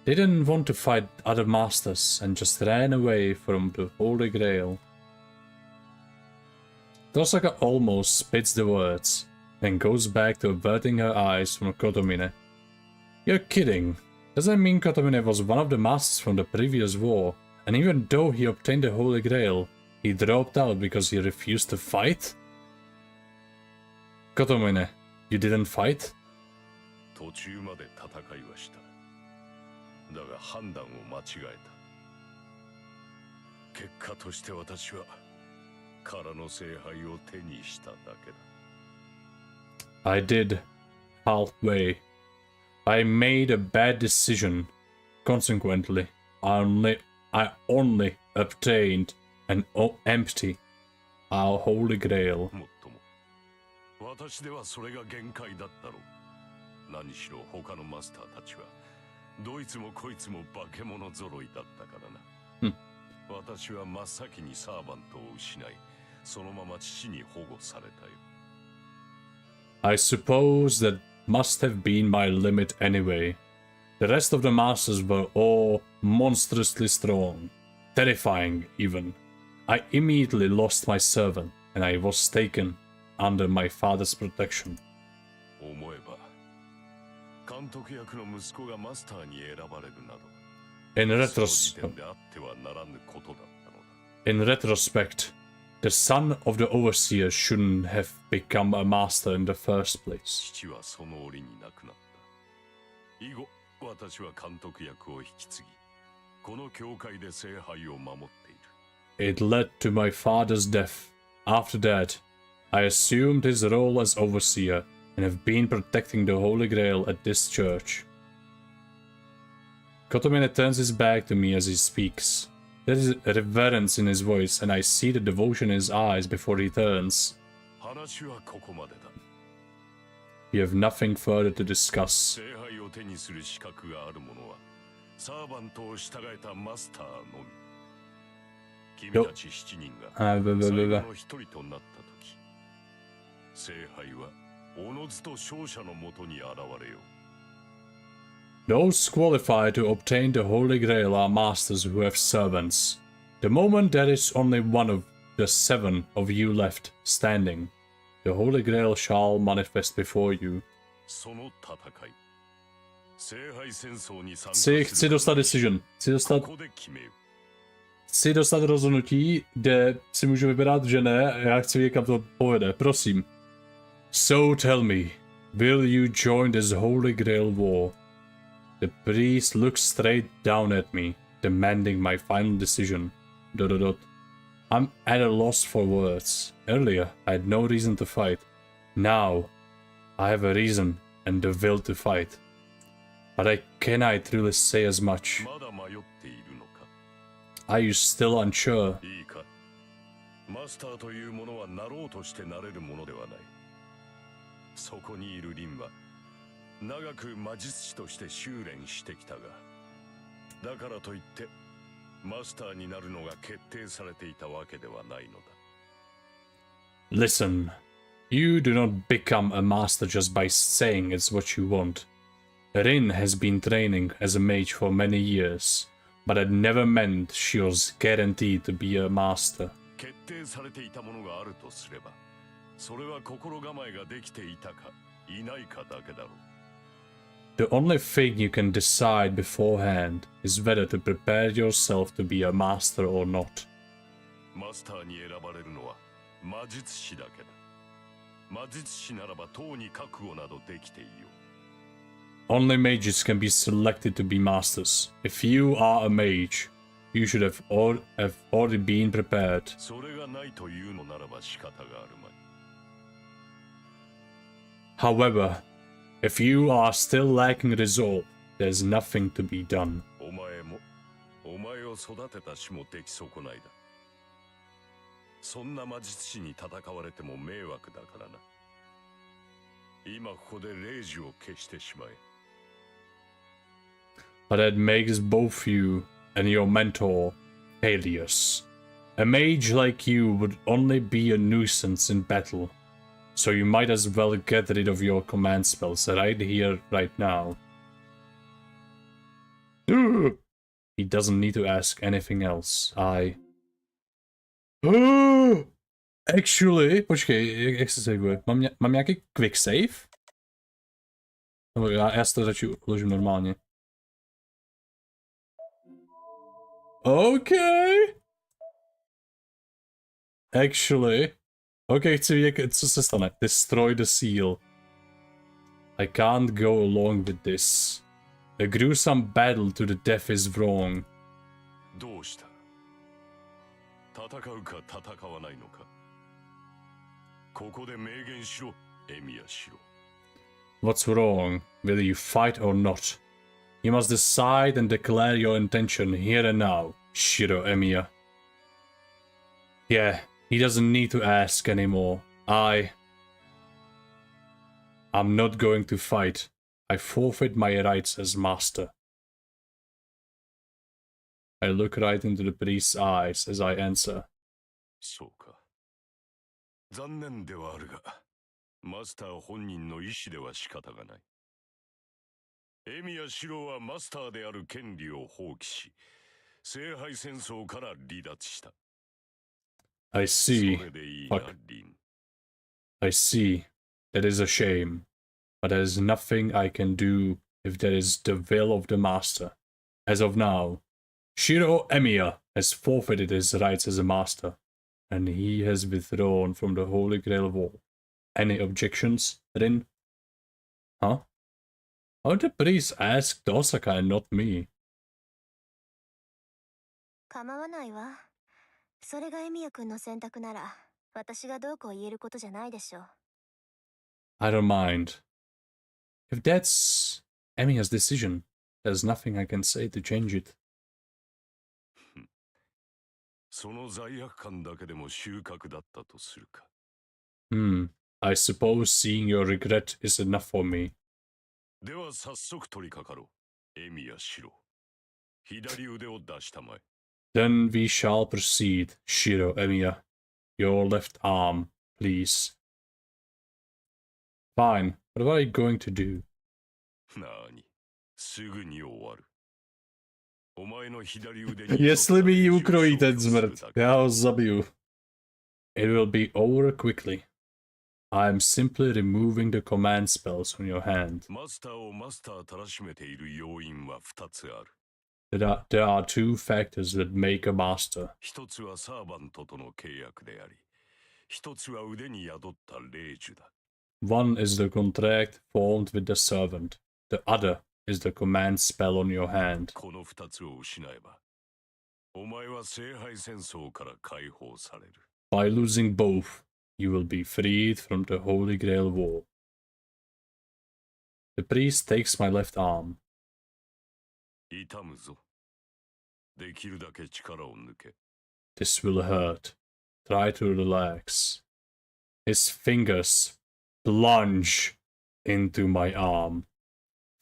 They didn't want to fight other masters and just ran away from the Holy Grail. Tosaka almost spits the words and goes back to averting her eyes from Kotomine. You're kidding. Does that mean Kotomine was one of the masters from the previous war, and even though he obtained the Holy Grail, he dropped out because he refused to fight? Kotomine, you didn't fight? だが判断を間違えた。結果として私は空の聖杯を手にしただけだ。I did. Halfway. I made a bad decision. Consequently, I only obtained an empty, our holy grail. もっとも、私ではそれが限界だったろう。何しろ他のマスターたちはどいつもこいつも化け物揃いだったからな。私は真っ先にサーバントを失い、そのまま父に保護されたよ。I suppose that must have been my limit anyway. The rest of the masters were all monstrously strong, terrifying even. I immediately lost my servant, and I was taken under my father's protection. 思えば、監督役の息子がマスターに選ばれるなど、In その時点であってはならぬことだったのだ。In retrospect, the son of the overseer shouldn't have become a master in the first place. 父はその折に亡くなった。以後、私は監督役を引き継ぎ、この教会で聖杯を守っている。It led to my father's death. After that, I assumed his role as overseer and have been protecting the Holy Grail at this church. Kotomine turns his back to me as he speaks. There is reverence in his voice, and I see the devotion in his eyes before he turns. 話はここまでだ。You have nothing further to discuss. 聖杯を手にする資格がある者は、サーバントを従えたマスターのみ。君たち7人が最後の一人となったとき、聖杯はおのずと勝者のもとに現れよう。Those qualified to obtain the Holy Grail are masters who have servants. The moment there is only one of the 7 of you left standing, the Holy Grail shall manifest before you. その戦い、聖杯戦争に参加 Chci dostat decision. Chci dostat rozhodnutí, kde si můžu vybrat, že ne, a já chci vědět, kam to povede. Prosím. So tell me, will you join this Holy Grail war? The priest looks straight down at me, demanding my final decision. ... I'm at a loss for words. Earlier, I had no reason to fight. Now, I have a reason and the will to fight. But I cannot really say as much. Are you still unsure? いいか、マスターというものはなろうとしてなれるものではない。そこにいるリンは長く魔術師として修練してきたが、だからといってマスターになるのが決定されていたわけではないのだ。Listen, you do not become a master just by saying it's what you want. Rin has been training as a mage for many years, but it never meant she was guaranteed to be a master. 決定されていたものがあるとすれば、それは心構えができていたかいないかだけだろう。The only thing you can decide beforehand is whether to prepare yourself to be a master or not. マスターに選ばれるのは魔術師だけだ。魔術師ならばとうに覚悟などできていよう。Only mages can be selected to be masters. If you are a mage, you should have already been prepared. それがないというのならば仕方があるまい。However, if you are still lacking resolve, there's nothing to be done. お前も、お前を育てた師も出来損ないだ。そんな魔術師に戦われても迷惑だからな。今ここで霊樹を消してしまえ。But that makes both you and your mentor failures. A mage like you would only be a nuisance in battle, so you might as well get rid of your command spells right here, right now. He doesn't need to ask anything else. Actually, počkej, jak se savuje? Mám nějaký quick save? Nebo já si to radši uložím normálně. Okay. Actually. Okay, chci vědět, co se stane. Destroy the seal. I can't go along with this. A gruesome battle to the death is wrong. どうした？戦うか戦わないのか。ここで明言しろ、エミヤシロ。What's wrong? Will you fight or not? You must decide and declare your intention here and now, Shiro Emiya. Yeah, he doesn't need to ask anymore. I'm not going to fight. I forfeit my rights as master. I look right into the priest's eyes as I answer. そうか。残念ではあるが、マスター本人の意思では仕方がない。エミヤシロはマスターである権利を放棄し、聖杯戦争から離脱した。I see. それでいいな、リン。I see. That is a shame. But there is nothing I can do if that is the will of the master. As of now, Shiro Emiya has forfeited his rights as a master, and he has withdrawn from the Holy Grail War. Any objections, Rin? Huh? How did the priest ask Osaka and not me? 構わないわ。それがエミヤ君の選択なら、私がどうこう言えることじゃないでしょう。I don't mind. If that's Emiya's decision, there's nothing I can say to change it. その罪悪感だけでも収穫だったとするか。I suppose seeing your regret is enough for me. では早速取り掛かろう。エミヤシロ。左腕を出したまえ。Then we shall proceed, Shiro Emiya. Your left arm, please. Fine, but what are you going to do? なに、すぐに終わる。お前の左腕に Jestli mi ji ukrojí ten zmrt, já ho zabiju. It will be over quickly. I am simply removing the command spells on your hand. マスターをマスターたらしめている要因は2つある。There are two factors that make a master. 一つはサーバントとの契約であり、一つは腕に宿った霊樹だ。One is the contract formed with the servant. The other is the command spell on your hand. この2つを失えば、お前は聖杯戦争から解放される。By losing both, you will be freed from the Holy Grail War. The priest takes my left arm. 痛むぞ。できるだけ力を抜け。This will hurt. Try to relax. His fingers plunge into my arm.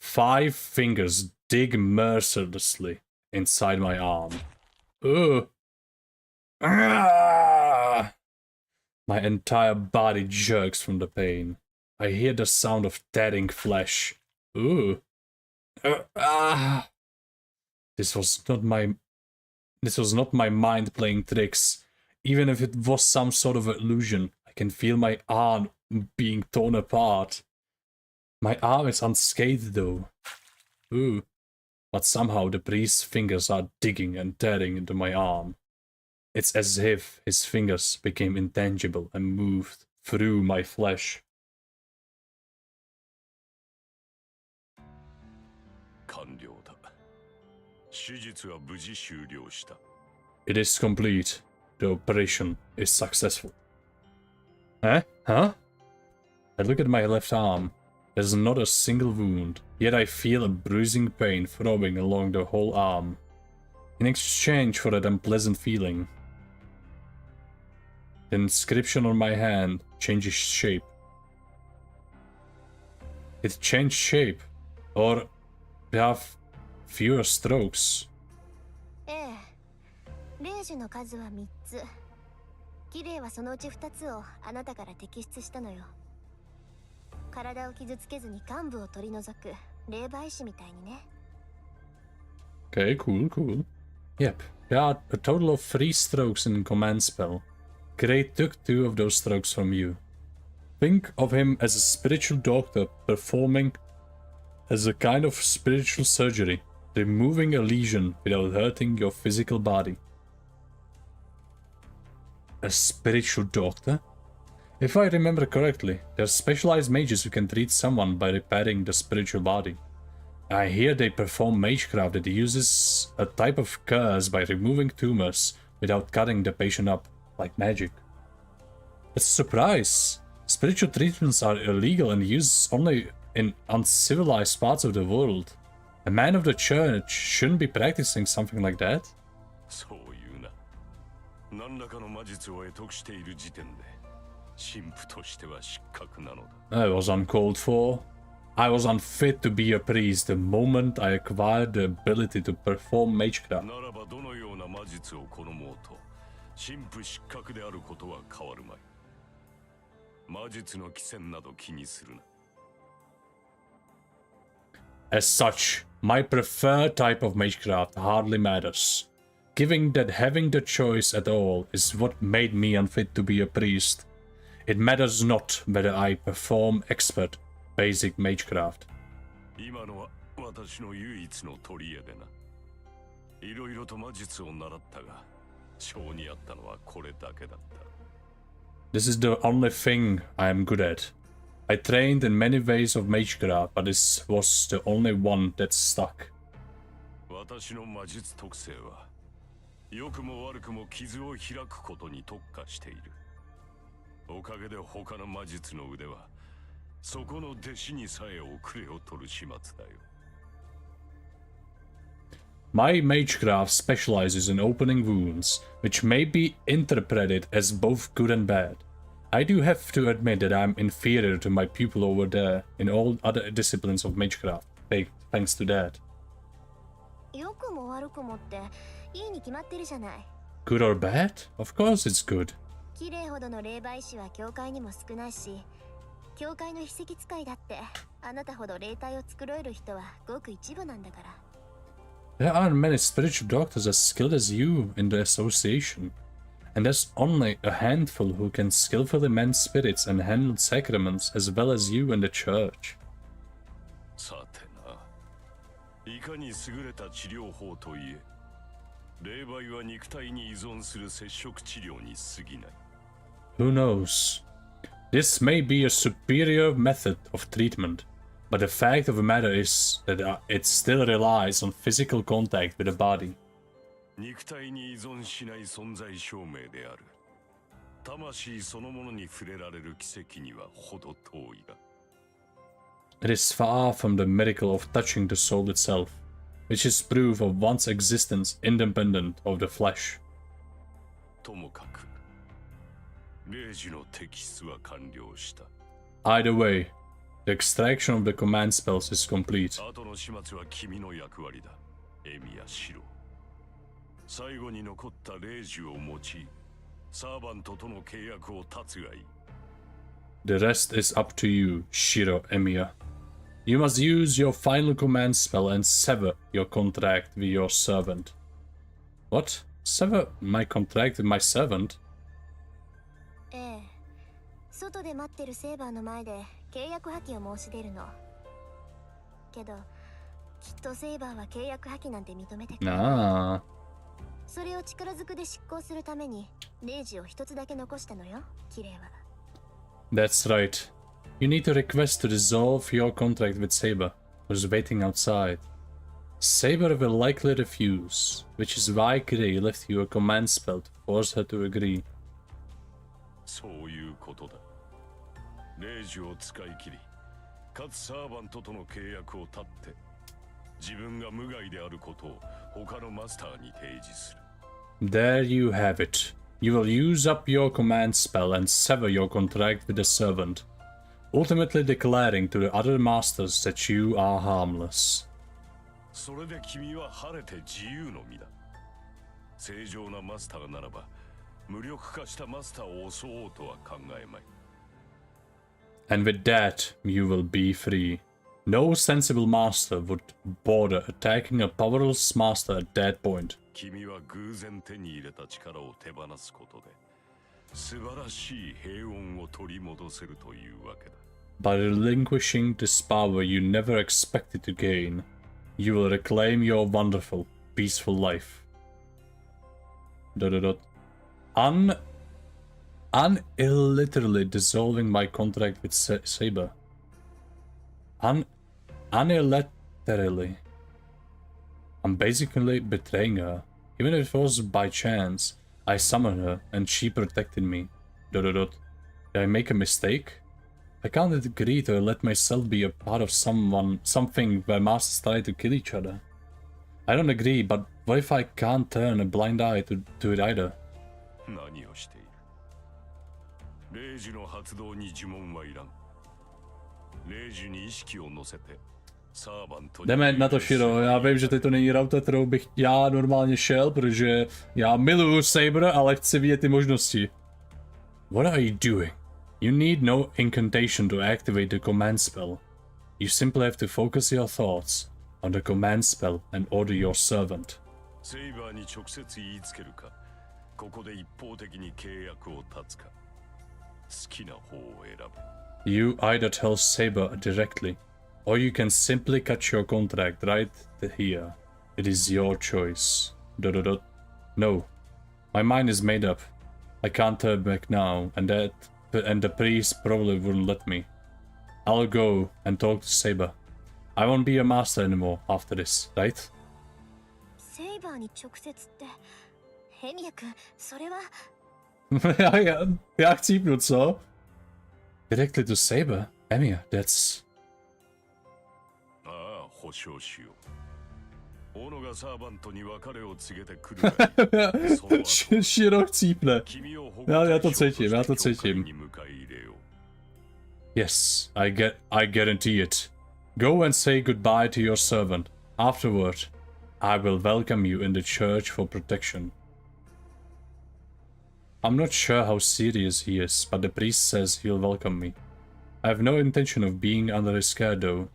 5 fingers dig mercilessly inside my arm. Ugh. Ah! My entire body jerks from the pain. I hear the sound of tearing flesh. Ugh. This was not my mind playing tricks. Even if it was some sort of illusion, I can feel my arm being torn apart. My arm is unscathed though. Ooh. But somehow the priest's fingers are digging and tearing into my arm. It's as if his fingers became intangible and moved through my flesh. 完了だ。手術は無事終了した。It is complete. The operation is successful. Huh? Huh? I look at my left arm. There's not a single wound, yet I feel a bruising pain throbbing along the whole arm. In exchange for that unpleasant feeling, the inscription on my hand changes shape. It changed shape, or we have fewer strokes. ええ。霊樹の数は3つ。綺麗はそのうち2つをあなたから摘出したのよ。体を傷つけずに幹部を取り除く霊媒師みたいにね。Okay, cool, cool. Yep, there are a total of 3 strokes in command spell. Gray took 2 of those strokes from you. Think of him as a spiritual doctor performing as a kind of spiritual surgery, removing a lesion without hurting your physical body. A spiritual doctor? If I remember correctly, there are specialized mages who can treat someone by repairing the spiritual body. I hear they perform magecraft that uses a type of curse by removing tumors without cutting the patient up, like magic. It's a surprise. Spiritual treatments are illegal and used only in uncivilized parts of the world. A man of the church shouldn't be practicing something like that. そういうな。何らかの魔術を得得している時点で、神父としては失格なのだ。I was uncalled for. I was unfit to be a priest the moment I acquired the ability to perform magecraft. ならばどのような魔術を好もうと、神父失格であることは変わるまい。魔術の起線など気にするな。As such, my preferred type of magecraft hardly matters, given that having the choice at all is what made me unfit to be a priest. It matters not whether I perform expert basic magecraft. 今のは私の唯一の取り柄でな。いろいろと魔術を習ったが、性にあったのはこれだけだった。This is the only thing I am good at. I trained in many ways of magecraft, but this was the only one that stuck. 私の魔術特性は、良くも悪くも傷を開くことに特化している。おかげで他の魔術の腕は、そこの弟子にさえ遅れを取る始末だよ。My magecraft specializes in opening wounds, which may be interpreted as both good and bad. I do have to admit that I'm inferior to my pupil over there in all other disciplines of magecraft, thanks to that. 良くも悪くもっていいに決まってるじゃない。Good or bad? Of course it's good. 綺麗ほどの霊媒師は教会にも少ないし、教会の秘跡使いだってあなたほど霊体を作れる人はごく一部なんだから。There aren't many spiritual doctors as skilled as you in the association, and there's only a handful who can skillfully mend spirits and handle sacraments as well as you in the church. さてな、いかに優れた治療法といえ、霊媒は肉体に依存する接触治療に過ぎない。Who knows? This may be a superior method of treatment, but the fact of the matter is that it still relies on physical contact with the body. 肉体に依存しない存在証明である。魂そのものに触れられる奇跡には程遠いが。It is far from the miracle of touching the soul itself, which is proof of one's existence independent of the flesh. ともかく、霊樹の摘出は完了した。Either way, the extraction of the command spells is complete. 後の始末は君の役割だ、エミヤ・シロ。最後に残った霊樹を用い、サーバントとの契約を断つがいい。The rest is up to you, Shiro Emiya. You must use your final command spell and sever your contract with your servant. What? Sever my contract with my servant? ええ、外で待ってるセーバーの前で契約破棄を申し出るの。けど、きっとセーバーは契約破棄なんて認めてくれない。それを力ずくで執行するために霊樹を一つだけ残したのよ、キレイは。That's right. You need to request to dissolve your contract with Saber, who's waiting outside. Saber will likely refuse, which is why Grail left you a command spell to force her to agree. そういうことだ。霊樹を使い切り、かつサーバントとの契約を断って、自分が無害であることを他のマスターに提示する。There you have it. You will use up your command spell and sever your contract with the servant, ultimately declaring to the other masters that you are harmless. それで君は晴れて自由の身だ。正常なマスターならば、無力化したマスターを襲おうとは考えまい。And with that, you will be free. No sensible master would bother attacking a powerless master at that point. 君は偶然手に入れた力を手放すことで、素晴らしい平穏を取り戻せるというわけだ。By relinquishing this power you never expected to gain, you will reclaim your wonderful, peaceful life. ... Unilliterally dissolving my contract with Saber. voluntarily. I'm basically betraying her. Even if it was by chance, I summoned her and she protected me. ... Did I make a mistake? I can't agree to let myself be a part of something where masters try to kill each other. I don't agree, but what if I can't turn a blind eye to it either? 何をしている。霊樹の発動に呪文はいらん。霊樹に意識を乗せて Jdeme na to, Shiro, já vím, že teď to není route, kterou bych já normálně šel, protože já miluju Saber, ale chci vidět ty možnosti. What are you doing? You need no incantation to activate the command spell. You simply have to focus your thoughts on the command spell and order your servant. Saber に直接言いつけるか、ここで一方的に契約を断つか、好きな方を選べ。You either tell Saber directly, or you can simply cut your contract right here. It is your choice. ... No. My mind is made up. I can't turn back now, and the priest probably wouldn't let me. I'll go and talk to Saber. I won't be a master anymore after this, right? セイバーに直接ってヘミヤ君、それはjak chcípnu, co? Directly to Saber? Emiya, that's... ああ、保証しよう。オノがサーバントに別れを告げてくるがいい。Shiro chcípne. Já to cítím, já to cítím. Yes, I guarantee it. Go and say goodbye to your servant. Afterward, I will welcome you in the church for protection. I'm not sure how serious he is, but the priest says he'll welcome me. I have no intention of being under his care though.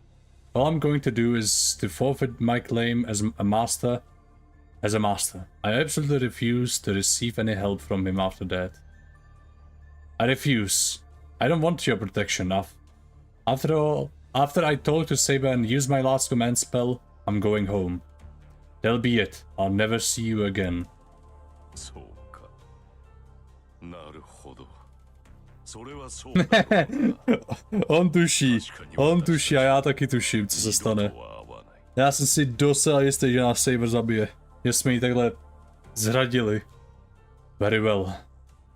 All I'm going to do is to forfeit my claim as a master. I absolutely refuse to receive any help from him after that. I refuse. I don't want your protection. After all, after I talk to Saber and use my last command spell, I'm going home. That'll be it. I'll never see you again. On tuší a já taky tuším, co se stane. Já jsem si docela jistý, že nás Saber zabije. Že jsme ji takhle zradili. Very well.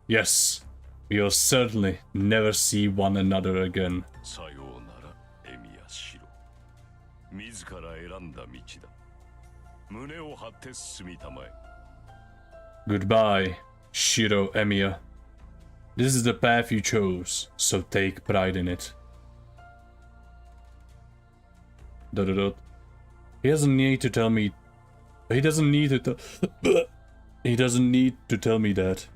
Yes. We'll certainly never see one another again. Goodbye, Shiro Emiya. This is the path you chose, so take pride in it. ... He doesn't need to tell me. He doesn't need to He doesn't need to tell me that.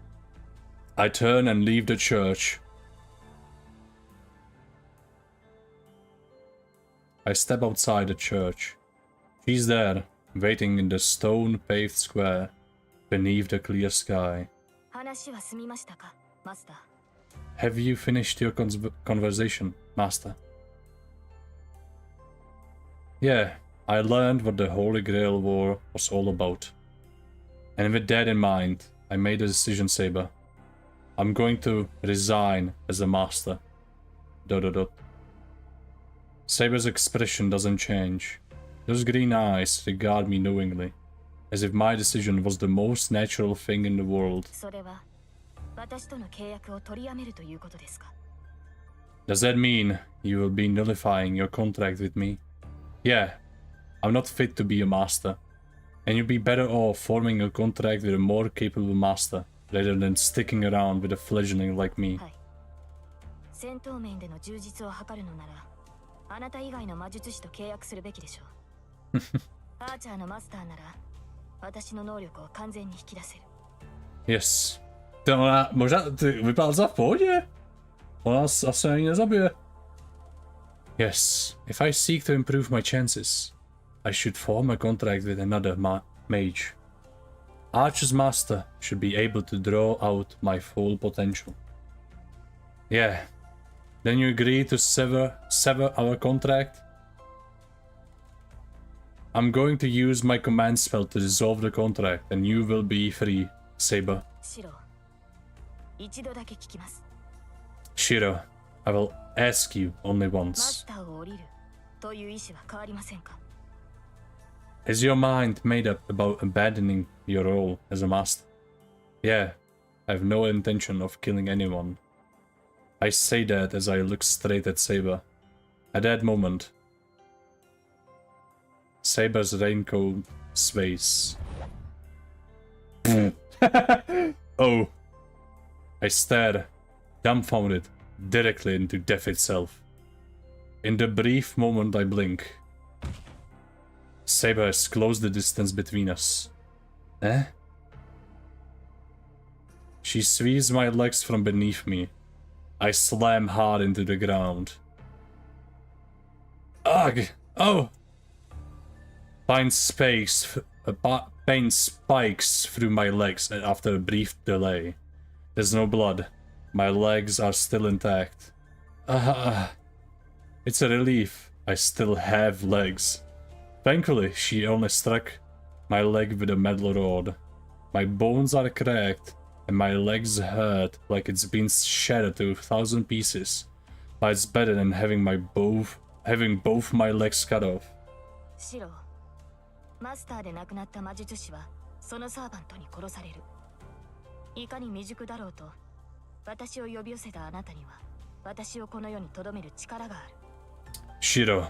I turn and leave the church. I step outside the church. She's there, waiting in the stone-paved square, beneath the clear sky. Have you finished your conversation, Master? Yeah, I learned what the Holy Grail War was all about. And with that in mind, I made a decision, Saber. I'm going to resign as a master. ... Saber's expression doesn't change. Those green eyes regard me knowingly, as if my decision was the most natural thing in the world. Does that mean you will be nullifying your contract with me? Yeah, I'm not fit to be a master, and you'd be better off forming a contract with a more capable master, rather than sticking around with a fledgling like me. Yes. Ona možná vypadá za v pohodě. Ona asi ani nezabije. Yes, if I seek to improve my chances, I should form a contract with another mage. Archer's master should be able to draw out my full potential. Yeah. Then you agree to sever our contract? I'm going to use my command spell to dissolve the contract, and you will be free, Saber. Shiro, I will ask you only once. Is your mind made up about abandoning your role as a master? Yeah, I have no intention of killing anyone. I say that as I look straight at Saber. At that moment, Saber's raincoat sways. Oh. I stare, dumbfounded, directly into death itself. In the brief moment I blink, Saber has closed the distance between us. Eh? She sweeps my legs from beneath me. I slam hard into the ground. Ugh! Oh! Pain spikes through my legs after a brief delay. There's no blood. My legs are still intact. It's a relief. I still have legs. Thankfully, she only struck my leg with a metal rod. My bones are cracked, and my legs hurt like it's been shattered to 1,000 pieces. But it's better than having both my legs cut off. シロ、マスターで亡くなった魔術師はそのサーバントに殺される。いかに未熟だろうと、私を呼び寄せたあなたには、私をこの世に留める力がある。Shiro,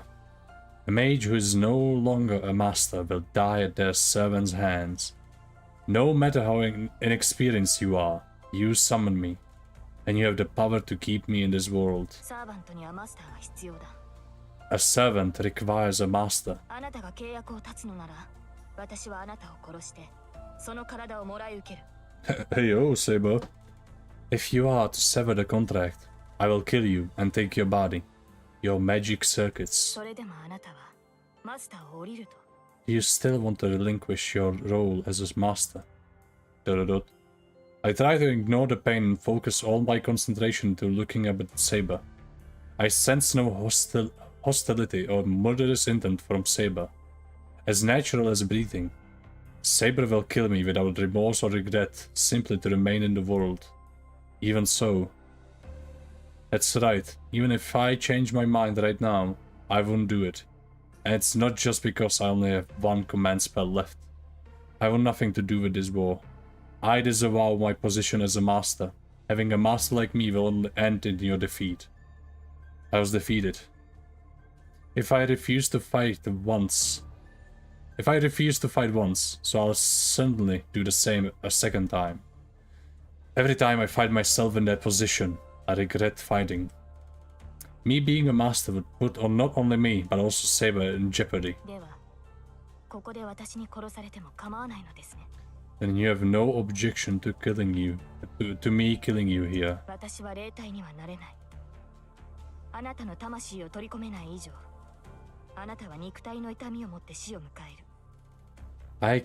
a mage who is no longer a master will die at their servant's hands. No matter how inexperienced you are, you summon me, and you have the power to keep me in this world. サーバントにはマスターが必要だ。A servant requires a master. あなたが契約を断つのなら、私はあなたを殺して、その体をもらい受ける。Hey, oh, Saber. If you are to sever the contract, I will kill you and take your body, your magic circuits. それでもあなたはマスターを降りると。You still want to relinquish your role as a master. I try to ignore the pain and focus all my concentration to looking up at Saber. I sense no hostility or murderous intent from Saber. As natural as breathing. Saber will kill me without remorse or regret, simply to remain in the world. Even so. That's right, even if I change my mind right now, I won't do it. And it's not just because I only have one command spell left. I want nothing to do with this war. I disavow my position as a master. Having a master like me will only end in your defeat. I was defeated. If I refuse to fight once, so I'll certainly do the same a second time. Every time I find myself in that position, I regret fighting. Me being a master would put on not only me, but also Saber in jeopardy. では、ここで私に殺されても構わないのですね。And you have no objection to killing you, to me killing you here. 私は霊体にはなれない。あなたの魂を取り込めない以上、あなたは肉体の痛みを持って死を迎える。I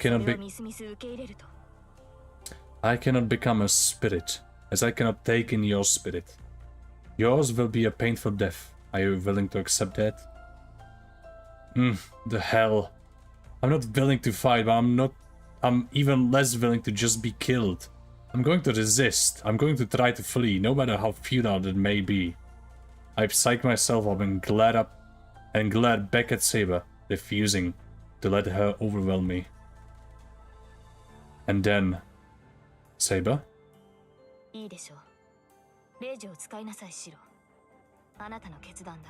cannot become a spirit, as I cannot take in your spirit. Yours will be a painful death. Are you willing to accept that? The hell. I'm not willing to fight, but I'm even less willing to just be killed. I'm going to resist. I'm going to try to flee, no matter how futile it may be. I psych myself up and glare back at Saber, refusing to let her overwhelm me. And then, Saber? いいでしょう。霊女を使いなさい、シロ。あなたの決断だ。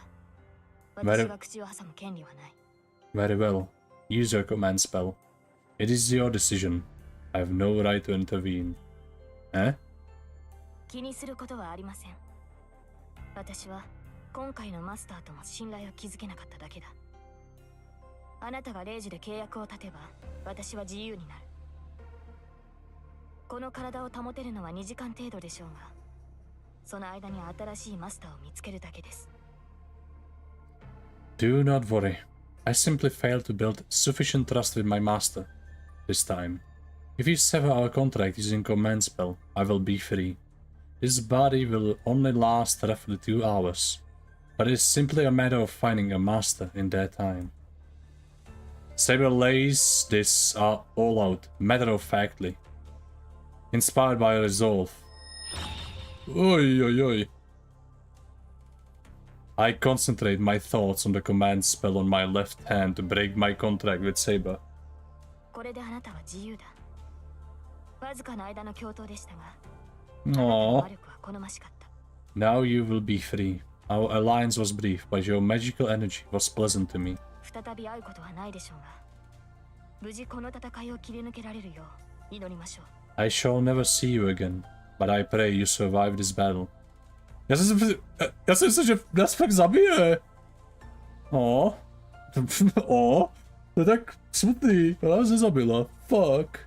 私が口を挟む権利はない。Very well. Use your command spell. It is your decision. I have no right to intervene. Eh? 気にすることはありません。私は今回のマスターとも信頼を築けなかっただけだ。あなたが霊樹で契約を立てば、私は自由になる。この体を保てるのは2時間程度でしょうが、その間に新しいマスターを見つけるだけです。Do not worry. I simply failed to build sufficient trust with my master this time. If you sever our contract using command spell, I will be free. This body will only last roughly 2 hours, but it is simply a matter of finding a master in that time. Saber lays this all out, matter-of-factly, inspired by resolve. Oi, oi, oi. I concentrate my thoughts on the command spell on my left hand to break my contract with Saber. これであなたは自由だ。わずかな間の共闘でしたが、 Aww. 魔力は好ましかった。 Now you will be free. Our alliance was brief, but your magical energy was pleasant to me. 再び会うことはないでしょうが、無事この戦いを切り抜けられるよう祈りましょう。 I shall never see you again, but I pray you survive this battle. Já jsem myslel, že nás fakt zabije. To je tak smutný, ona nás nezabila. Fuck.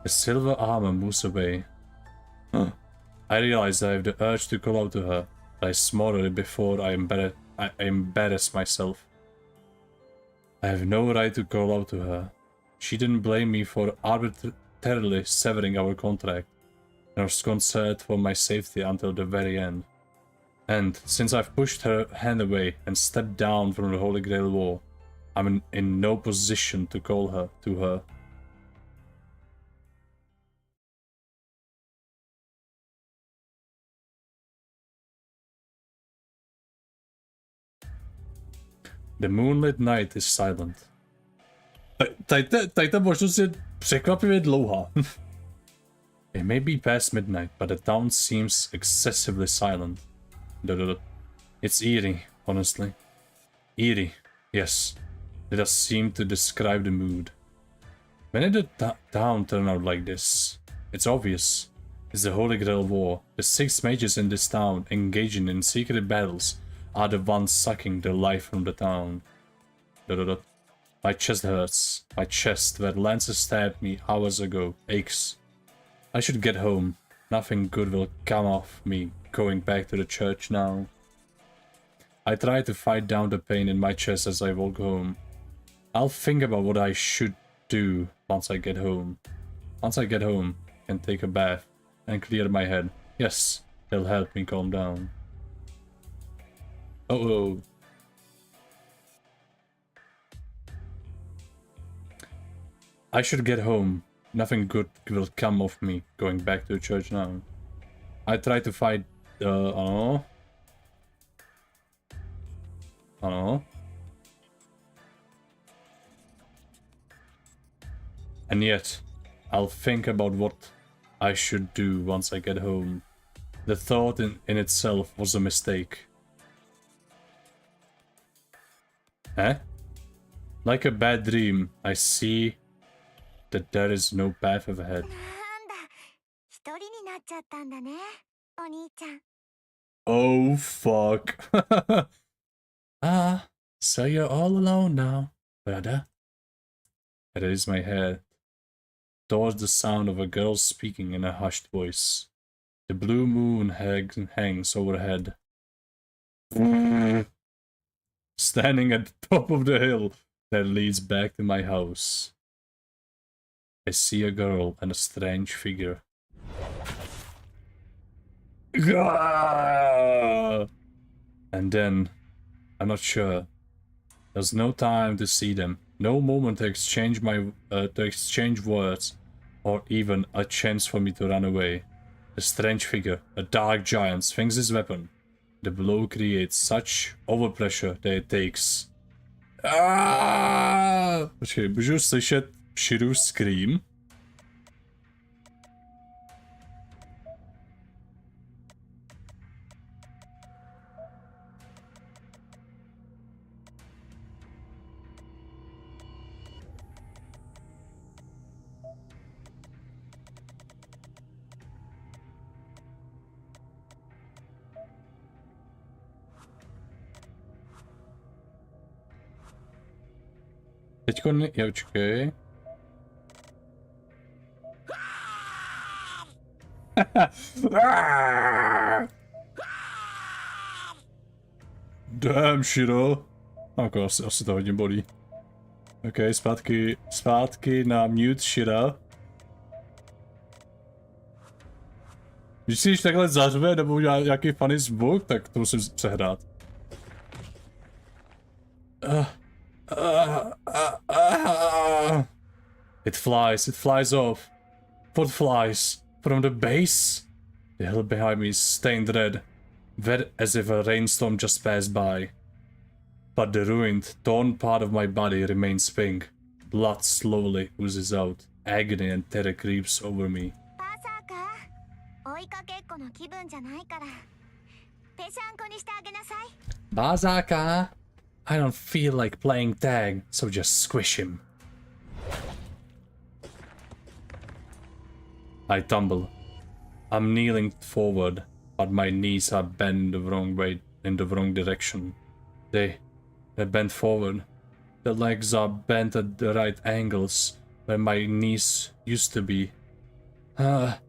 The silver armor moves away. I realize I have the urge to call out to her, but I smother it before I embarrass myself. I have no right to call out to her. She didn't blame me for arbitrarily severing our contract, and was concerned for my safety until the very end. And since I've pushed her hand away and stepped down from the Holy Grail War, I'm in no position to call her to her. The moonlit night is silent. Tady ta možnost je překvapivě dlouhá. It may be past midnight, but the town seems excessively silent. It's eerie, honestly. Eerie, yes. It does seem to describe the mood. When did the town turn out like this? It's obvious. It's the Holy Grail War. The 6 mages in this town, engaging in secret battles, are the ones sucking the life from the town. My chest hurts. My chest, where lances stabbed me hours ago, aches. I should get home. Nothing good will come of me going back to the church now. I try to fight down the pain in my chest as I walk home. I'll think about what I should do once I get home. Once I get home, I can take a bath and clear my head. Yes, it'll help me calm down. Uh-oh. I should get home. Nothing good will come of me going back to the church now. I try to fight I don't know. And yet, I'll think about what I should do once I get home. The thought in itself was a mistake. Eh? Like a bad dream, I see that there is no path ahead. Oh fuck. Ah, so you're all alone now, brother. I raise my head towards the sound of a girl speaking in a hushed voice. The blue moon hangs overhead. Standing at the top of the hill that leads back to my house, I see a girl and a strange figure. And then, I'm not sure. There's no time to see them, no moment to exchange words, or even a chance for me to run away. The strange figure, a dark giant, swings his weapon. The blow creates such overpressure that it takes. Počkej, můžu slyšet Shiru scream? Teďko počkej. Damn, Shiro. Jako asi to hodně bolí. Ok, zpátky na mute Shira. Když si takhle zařve nebo udělá nějaký funny zvuk, tak to musím přehrát. It flies off. What flies? From the base? The hill behind me is stained red as if a rainstorm just passed by. But the ruined, torn part of my body remains pink. Blood slowly oozes out. Agony and terror creeps over me. バーサーカー、追いかけっこの気分じゃないからぺしゃんこにしてあげなさい。 Bazaka! I don't feel like playing tag, so just squish him. I tumble. I'm kneeling forward, but my knees are bent the wrong way, in the wrong direction. They're bent forward. The legs are bent at the right angles, where my knees used to be. My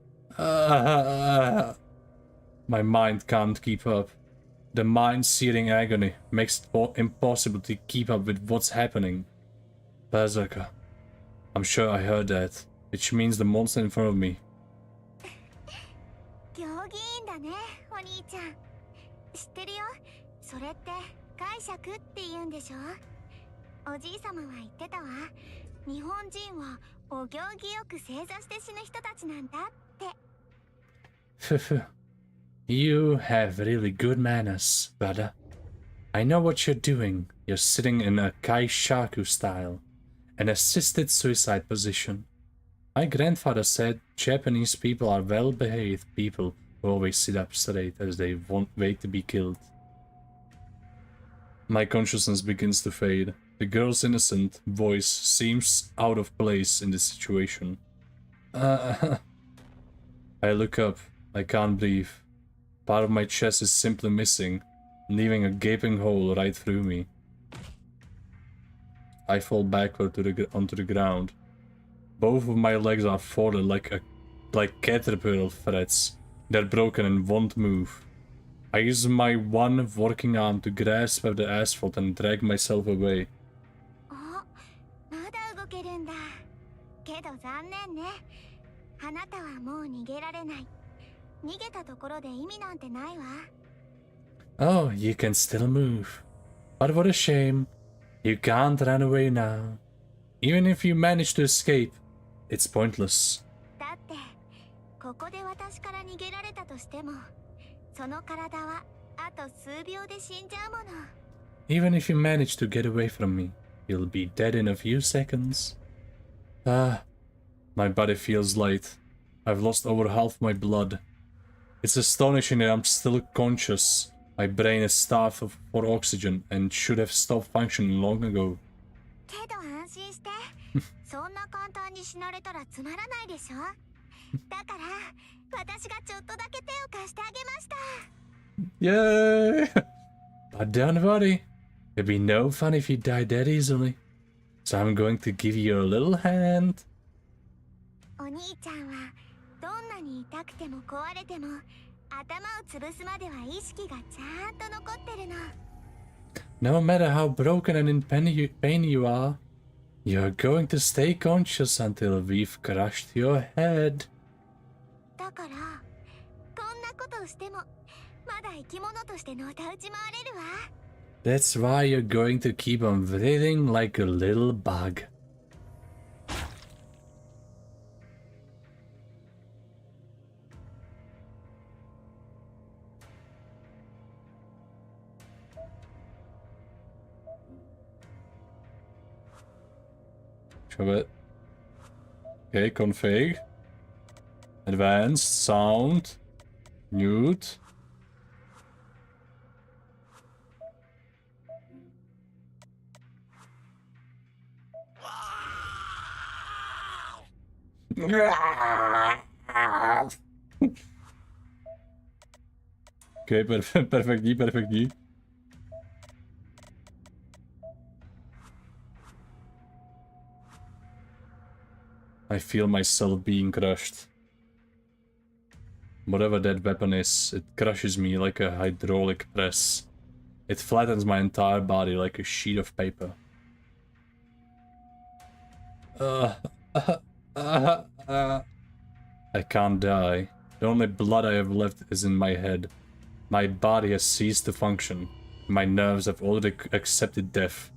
mind can't keep up. The mind-searing agony makes it impossible to keep up with what's happening. Berserker. I'm sure I heard that, which means the monster in front of me. 競技員だね、お兄ちゃん。知ってるよ。それって解釈って言うんでしょ。おじいさまは言ってたわ。日本人はお行儀よく正座して死ぬ人たちなんだって。You have really good manners, brother. I know what you're doing. You're sitting in a kaishaku style, an assisted suicide position. My grandfather said Japanese people are well-behaved people who always sit up straight as they won't wait to be killed. My consciousness begins to fade. The girl's innocent voice seems out of place in this situation. I look up. I can't breathe. Part of my chest is simply missing, leaving a gaping hole right through me. I fall backward onto the ground. Both of my legs are folded like caterpillar threads. They're broken and won't move. I use my one working arm to grasp at the asphalt and drag myself away. お、まだ動けるんだ。けど残念ね。あなたはもう逃げられない。逃げたところで意味なんてないわ。Oh, you can still move. But what a shame. You can't run away now. Even if you manage to escape, it's pointless. だってここで私から逃げられたとしても、その体はあと数秒で死んじゃうもの。Even if you manage to get away from me, you'll be dead in a few seconds. Ah, my body feels light. I've lost over half my blood. It's astonishing that I'm still conscious. My brain is starved for oxygen and should have stopped functioning long ago. けど安心して。そんな簡単に死なれたらつまらないでしょ。だから私がちょっとだけ手を貸してあげました。Yay! But don't worry. It'd be no fun if you died that easily. So I'm going to give you a little hand. お兄ちゃんはどんなに痛くても壊れても頭を潰すまでは意識がちゃんと残ってるの。No matter how broken and in pain you are, you're going to stay conscious until we've crushed your head. だからこんなことをしてもまだ生き物としてのたうち回れるわ。That's why you're going to keep on breathing like a little bug. Show it. Okay, config. Advanced, sound, mute. Okay, perfectly. I feel myself being crushed. Whatever that weapon is, it crushes me like a hydraulic press. It flattens my entire body like a sheet of paper. I can't die. The only blood I have left is in my head. My body has ceased to function. My nerves have already accepted death,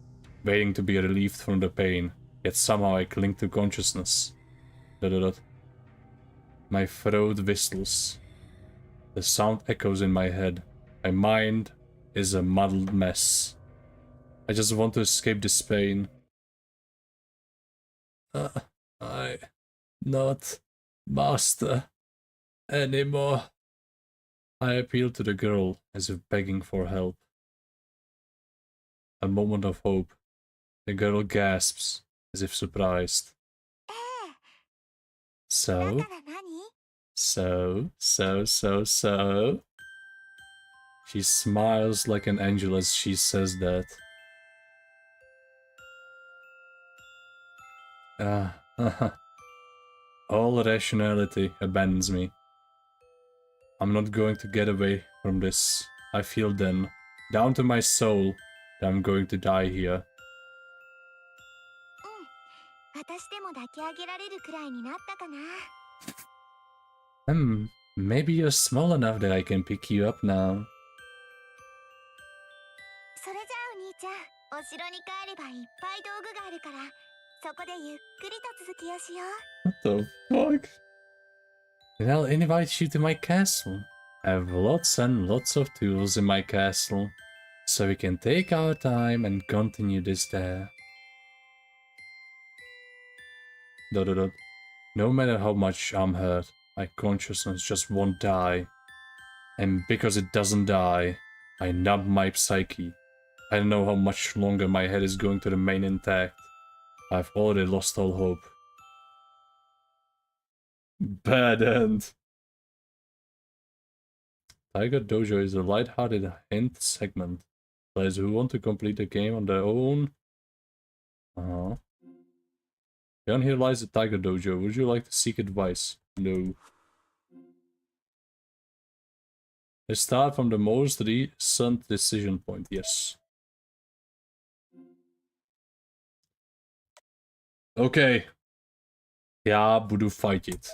waiting to be relieved from the pain. Yet somehow I cling to consciousness. My throat whistles. The sound echoes in my head. My mind is a muddled mess. I just want to escape this pain. I not master anymore. I appeal to the girl as if begging for help. A moment of hope. The girl gasps as if surprised. So? She smiles like an angel as she says that. All rationality abandons me. I'm not going to get away from this. I feel then, down to my soul, that I'm going to die here. Maybe you're small enough that I can pick you up now. What the fuck? Then I'll invite you to my castle. I have lots and lots of tools in my castle, so we can take our time and continue this there. ... No matter how much I'm hurt, my consciousness just won't die. And because it doesn't die, I numb my psyche. I don't know how much longer my head is going to remain intact. I've already lost all hope. Bad end. Tiger Dojo is a light-hearted hint segment. Players who want to complete the game on their own. Beyond here lies the Tiger Dojo. Would you like to seek advice? No. Let's start from the most recent decision point. Yes. Okay. Já budu fightit.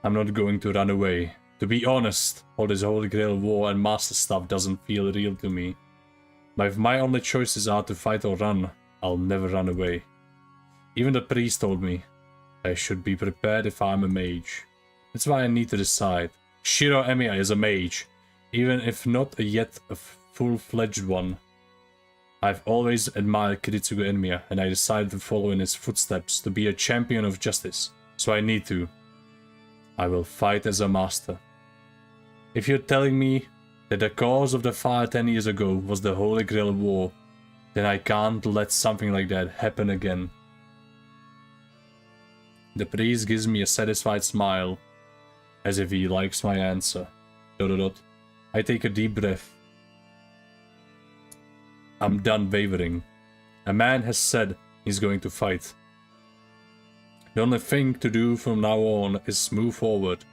I'm not going to run away. To be honest, all this Holy Grail war and master stuff doesn't feel real to me. But if my only choices are to fight or run, I'll never run away. Even the priest told me I should be prepared if I'm a mage. That's why I need to decide. Shiro Emiya is a mage, even if not yet a full-fledged one. I've always admired Kiritsugu Emiya, and I decided to follow in his footsteps to be a champion of justice, so I need to. I will fight as a master. If you're telling me that the cause of the fire 10 years ago was the Holy Grail War, then I can't let something like that happen again. The priest gives me a satisfied smile, as if he likes my answer. ... I take a deep breath. I'm done wavering. A man has said he's going to fight. The only thing to do from now on is move forward,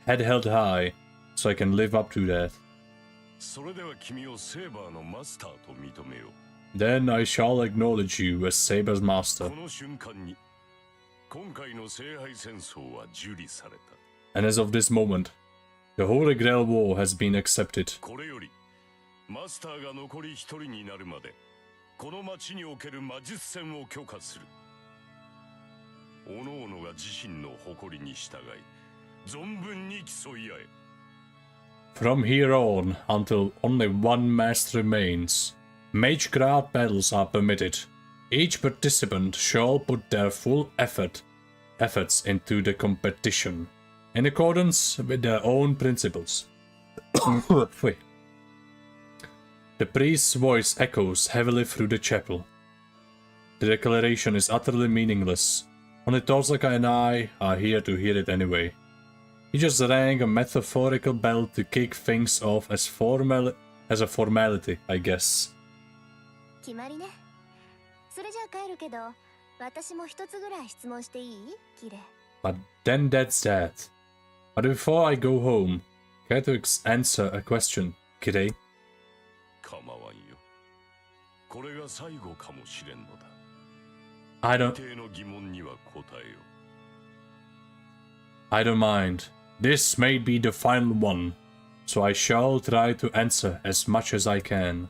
head held high, so I can live up to that. Then I shall acknowledge you as Saber's master. And as of this moment, the Holy Grail War has been accepted. From here on, until only one master remains, mage-craft battles are permitted. Each participant shall put their full efforts into the competition, in accordance with their own principles. The priest's voice echoes heavily through the chapel. The declaration is utterly meaningless. Only Torsaka and I are here to hear it anyway. He just rang a metaphorical bell to kick things off as a formality, I guess. But then that's that. But before I go home, care to answer a question, Kirei? I don't mind. This may be the final one, so I shall try to answer as much as I can.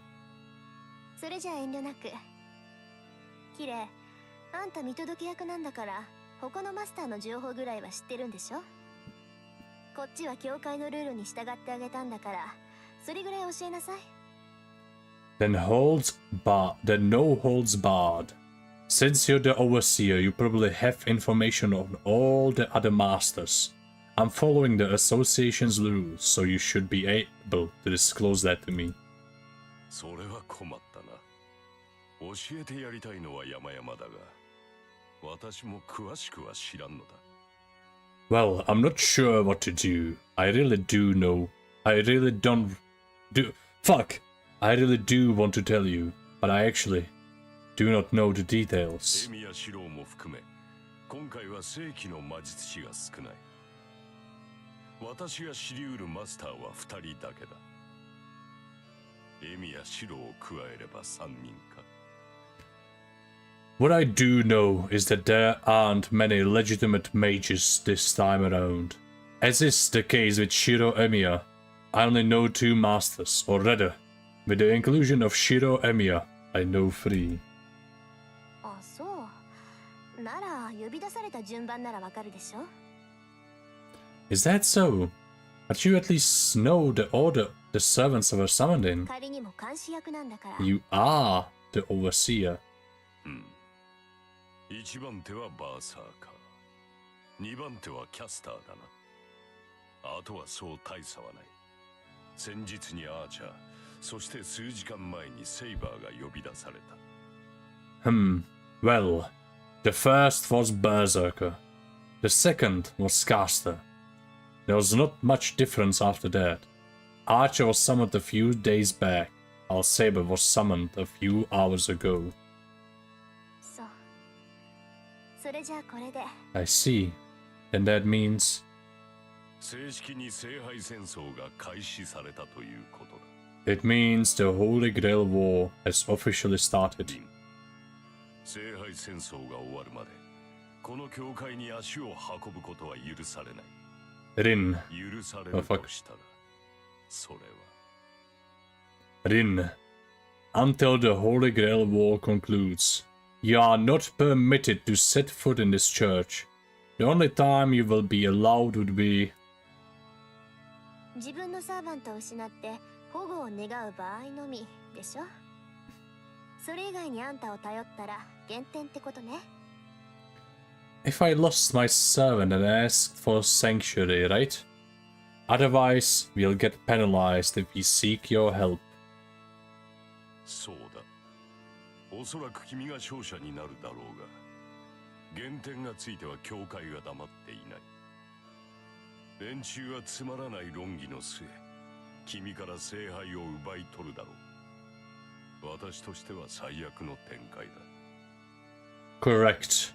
Then no holds barred. Since you're the overseer, you probably have information on all the other masters. I'm following the association's rules, so you should be able to disclose that to me. それは困ったな。教えてやりたいのは山々だが、私も詳しくは知らんのだ。Well, I'm not sure what to do. I really do know. I really don't do. Fuck! I really do want to tell you, but I actually do not know the details. エミやシローも含め、今回は正規の魔術師が少ない。私が知り得るマスターは2人だけだ。エミやシローを加えれば3人か。What I do know is that there aren't many legitimate mages this time around. As is the case with Shiro Emiya, I only know 2 masters, or rather, with the inclusion of Shiro Emiya, I know 3. あ、そう。なら呼び出された順番ならわかるでしょ。Is that so? But you at least know the order the servants were summoned in. 仮にも監視役なんだから。You are the overseer. 1番手はバーサーカー、2番手はキャスターだな。あとはそう大差はない。先日にアーチャー、そして数時間前にセイバーが呼び出された。Well, the first was Berserker. The second was Caster. There was not much difference after that. Archer was summoned a few days back, while Saber was summoned a few hours ago. そう。それじゃあこれで。I see. Then that means... 正式に聖杯戦争が開始されたということだ。It means the Holy Grail War has officially started. 聖杯戦争が終わるまで、この教会に足を運ぶことは許されない。Rin. 許されるとしたら、それは。Rin. Until the Holy Grail War concludes, you are not permitted to set foot in this church. The only time you will be allowed would be... 自分のサーバントを失って保護を願う場合のみでしょ。それ以外にあんたを頼ったら減点ってことね。If I lost my servant and asked for sanctuary, right? Otherwise, we'll get penalized if we seek your help. そうだ。おそらく君が勝者になるだろうが、減点がついては教会が黙っていない。連中はつまらない論議の末、君から聖杯を奪い取るだろう。私としては最悪の展開だ。Correct.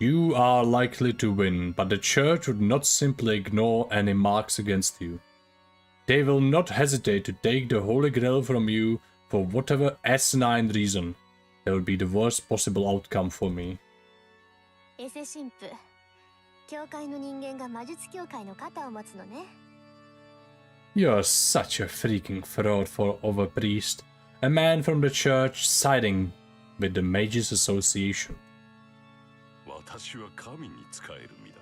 You are likely to win, but the church would not simply ignore any marks against you. They will not hesitate to take the Holy Grail from you for whatever asinine reason. That would be the worst possible outcome for me. エセ神父、教会の人間が魔術協会の肩を持つのね。You're such a freaking fraud for overpriest. A man from the church siding with the Mages Association. 私は神に仕える身だ。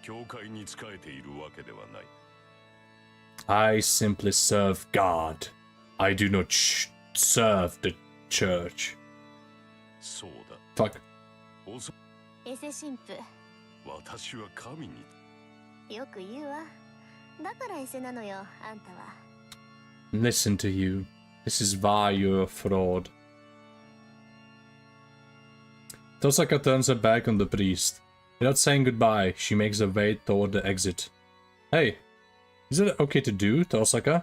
教会に仕えているわけではない。I simply serve God. I do not serve the church. そうだ。Fuck. エセ神父。私は神に。よく言うわ。だからエセなのよ、あんたは。Listen to you. This is why you're a fraud. Tosaka turns her back on the priest. Without saying goodbye, she makes her way toward the exit. Hey, is it okay to do, Tosaka?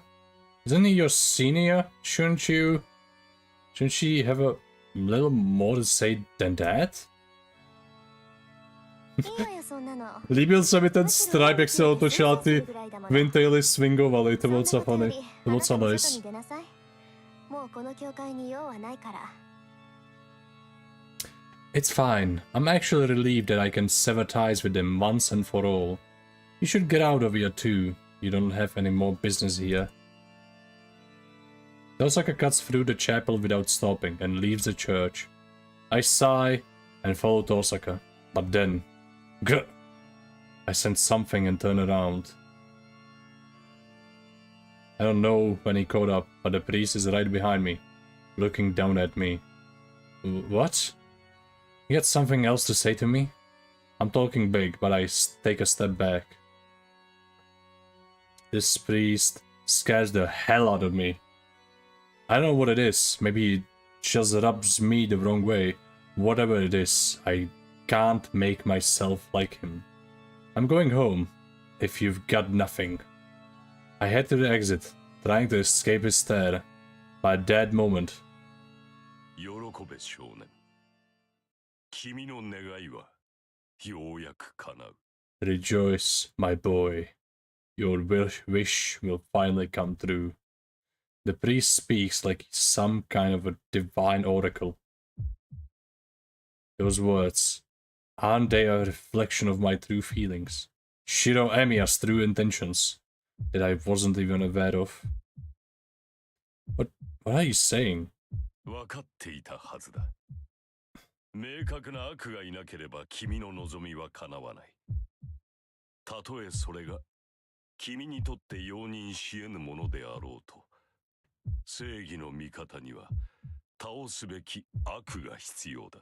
Isn't he your senior? Shouldn't she have a little more to say than that? Líbil se mi ten stripe, jak se otočila ty Wintaily swingovaly, to bylo co funny. To bylo co nice. It's fine. I'm actually relieved that I can sever ties with them once and for all. You should get out of here too. You don't have any more business here. Tosaka cuts through the chapel without stopping and leaves the church. I sigh and follow Tosaka, but then... Grr! I sense something and turn around. I don't know when he caught up, but the priest is right behind me, looking down at me. What? You got something else to say to me? I'm talking big, but I take a step back. This priest scares the hell out of me. I don't know what it is. Maybe he just rubs me the wrong way. Whatever it is, I can't make myself like him. I'm going home, if you've got nothing. I head to the exit, trying to escape his stare. But at that moment... Rejoice, my boy. Your wish will finally come true. The priest speaks like he's some kind of a divine oracle. Those words, aren't they a reflection of my true feelings? Shiro Emiya's true intentions, that I wasn't even aware of. What are you saying? 分かっていたはずだ。明確な悪がいなければ君の望みは叶わない。たとえそれが君にとって容認し得ぬものであろうと、正義の味方には倒すべき悪が必要だ。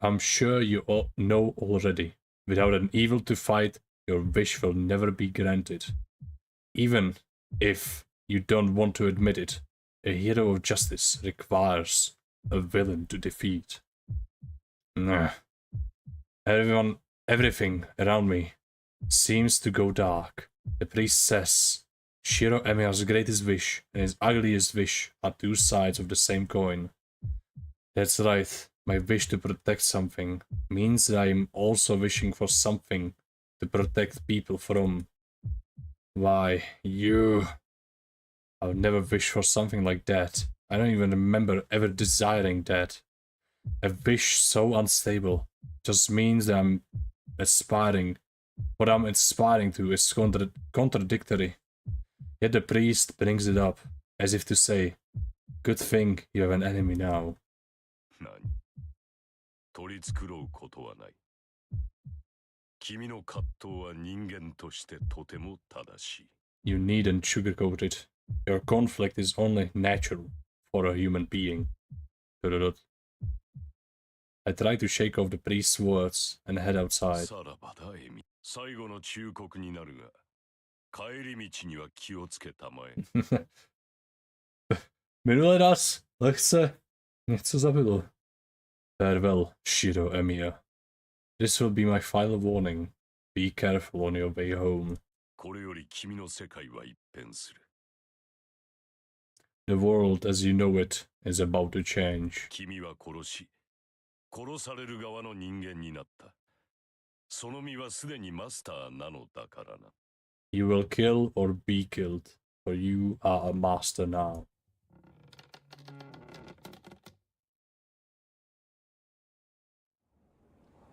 I'm sure you all know already. Without an evil to fight, your wish will never be granted. Even if you don't want to admit it, a hero of justice requires a villain to defeat. Everything around me seems to go dark. The priest says Shiro Emiya's greatest wish and his ugliest wish are two sides of the same coin. That's right. My wish to protect something means that I'm also wishing for something to protect people from. Why, you... I would never wish for something like that. I don't even remember ever desiring that. A wish so unstable just means that I'm aspiring. What I'm aspiring to is contradictory. Yet the priest brings it up, as if to say, good thing you have an enemy now. You needn't sugarcoat it. Your conflict is only natural for a human being. I try to shake off the priest's words and head outside. Minulý raz lehce něco zabilo. Farewell, Shiro Emiya. This will be my final warning. Be careful on your way home. The world as you know it is about to change. You will kill or be killed, for you are a master now.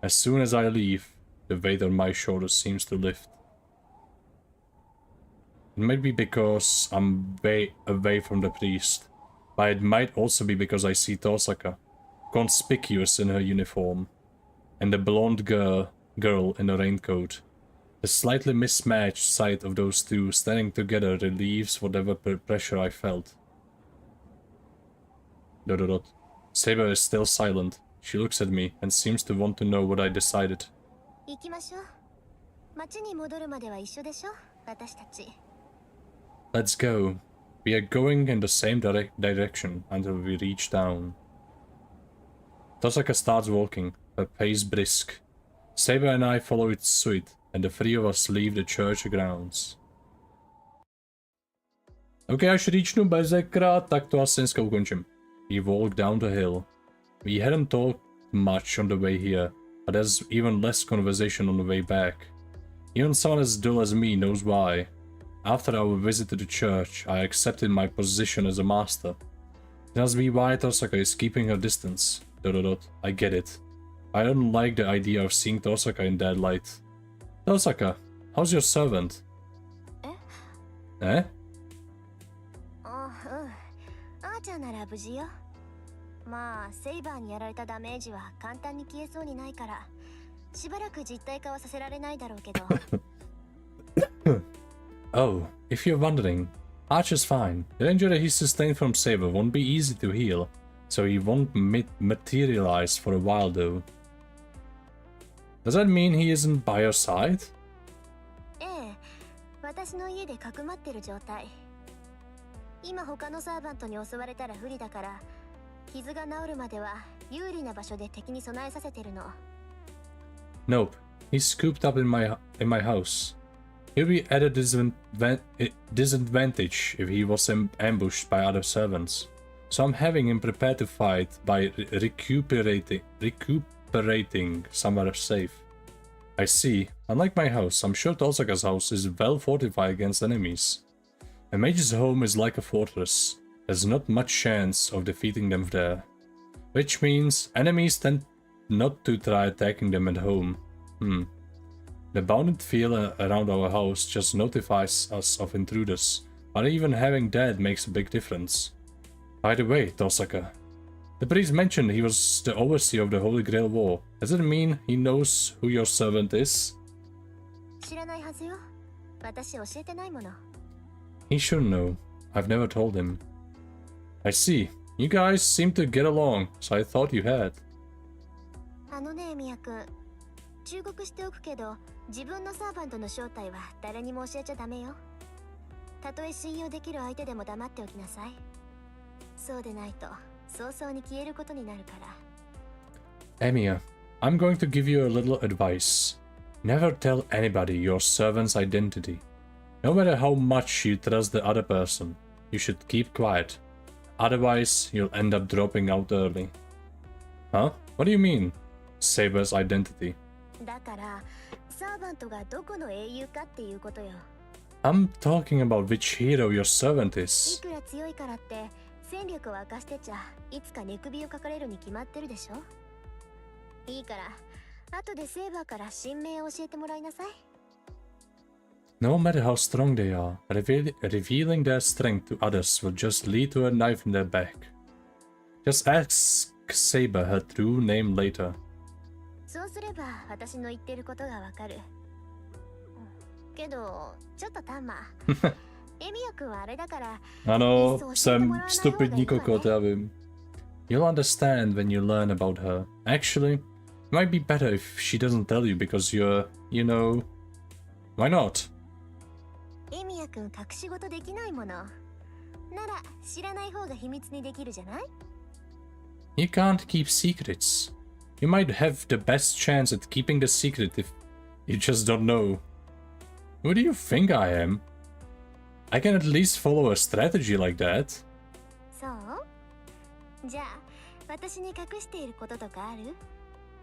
As soon as I leave, the weight on my shoulders seems to lift. It might be because I'm way away from the priest, but it might also be because I see Tosaka, conspicuous in her uniform, and the blonde girl in a raincoat. The slightly mismatched sight of those two standing together relieves whatever pressure I felt. ... Saber is still silent. She looks at me and seems to want to know what I decided. Let's go. We are going in the same direction until we reach town. Tosaka starts walking, her pace brisk. Saber and I follow its suit, and the three of us leave the church grounds. Ok, až říčnu bezekrát, tak to asi dneska ukončím. We walk down the hill. We hadn't talked much on the way here, but there's even less conversation on the way back. Even someone as dull as me knows why. After our visit to the church, I accepted my position as a master. It must be why Tosaka is keeping her distance. ... I get it. I don't like the idea of seeing Tosaka in that light. Tosaka, how's your servant? Eh? Oh, if you're wondering, Archer's fine. The injury he sustained from Saber won't be easy to heal, So he won't materialize for a while though. Does that mean he isn't by your side? ええ、私の家でかくまってる状態。今他のサーバントに襲われたら不利だから、傷が治るまでは有利な場所で敵に備えさせてるの。Nope. He's scooped up in my house. He'll be at a disadvantage if he was ambushed by other servants. So I'm having him prepared to fight by recuperating somewhere safe. I see. Unlike my house, I'm sure Tosaka's house is well fortified against enemies. A mage's home is like a fortress. There's not much chance of defeating them there. Which means enemies tend not to try attacking them at home. The bounded field around our house just notifies us of intruders, but even having that makes a big difference. By the way, Tosaka, the priest mentioned he was the overseer of the Holy Grail War. Does it mean he knows who your servant is? 知らないはずよ。私教えてないもの。He should know. I've never told him. I see. You guys seem to get along, so I thought you had. あのね、ミヤ君。忠告しておくけど、自分のサーバントの正体は誰にも教えちゃダメよ。たとえ信用できる相手でも黙っておきなさい。そうでないと、早々に消えることになるから。Emiya, I'm going to give you a little advice. Never tell anybody your servant's identity. No matter how much you trust the other person, you should keep quiet. Otherwise, you'll end up dropping out early. Huh? What do you mean? Saber's identity. だから、サーバントがどこの英雄かっていうことよ。I'm talking about which hero your servant い is. くら強いからって、戦力を明かしてちゃ、いつか寝首をかかれるに決まってるでしょ。いいから、後でセーバーから新名を教えてもらいなさい。No matter how strong they are, revealing their strength to others will just lead to a knife in their back. Just ask Saber her true name later. そうすれば私の言ってることがわかる。けど、ちょっとタンマ。エミヤ君はあれだから。Some stupid Nikoko Tavim. You'll understand when you learn about her. Actually, it might be better if she doesn't tell you because you're, you know... Why not? エミヤ君隠し事できないもの。なら知らない方が秘密にできるじゃない？ You can't keep secrets. You might have the best chance at keeping the secret if you just don't know. Who do you think I am? I can at least follow a strategy like that. そう？じゃあ、私に隠していることとかある？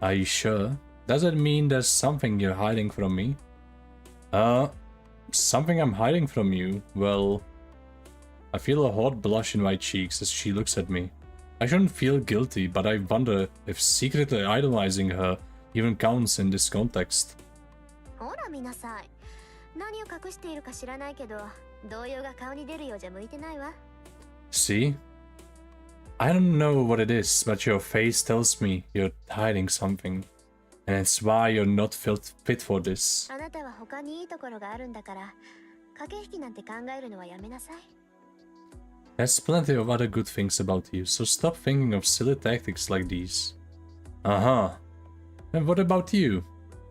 Are you sure? Does it mean there's something you're hiding from me? Something I'm hiding from you? Well, I feel a hot blush in my cheeks as she looks at me. I shouldn't feel guilty, but I wonder if secretly idolizing her even counts in this context. ほら見なさい。何を隠しているか知らないけど、動揺が顔に出るようじゃ向いてないわ。See? I don't know what it is, but your face tells me you're hiding something. And it's why you're not fit for this. あなたは他にいいところがあるんだから、駆け引きなんて考えるのはやめなさい。There's plenty of other good things about you, so stop thinking of silly tactics like these. Uh-huh. And what about you?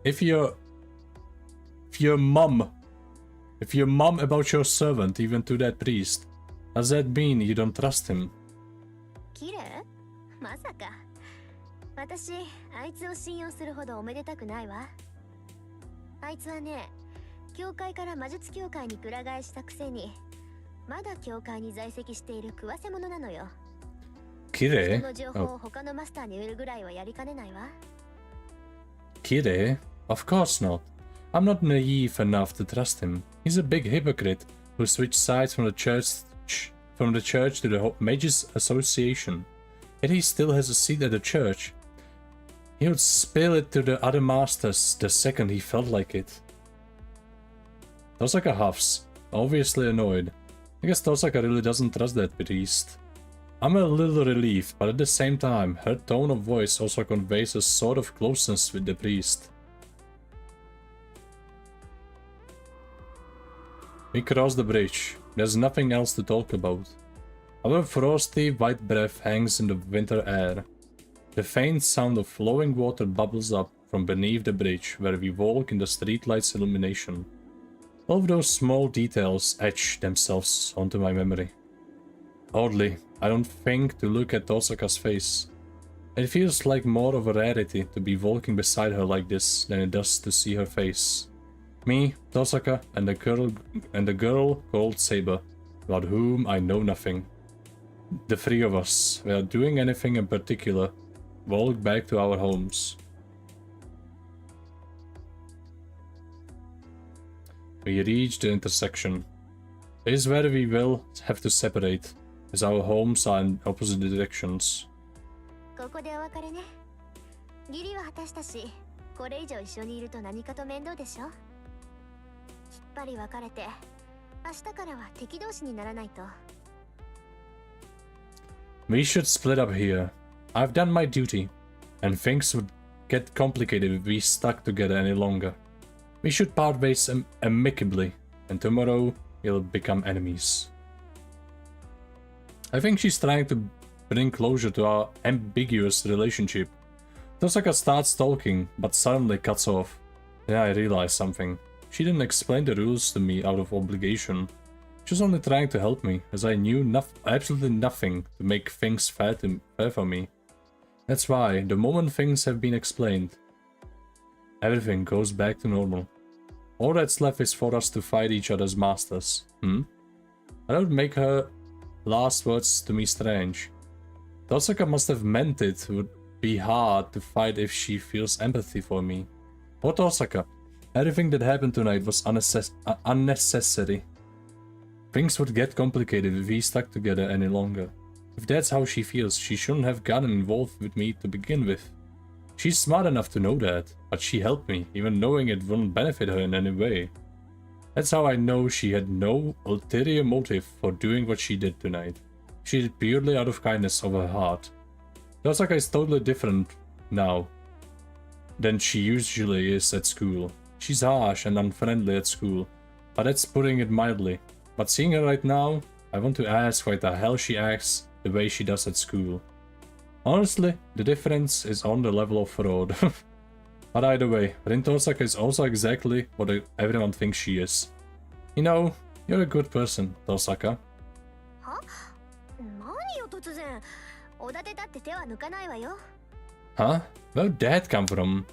If your mum about your servant, even to that priest, does that mean you don't trust him? 綺麗？まさか。私、あいつを信用するほどおめでたくないわ。あいつはね、教会から魔術協会にくら替えしたくせに、まだ教会に在籍している食わせ者なのよ。綺麗？人の情報を他のマスターに売るぐらいはやりかねないわ。綺麗? Of course not. I'm not naive enough to trust him. He's a big hypocrite who switched sides from the church to the Mages Association. Yet he still has a seat at the church. He would spill it to the other masters the second he felt like it. Tosaka huffs, obviously annoyed. I guess Tosaka really doesn't trust that priest. I'm a little relieved, but at the same time, her tone of voice also conveys a sort of closeness with the priest. We cross the bridge. There's nothing else to talk about. Our frosty white breath hangs in the winter air. The faint sound of flowing water bubbles up from beneath the bridge where we walk in the streetlight's illumination. All of those small details etch themselves onto my memory. Oddly, I don't think to look at Tosaka's face. It feels like more of a rarity to be walking beside her like this than it does to see her face. Me, Tosaka, and the girl called Saber, about whom I know nothing. The three of us, without doing anything in particular, walk back to our homes. We reach the intersection. It is where we will have to separate, as our homes are in opposite directions. ここでお別れね。義理は果たしたし、これ以上一緒にいると何かと面倒でしょ。きっぱり別れて、明日からは敵同士にならないと。We should split up here. I've done my duty, and things would get complicated if we stuck together any longer. We should part ways amicably, and tomorrow we'll become enemies. I think she's trying to bring closure to our ambiguous relationship. Tosaka starts talking, but suddenly cuts off. Then I realize something. She didn't explain the rules to me out of obligation. She was only trying to help me, as I knew absolutely nothing to make things fair for me. That's why, the moment things have been explained, everything goes back to normal. All that's left is for us to fight each other's masters. That would make her last words to me strange. Tosaka must have meant it would be hard to fight if she feels empathy for me. Oh Tosaka, everything that happened tonight was unnecessary. Things would get complicated if we stuck together any longer. If that's how she feels, she shouldn't have gotten involved with me to begin with. She's smart enough to know that, but she helped me, even knowing it wouldn't benefit her in any way. That's how I know she had no ulterior motive for doing what she did tonight. She did purely out of kindness of her heart. Tosaka is totally different now than she usually is at school. She's harsh and unfriendly at school, but that's putting it mildly. But seeing her right now, I want to ask why the hell she acts the way she does at school. Honestly, the difference is on the level of fraud. But either way, Rin Tosaka is also exactly what everyone thinks she is. You know, you're a good person, Tosaka. Huh? Where'd that come from?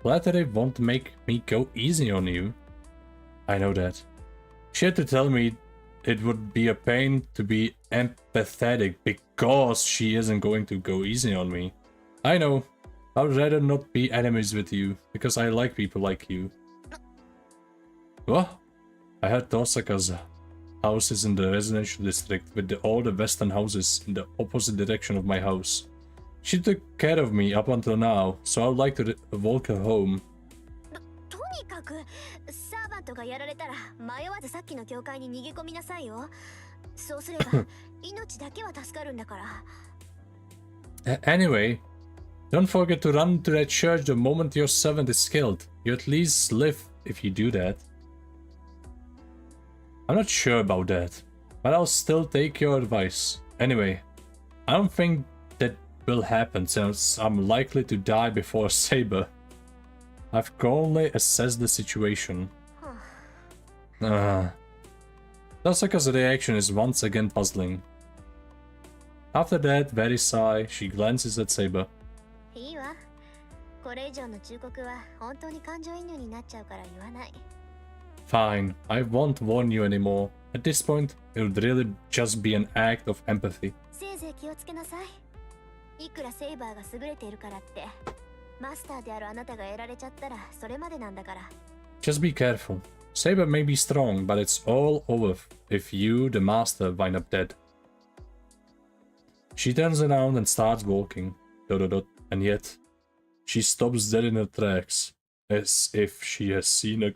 Flattery won't make me go easy on you. I know that. She had to tell me it would be a pain to be empathetic because she isn't going to go easy on me. I know. I'd rather not be enemies with you, because I like people like you. What? I heard Tosaka's house is in the residential district with all the western houses in the opposite direction of my house. She took care of me up until now, so I'd like to walk her home. Anyway, don't forget to run to that church the moment your servant is killed. You at least live if you do that. I'm not sure about that, but I'll still take your advice. Anyway, I don't think that will happen since I'm likely to die before Saber. I've only assessed the situation. Tosaka's reaction is once again puzzling. After that very sigh, she glances at Saber. Fine, I won't warn you anymore. At this point, it would really just be an act of empathy. Just be careful. Saber may be strong, but it's all over if you, the master, wind up dead. She turns around and starts walking. And yet, she stops dead in her tracks, as if she has seen a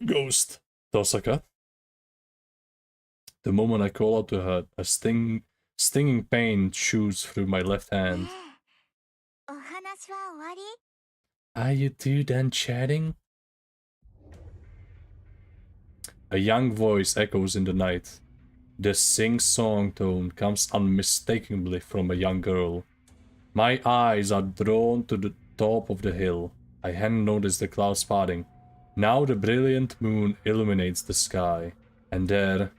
ghost. Tosaka? The moment I call out to her, a stinging pain shoots through my left hand. Are you two done chatting? A young voice echoes in the night. The sing-song tone comes unmistakably from a young girl. My eyes are drawn to the top of the hill. I hadn't noticed the clouds parting. Now the brilliant moon illuminates the sky. And there...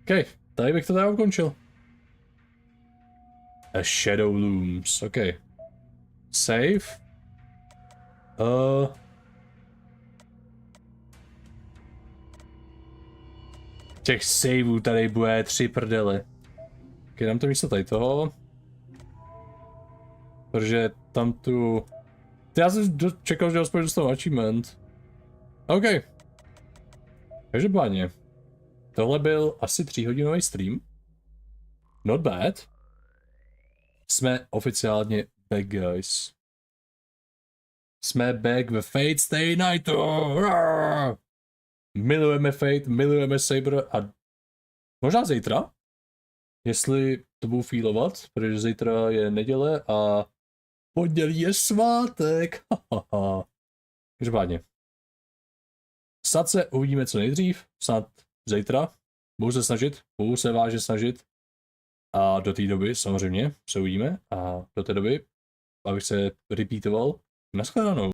OK, tady bych to teda ukončil. A shadow looms, OK. Save. Těch saveů tady bude 3 prdely. OK, dám to místo tady toho. Protože tam tu... Já jsem čekal, že aspoň dostanu achievement. OK. Každopádně. Tohle byl asi 3hodinový stream. Not bad. Jsme oficiálně back, guys. Jsme back ve Fate Stay Nightu. Milujeme Fate, milujeme Saber a možná zítra, jestli to budu feelovat, protože zítra je neděle a pondělí je svátek. Každopádně. Snad se uvidíme co nejdřív, snad zítra. Budu se snažit, budu se vážně snažit. A do té doby samozřejmě se uvidíme a do té doby, abych se repeatoval, nashledanou.